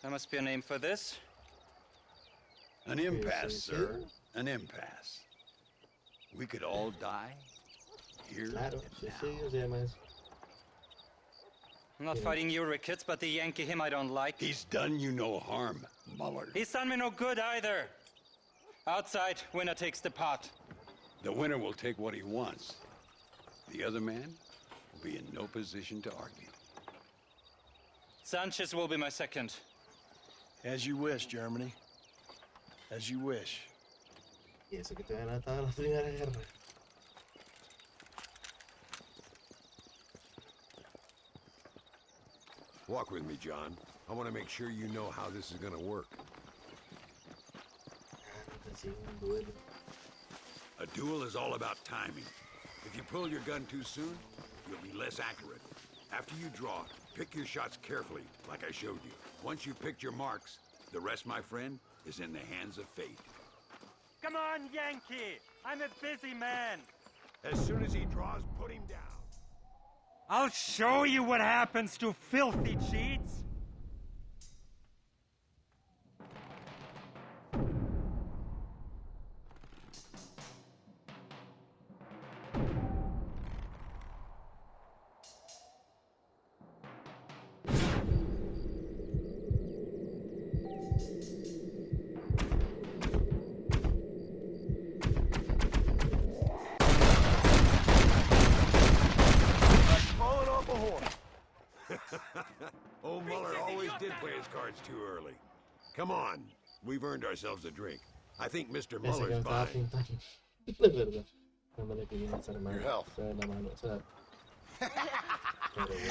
U: There must be a name for this.
H: An impasse, sir. An impasse. We could all die here
A: Claro,
H: and
A: suicidio se llama eso.
U: I'm not fighting you, Ricketts, but the Yankee him I don't like.
H: He's done you no harm, Muller.
U: He's done me no good either. Outside, winner takes the pot.
H: The winner will take what he wants. The other man will be in no position to argue.
U: Sanchez will be my second.
B: As you wish, Germany. As you wish.
A: Y eso que todavía no estaba en la Primera Guerra.
R: Walk with me, John. I want to make sure you know how this is going to work. A duel is all about timing. If you pull your gun too soon, you'll be less accurate. After you draw, pick your shots carefully, like I showed you. Once you've picked your marks, the rest, my friend, is in the hands of fate.
U: Come on, Yankee! I'm a busy man.
R: As soon as he draws, put him down.
U: I'll show you what happens to filthy cheats.
R: Old Muller always did play his cards too early. Come on, we've earned ourselves a drink. I think Mr. Muller's buying.
B: Your health.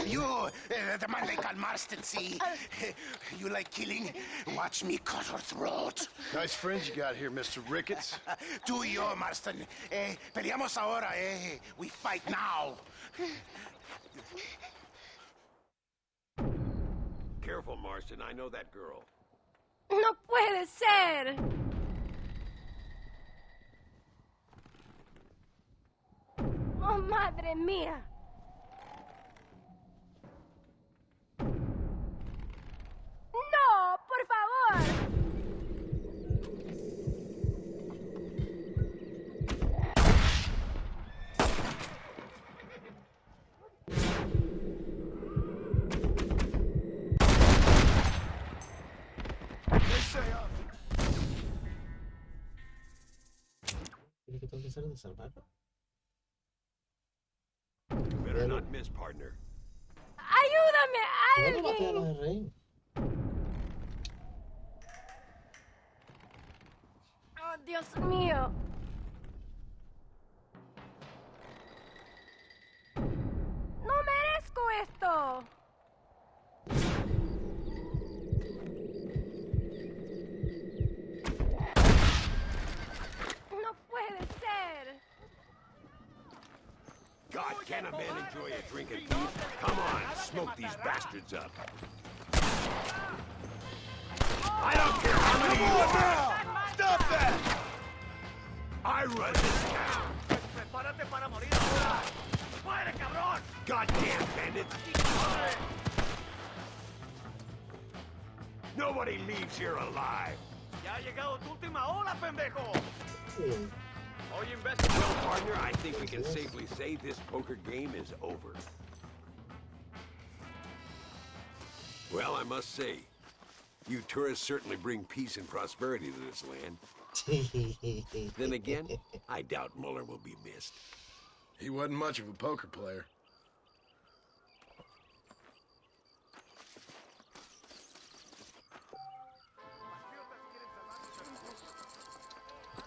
S: You, the man they call Marston, see? You like killing? Watch me cut her throat.
B: Nice friends you got here, Mr. Ricketts.
S: Tú y yo, Marston. Peleamos ahora, We fight now.
R: Careful, Marston. I know that girl.
K: No puede ser. Oh, madre mía. No, por favor.
A: ¿Tiene que tengo que hacer de salvarlo?
R: Better not miss, partner.
K: Ayúdame,
A: ¿Cuándo maté a
K: alguien.
A: los de rey?
K: Oh, Dios mío. No merezco esto. No puede ser.
R: God, can a man enjoy a drink in peace? Come on, smoke these bastards up. I don't care how many you are.
B: Stop that!
R: I run this town. Goddamn bandits! Nobody leaves here alive.
C: Ya ha llegado tu última hora, pendejo.
R: Oye, imbécil. Well, partner, I think we can safely say this poker game is over. Well, I must say, you tourists certainly bring peace and prosperity to this land. Then again, I doubt Muller will be missed.
B: He wasn't much of a poker player.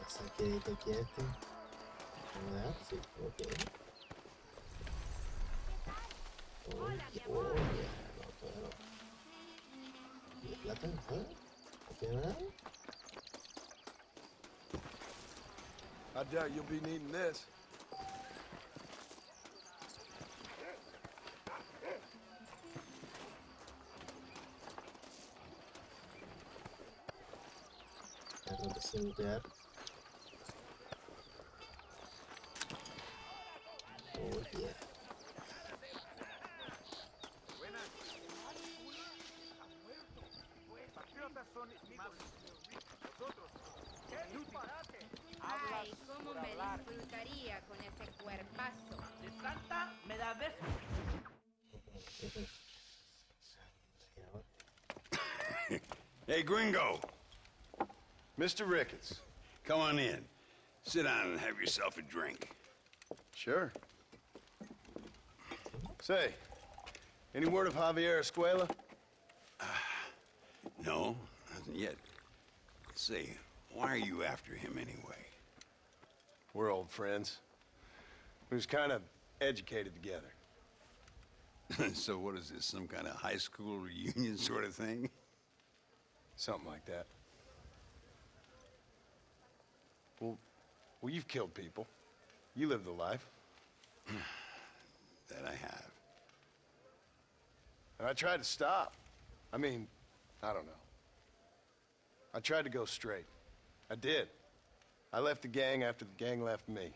A: Está quieto, quieto. ¿Verdad? Sí, ok. Oye, no, todavía no. ¿Y plata? ¿No? ¿No tiene nada?
B: I doubt you'll be needing this.
A: Carro de singular. Oh, yeah.
J: Hey, Gringo.
B: Mr. Ricketts.
J: Come on in. Sit down and have yourself a drink.
B: Sure. Say, any word of Javier Escuela?
J: No, nothing yet. Say, why are you after him anyway?
B: We're old friends. We was kind of educated together.
J: So what is this, some kind of high school reunion sort of thing?
B: Something like that. Well, you've killed people. You lived the life.
J: That I have.
B: And I tried to stop. I mean, I don't know. I tried to go straight. I did. I left the gang after the gang left me.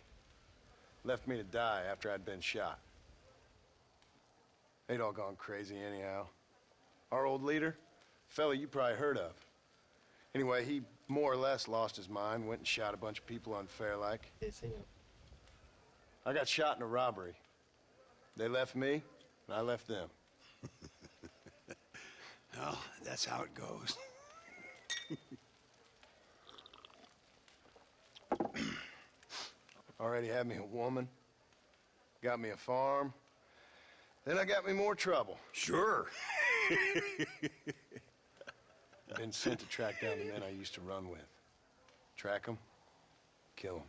B: Left me to die after I'd been shot. They'd all gone crazy anyhow. Our old leader, fella you probably heard of. Anyway, he more or less lost his mind, went and shot a bunch of people unfair like. I got shot in a robbery. They left me, and I left them.
J: Well, that's how it goes.
B: Already had me a woman, got me a farm, then I got me more trouble.
J: Sure.
B: Been sent to track down the men I used to run with. Track them, kill them.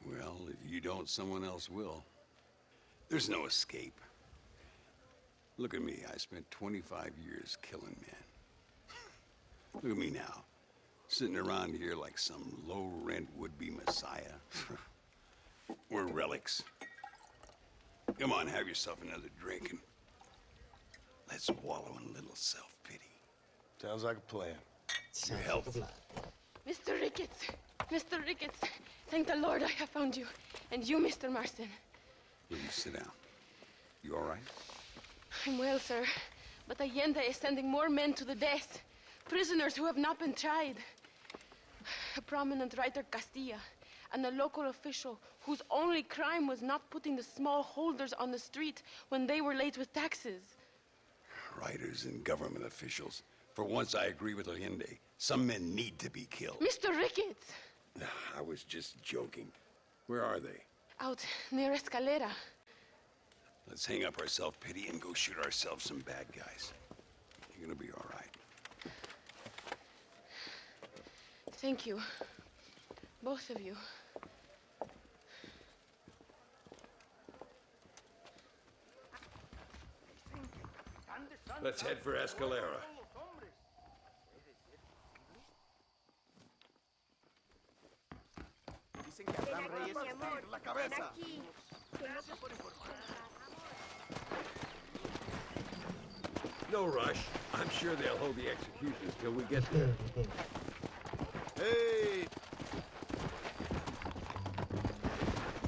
J: Well, if you don't, someone else will. There's no escape. Look at me, I spent 25 years killing men. Look at me now, sitting around here like some low-rent would-be messiah. We're relics. Come on, have yourself another drink and let's wallow in a little self-pity.
B: Sounds like a plan.
J: Your health.
T: Mr. Ricketts! Mr. Ricketts! Thank the Lord I have found you. And you, Mr. Marston.
J: Will you sit down? You all right?
T: I'm well, sir. But Allende is sending more men to the death. Prisoners who have not been tried. A prominent writer, Castilla, and a local official whose only crime was not putting the small holders on the street when they were late with taxes.
J: Writers and government officials. For once, I agree with Allende. Some men need to be killed.
T: Mr. Ricketts!
J: I was just joking. Where are they?
T: Out near Escalera.
J: Let's hang up our self-pity and go shoot ourselves some bad guys. You're gonna be all right.
T: Thank you. Both of you.
J: Let's head for Escalera. No rush. I'm sure they'll hold the executions till we get there.
B: Hey!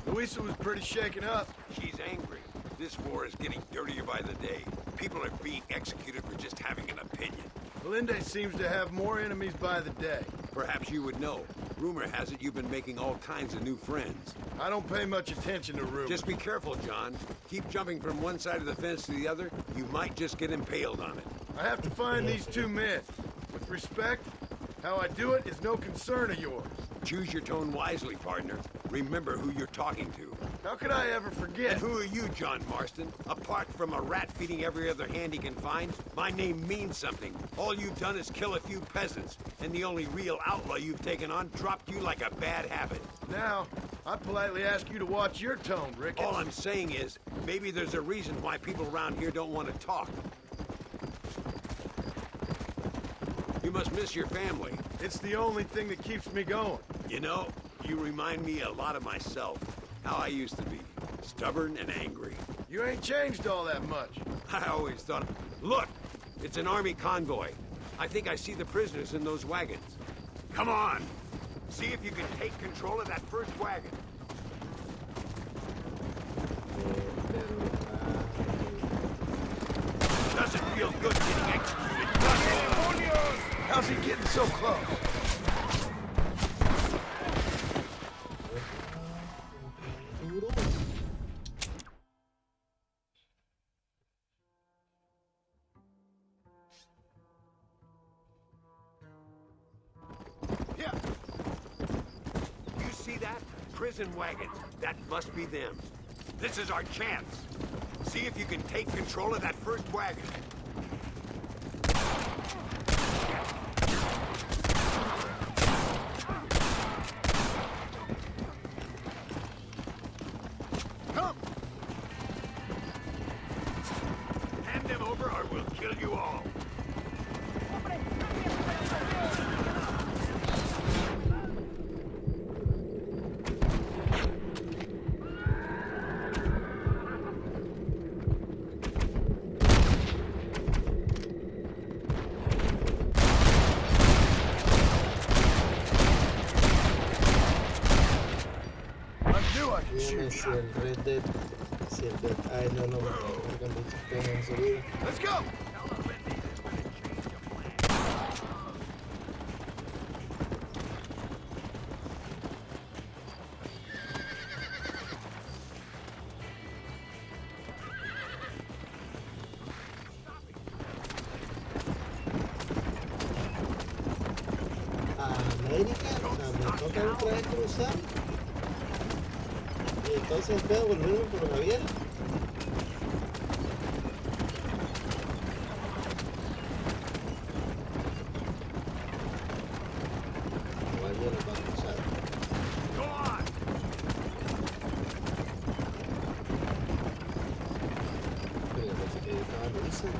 B: Louisa was pretty shaken up.
J: She's angry. This war is getting dirtier by the day. People are being executed for just having an opinion.
B: Linde seems to have more enemies by the day.
J: Perhaps you would know. Rumor has it you've been making all kinds of new friends.
B: I don't pay much attention to rumors.
J: Just be careful, John. Keep jumping from one side of the fence to the other. You might just get impaled on it.
B: I have to find these two men. With respect, how I do it is no concern of yours.
J: Choose your tone wisely, partner. Remember who you're talking to.
B: How could I ever forget?
J: And who are you, John Marston? Apart from a rat feeding every other hand he can find, my name means something. All you've done is kill a few peasants, and the only real outlaw you've taken on dropped you like a bad habit.
B: Now, I politely ask you to watch your tone, Ricketts.
J: All I'm saying is, maybe there's a reason why people around here don't want to talk. You must miss your family.
B: It's the only thing that keeps me going.
J: You know, you remind me a lot of myself. How I used to be. Stubborn and angry.
B: You ain't changed all that much.
J: I always thought... Look! It's an army convoy. I think I see the prisoners in those wagons. Come on! See if you can take control of that first wagon. Doesn't feel good getting executed, does it?
B: How's he getting so close?
N: prison wagons. That must be them. This is our chance. See if you can take control of that first wagon. Come! Hand them over or we'll kill you all.
A: Dígame si el Red Dead, si el Dead, ay no, cuando tengan en su vida.
N: Let's go!
A: América, o sea, me toca otra vez cruzar. Y entonces puedo volverme por Javier. Igual yo lo va a cruzar. Pero parece que yo estaba revisando.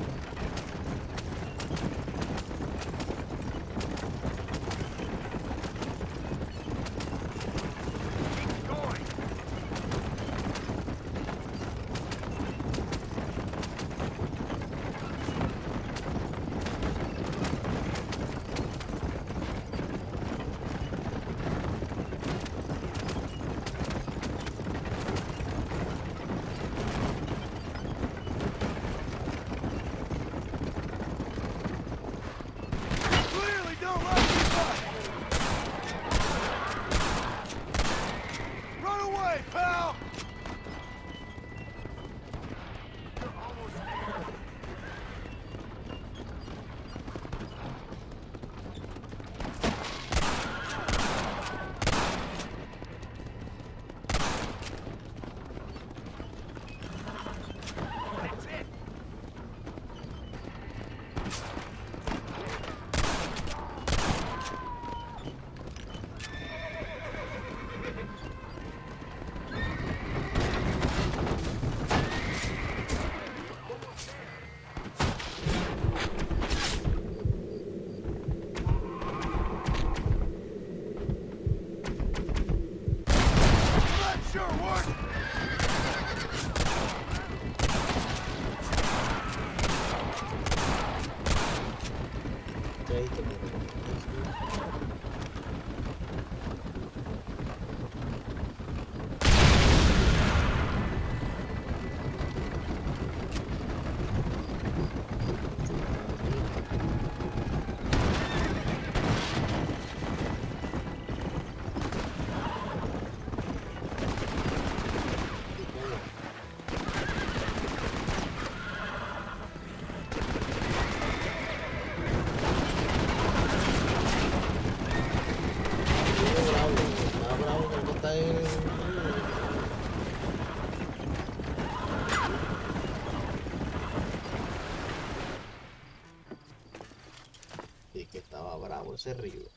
A: Y que estaba bravo ese río.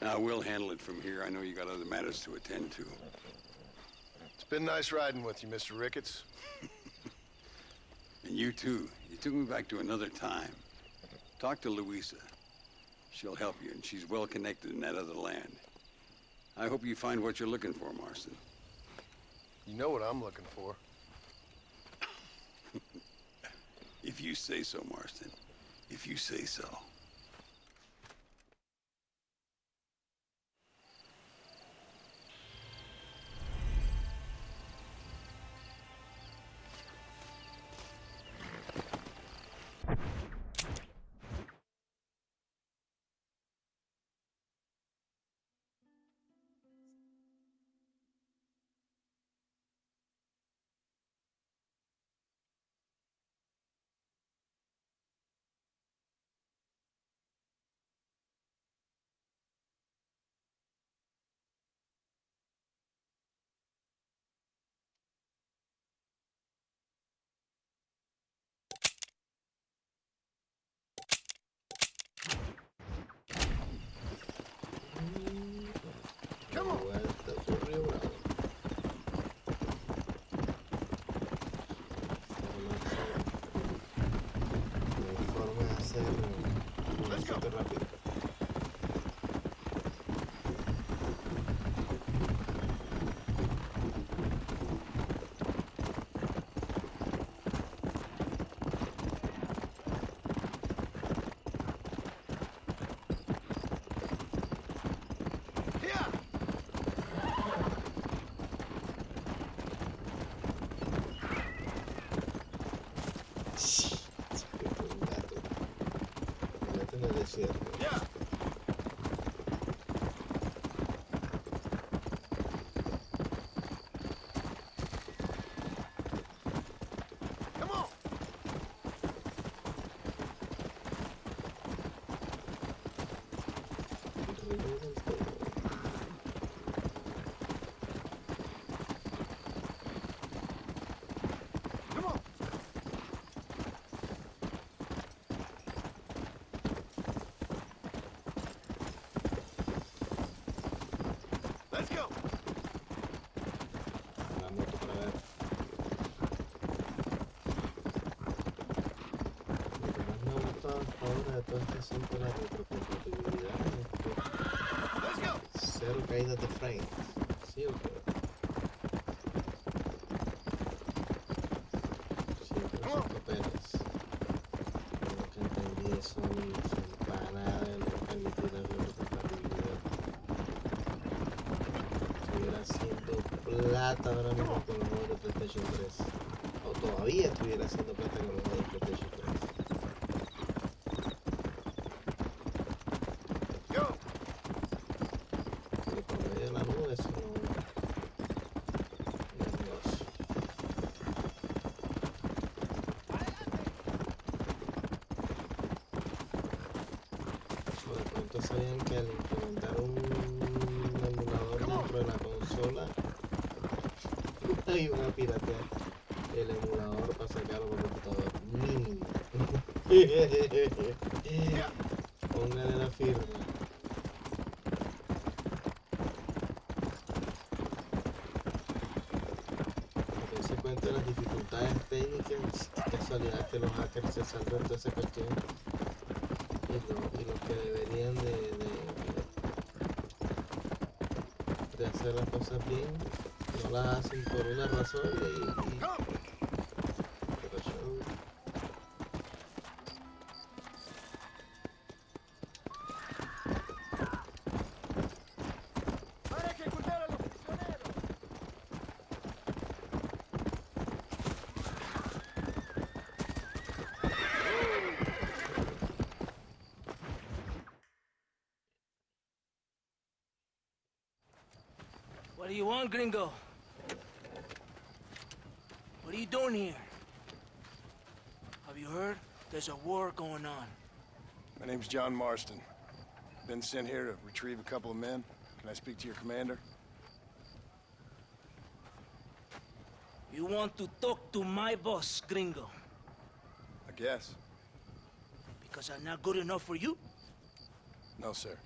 J: Now, we'll handle it from here. I know you got other matters to attend to.
B: It's been nice riding with you, Mr. Ricketts.
J: And you too. You took me back to another time. Talk to Louisa. She'll help you, and she's well connected in that other land. I hope you find what you're looking for, Marston.
B: You know what I'm looking for.
J: If you say so, Marston. If you say so.
A: Vuelta por Río Bravo. No hay forma de hacer un sitio rápido. Ahora todo este asunto de la retrocompatibilidad, cero caídas de frames, ¿sí o qué? Siempre esos papeles, lo que entendí son para nada de no permitir la retrocompatibilidad. Estuviera haciendo plata ahora mismo con los juegos de PlayStation 3, o todavía estuviera haciendo plata con los juegos de PlayStation 3. Sabían que al implementar un emulador dentro de la consola iban a piratear el emulador para sacarlo por computador mínimo. Póngale la firma. Porque se cuenta de las dificultades técnicas, casualidad que los hackers se salvan de esa cuestión. Y los que deberían de hacer las cosas bien no las hacen por una razón pero show.
G: Para ejecutar a los prisioneros.
C: What do you want, gringo? What are you doing here? Have you heard? There's a war going on.
B: My name's John Marston. Been sent here to retrieve a couple of men. Can I speak to your commander?
C: You want to talk to my boss, gringo?
B: I guess.
C: Because I'm not good enough for you?
B: No, sir.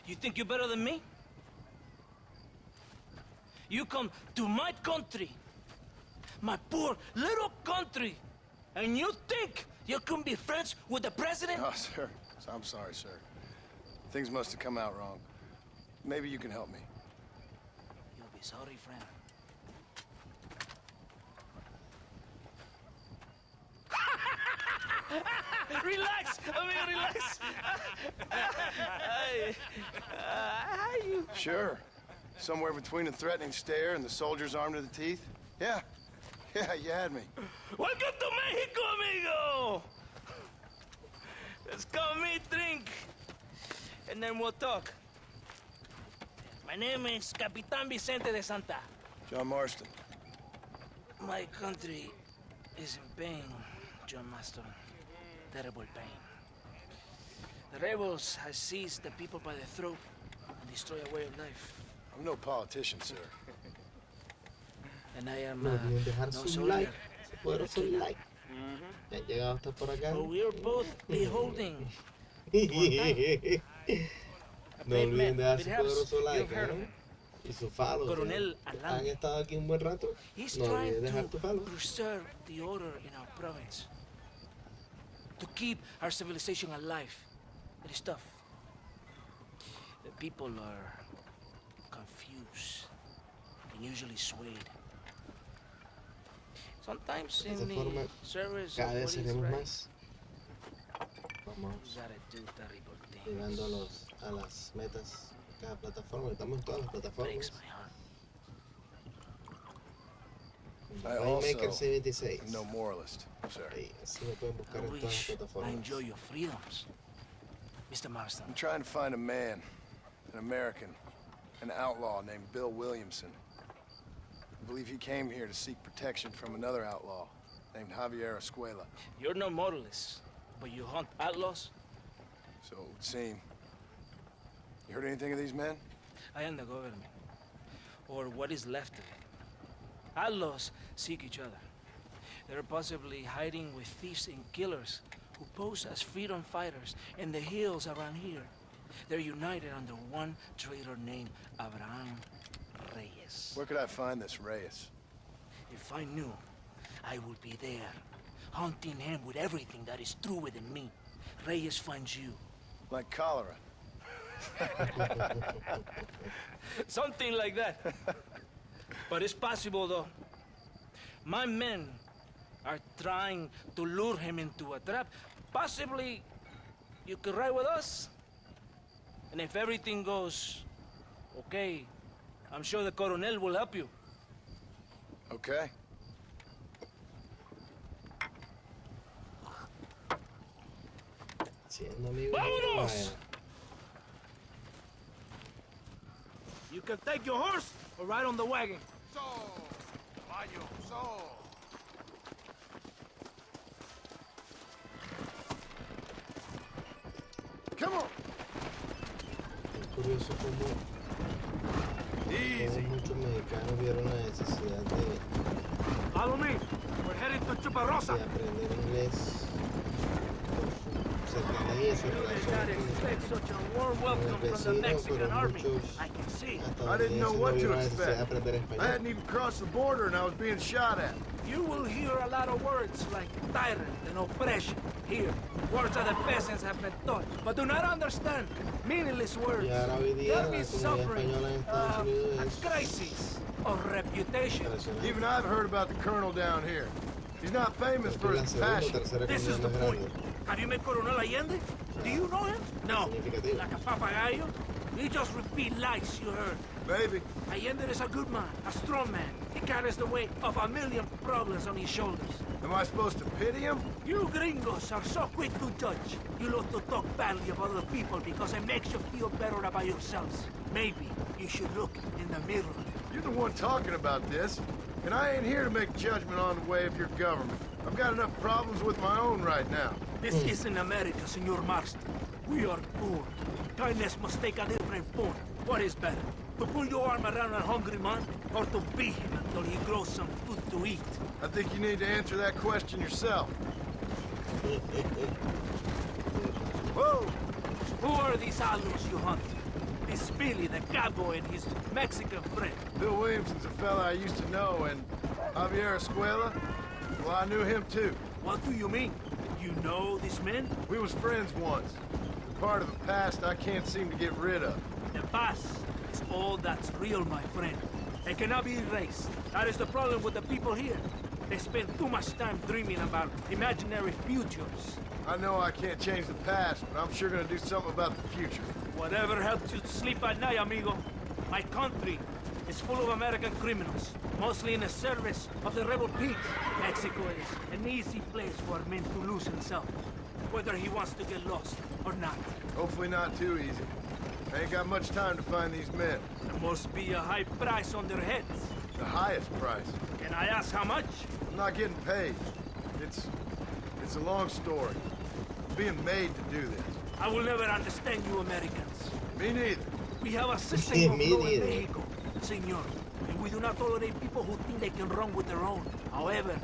C: You think you're better than me? You come to my country, my poor little country, and you think you can be friends with the president?
B: No, sir. I'm sorry, sir. Things must have come out wrong. Maybe you can help me.
C: You'll be sorry, friend. Relax, amigo, relax.
B: Sure. Somewhere between a threatening stare and the soldiers armed to the teeth? Yeah. Yeah, you had me.
C: Welcome to Mexico, amigo! Let's come meet, drink, and then we'll talk. My name is Capitan Vicente de Santa.
B: John Marston.
C: My country is in pain, John Marston. Terrible pain. The rebels have seized the people by the throat and destroy a way of life.
B: I'm no politician, sir.
C: And I am
A: No olviden dejar
C: no
A: su
C: soldier.
A: like, su poderoso like. Ya han llegado hasta por acá.
C: But we are both beholding a
A: No
D: they've
A: olviden
D: met.
A: dejar su
D: Perhaps
A: poderoso
D: you've
A: like,
D: heard of
A: ¿eh?
D: him.
A: Y su follow.
D: Coronel
A: Si han
D: Alande.
A: estado aquí un buen rato,
D: He's
A: no
D: trying
A: olviden dejar tu
D: to
A: follow.
D: preserve the order in our province. To keep our civilization alive. It is tough. The people are confused and usually swayed. Sometimes
A: De
D: in
A: esta forma,
D: the service of
A: cada
D: what
A: vez
D: is
A: seremos
D: right,
A: más. Vamos
D: you gotta do terrible things.
A: llegando a las metas de cada plataforma. Estamos en todas las plataformas.
B: I
A: Maker
B: also
A: C26.
B: am no moralist, sir.
A: Ahí, así me pueden buscar
D: I
A: en todas las
D: wish I
A: plataformas.
D: enjoy your freedoms, Mr. Marston.
B: I'm trying to find a man, an American, an outlaw named Bill Williamson. I believe he came here to seek protection from another outlaw named Javier Escuela.
D: You're no moralist, but you hunt outlaws?
B: So it would seem. You heard anything of these men?
D: I am the government, or what is left of it. Outlaws seek each other. They're possibly hiding with thieves and killers who pose as freedom fighters in the hills around here. They're united under one traitor named Abraham Reyes.
B: Where could I find this Reyes?
D: If I knew, I would be there, hunting him with everything that is true within me. Reyes finds you.
B: Like cholera.
D: Something like that. But it's possible, though. My men are trying to lure him into a trap. Possibly you could ride with us. And if everything goes okay, I'm sure the Coronel will help you.
B: Okay.
A: Siendo amigos,
D: ¡Vámonos!
A: vaya.
D: You can take your horse or ride on the wagon.
C: So, caballo, so.
B: Come on.
A: Es curioso cómo muchos mexicanos vieron la necesidad de
D: Follow me. We're headed to Chuparosa.
A: aprender inglés por su cercanía y su relación
D: Expect such a warm
A: con el
D: welcome from the
A: vecino,
D: Mexican
A: pero
D: army.
A: muchos
D: I can see.
B: I didn't know
A: estadounidenses no
B: what to
A: vieron la necesidad de
B: expect.
A: aprender
B: I
A: español.
B: hadn't even crossed the border and I was being shot at.
D: You will hear a lot of words like tyrant and oppression here. Words that the peasants have been taught, but do not understand. Meaningless words.
A: Y ahora hoy día
D: They'll be
A: la comunidad
D: suffering
A: española en Estados Unidos
D: a
A: es
D: crisis of reputation.
B: Even I've heard about the colonel down here. He's not famous for
A: la
B: his
A: segunda o
B: passion.
A: tercera
D: This is
A: comunidad
D: the
A: más
D: point.
A: grande.
D: Have you met Coronel Allende? Do you know him? No.
A: Significativo.
D: Like a papagayo? He just repeat lies you heard.
B: Maybe.
D: Allende is a good man, a strong man. He carries the weight of a million problems on his shoulders.
B: Am I supposed to pity him?
D: You gringos are so quick to judge. You love to talk badly about other people because it makes you feel better about yourselves. Maybe you should look in the mirror.
B: You're the one talking about this, and I ain't here to make judgment on the way of your government. I've got enough problems with my own right now.
D: This isn't America, Senor Marston. We are poor. Kindness must take a different form. What is better? To pull your arm around a hungry man, or to beat him until he grows some food to eat?
B: I think you need to answer that question yourself.
D: Whoa! Who are these outlaws you hunt? This Billy, the cowboy, and his Mexican friend.
B: Bill Williamson's a fella I used to know, and Javier Escuela, well, I knew him too.
D: What do you mean? You know these men?
B: We was friends once. Part of the past I can't seem to get rid of.
D: The past is all that's real, my friend. It cannot be erased. That is the problem with the people here. They spend too much time dreaming about imaginary futures.
B: I know I can't change the past, but I'm sure gonna do something about the future.
D: Whatever helps you sleep at night, amigo. My country is full of American criminals, mostly in the service of the rebel pigs. Mexico is an easy place for a man to lose himself, whether he wants to get lost or not.
B: Hopefully not too easy. I ain't got much time to find these men.
D: There must be a high price on their heads.
B: The highest price.
D: Can I ask how much?
B: I'm not getting paid. It's a long story. I'm being made to do this.
D: I will never understand you Americans.
B: Me neither.
D: We have a system of law in Mexico, senor, and we do not tolerate people who think they can run with their own. However,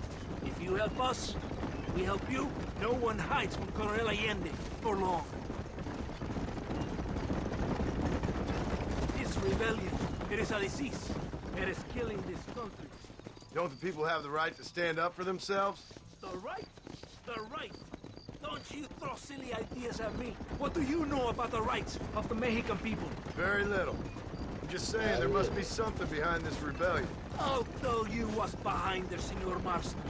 D: if you help us, we help you. No one hides from Coronel Allende for long. rebellion. It is a disease. It is killing this country.
B: Don't the people have the right to stand up for themselves?
D: The right? The right? Don't you throw silly ideas at me. What do you know about the rights of the Mexican people?
B: Very little. I'm just saying there must be something behind this rebellion.
D: I'll tell you what's behind there, Senor Marston.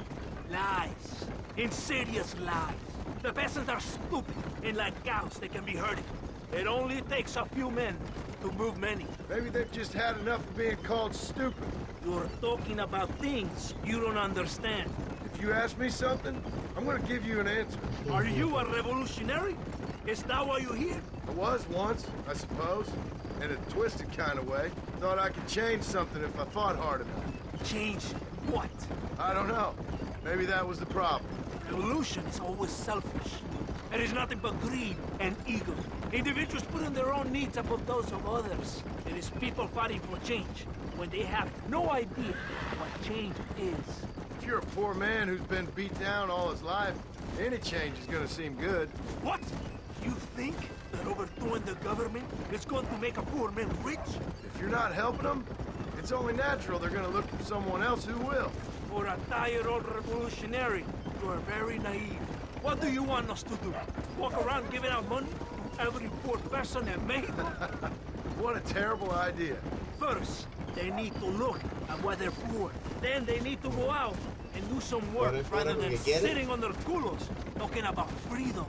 D: Lies. Insidious lies. The peasants are stupid, and like cows, they can be herded. It only takes a few men to move many.
B: Maybe they've just had enough of being called stupid.
D: You're talking about things you don't understand.
B: If you ask me something, I'm gonna give you an answer.
D: Are you a revolutionary? Is that why you're here?
B: I was once, I suppose. In a twisted kind of way. Thought I could change something if I fought hard enough.
D: Change what?
B: I don't know. Maybe that was the problem.
D: Revolution is always selfish. It is nothing but greed and ego. Individuals putting their own needs above those of others. It is people fighting for change when they have no idea what change is.
B: If you're a poor man who's been beat down all his life, any change is gonna seem good.
D: What? You think that overthrowing the government is going to make a poor man rich?
B: If you're not helping them, it's only natural they're gonna look for someone else who will.
D: For a tired-old revolutionary, you are very naive. What do you want us to do? Walk around giving out money to every poor person in Mexico?
B: What a terrible idea.
D: First, they need to look at why they're poor. Then they need to go out and do some work rather than sitting on their culos talking about freedom.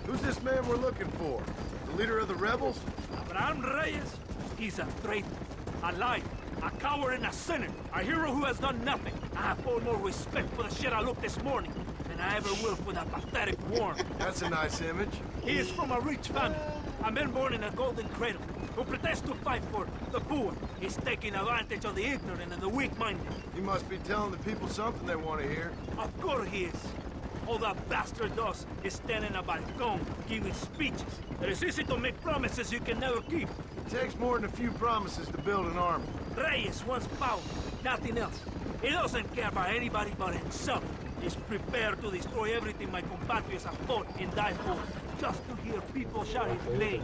B: Who's this man we're looking for? The leader of the rebels?
D: Abraham Reyes? He's a traitor, a liar, a coward and a sinner. A hero who has done nothing. I have far more respect for the shit I looked this morning than I ever will for that pathetic worm.
B: That's a nice image.
D: He is from a rich family, a man born in a golden cradle, who pretends to fight for the poor. He's taking advantage of the ignorant and the weak-minded.
B: He must be telling the people something they want to hear.
D: Of course he is. All that bastard does is stand in a balcony, giving speeches. It is easy to make promises you can never keep.
B: It takes more than a few promises to build an army.
D: Reyes wants power, nothing else. He doesn't care about anybody but himself. He's prepared to destroy everything my compatriots have fought and died for, just to hear people shout his name.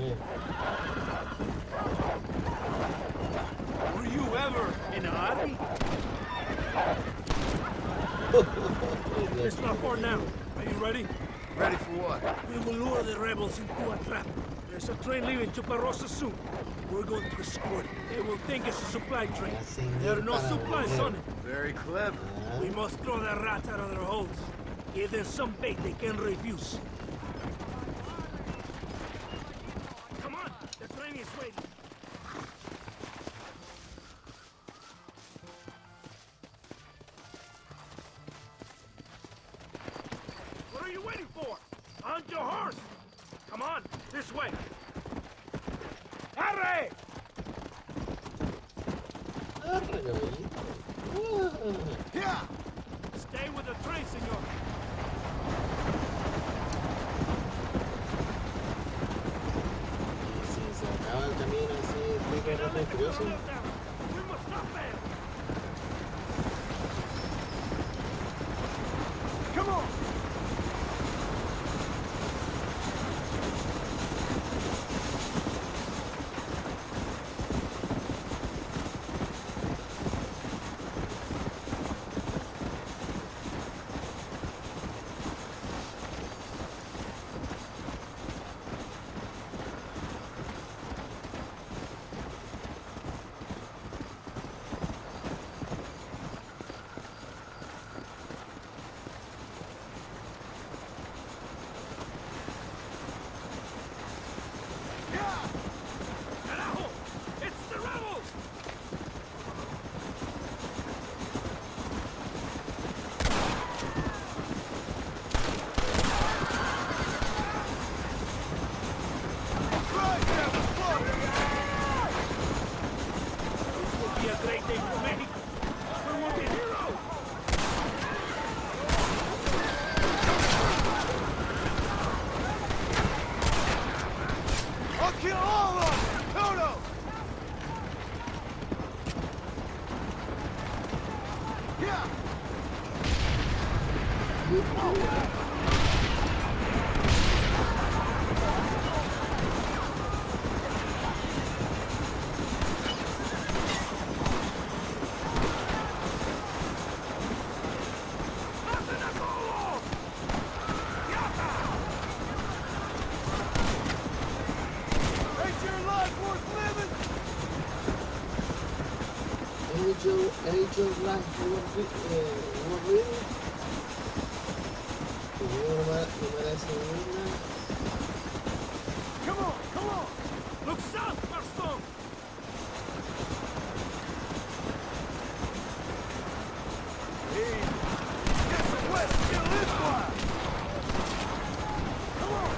D: Were you ever in an army? It's not for now. Are you ready?
B: Ready for what?
D: We will lure the rebels into a trap. There's a train leaving Chuparosa soon. We're going to escort it. They will think it's a supply train. There are no supplies on it.
B: Very clever.
D: We must throw the rats out of their holes. Give them some bait they can refuse. Come on, the train is waiting. What are you waiting for? On your horse! Come on, this way. Hurry!
B: Yeah!
D: Stay with the train, senor.
A: Y si se acaba el camino así, muy rápido y furioso.
D: We must stop there.
B: Come on!
D: Carajo! It's the rebels!
B: Right now, fuck!
D: This will be a great day for Mexico. We will be heroes!
B: I'll kill all of them! Toto! Yeah!
A: Angel Black, you were reading?
E: Come on! Look south, Marston! Hey, get some west, kill this one! Come on!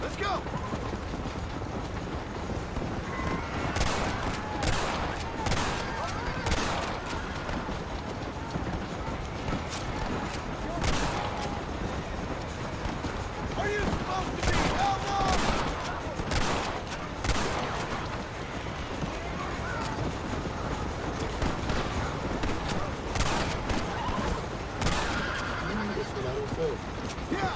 E: Let's go! Are you supposed to be elbow? Yeah!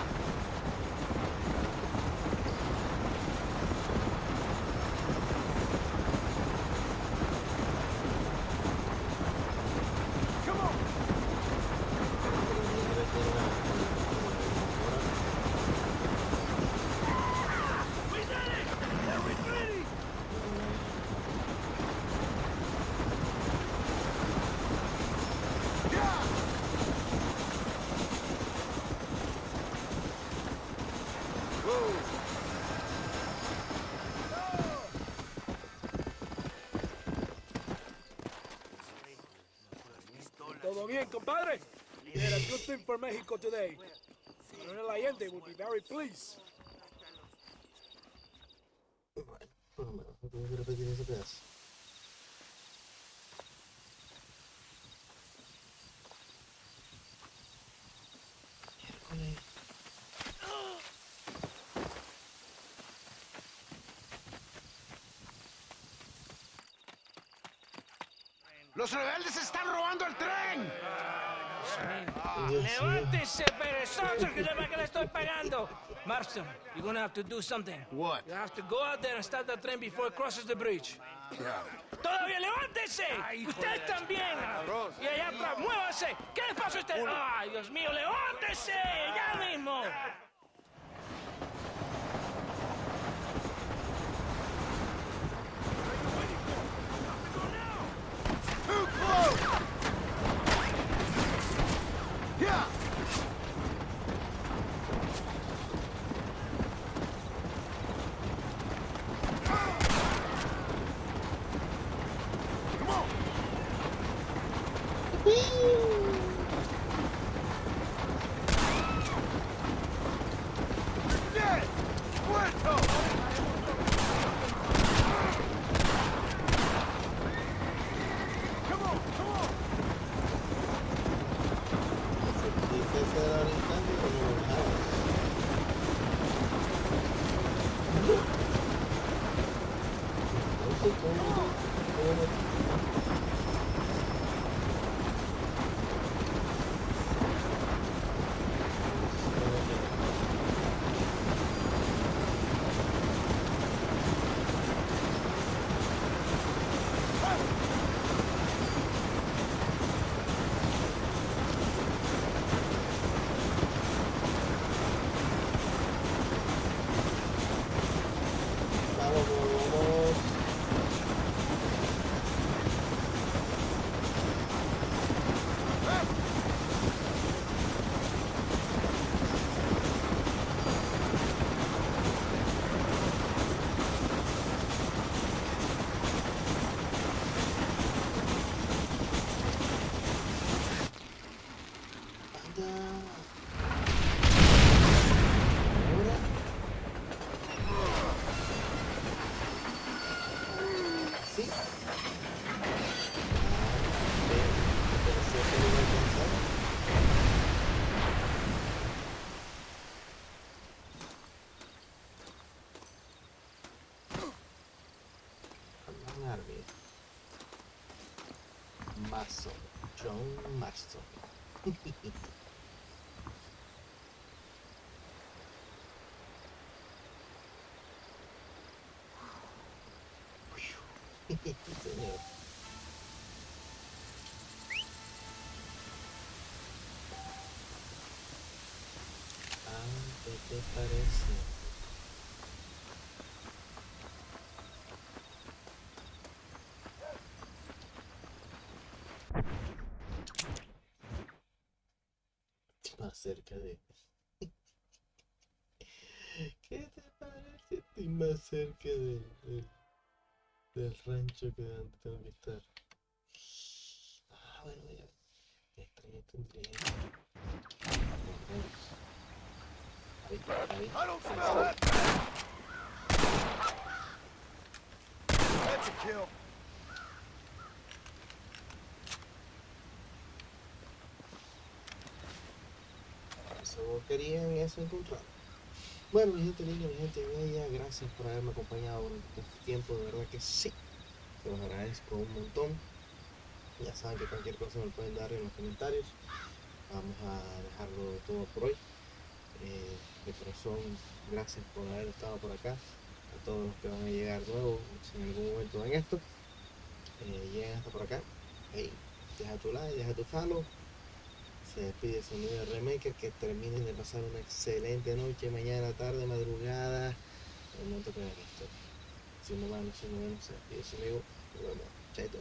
E: Come on! We did it! Everybody! Yeah! Todo bien, compadre? You did a good thing for Mexico today. Colonel Allende will be very pleased.
A: Por lo menos, tengo que repetir ese pedazo.
S: ¡Los rebeldes están robando el tren!
D: Levántese, perezoso, que yo le estoy pagando. Marston, you're gonna have to do something.
S: What?
D: You have to go out there and start the train before it crosses the bridge.
S: Yeah.
D: ¡Todavía levántese! ¡Usted también! Y allá atrás, muévase. ¿Qué le pasa a usted? ¡Ay, Dios mío, levántese! ¡Ya mismo!
S: Too close! Yeah! Come on! Dead! Muerto! Come on, come on!
A: Ahora. Sí. Marston, John Marston. Señor. ¿Qué te parece? Más cerca de... ¿Qué te parece? Estoy más cerca del rancho que antes tengo que estar. Bueno, ya. Tendría.
B: I don't smell that. That's a kill.
A: Solo querían eso encontrar. Bueno, mi gente linda, mi gente bella, gracias por haberme acompañado durante este tiempo, de verdad que sí. Se los agradezco un montón. Ya saben que cualquier cosa me lo pueden dar en los comentarios. Vamos a dejarlo todo por hoy. De corazón, gracias por haber estado por acá. A todos los que van a llegar nuevos, si en algún momento ven esto, lleguen hasta por acá. Hey, deja tu like, deja tu follow. Se despide su amigo Remaker, que terminen de pasar una excelente noche, mañana, tarde, madrugada, el momento que vean esto. Si no van, si no ven, se despide su amigo. Nos vemos. Chaito.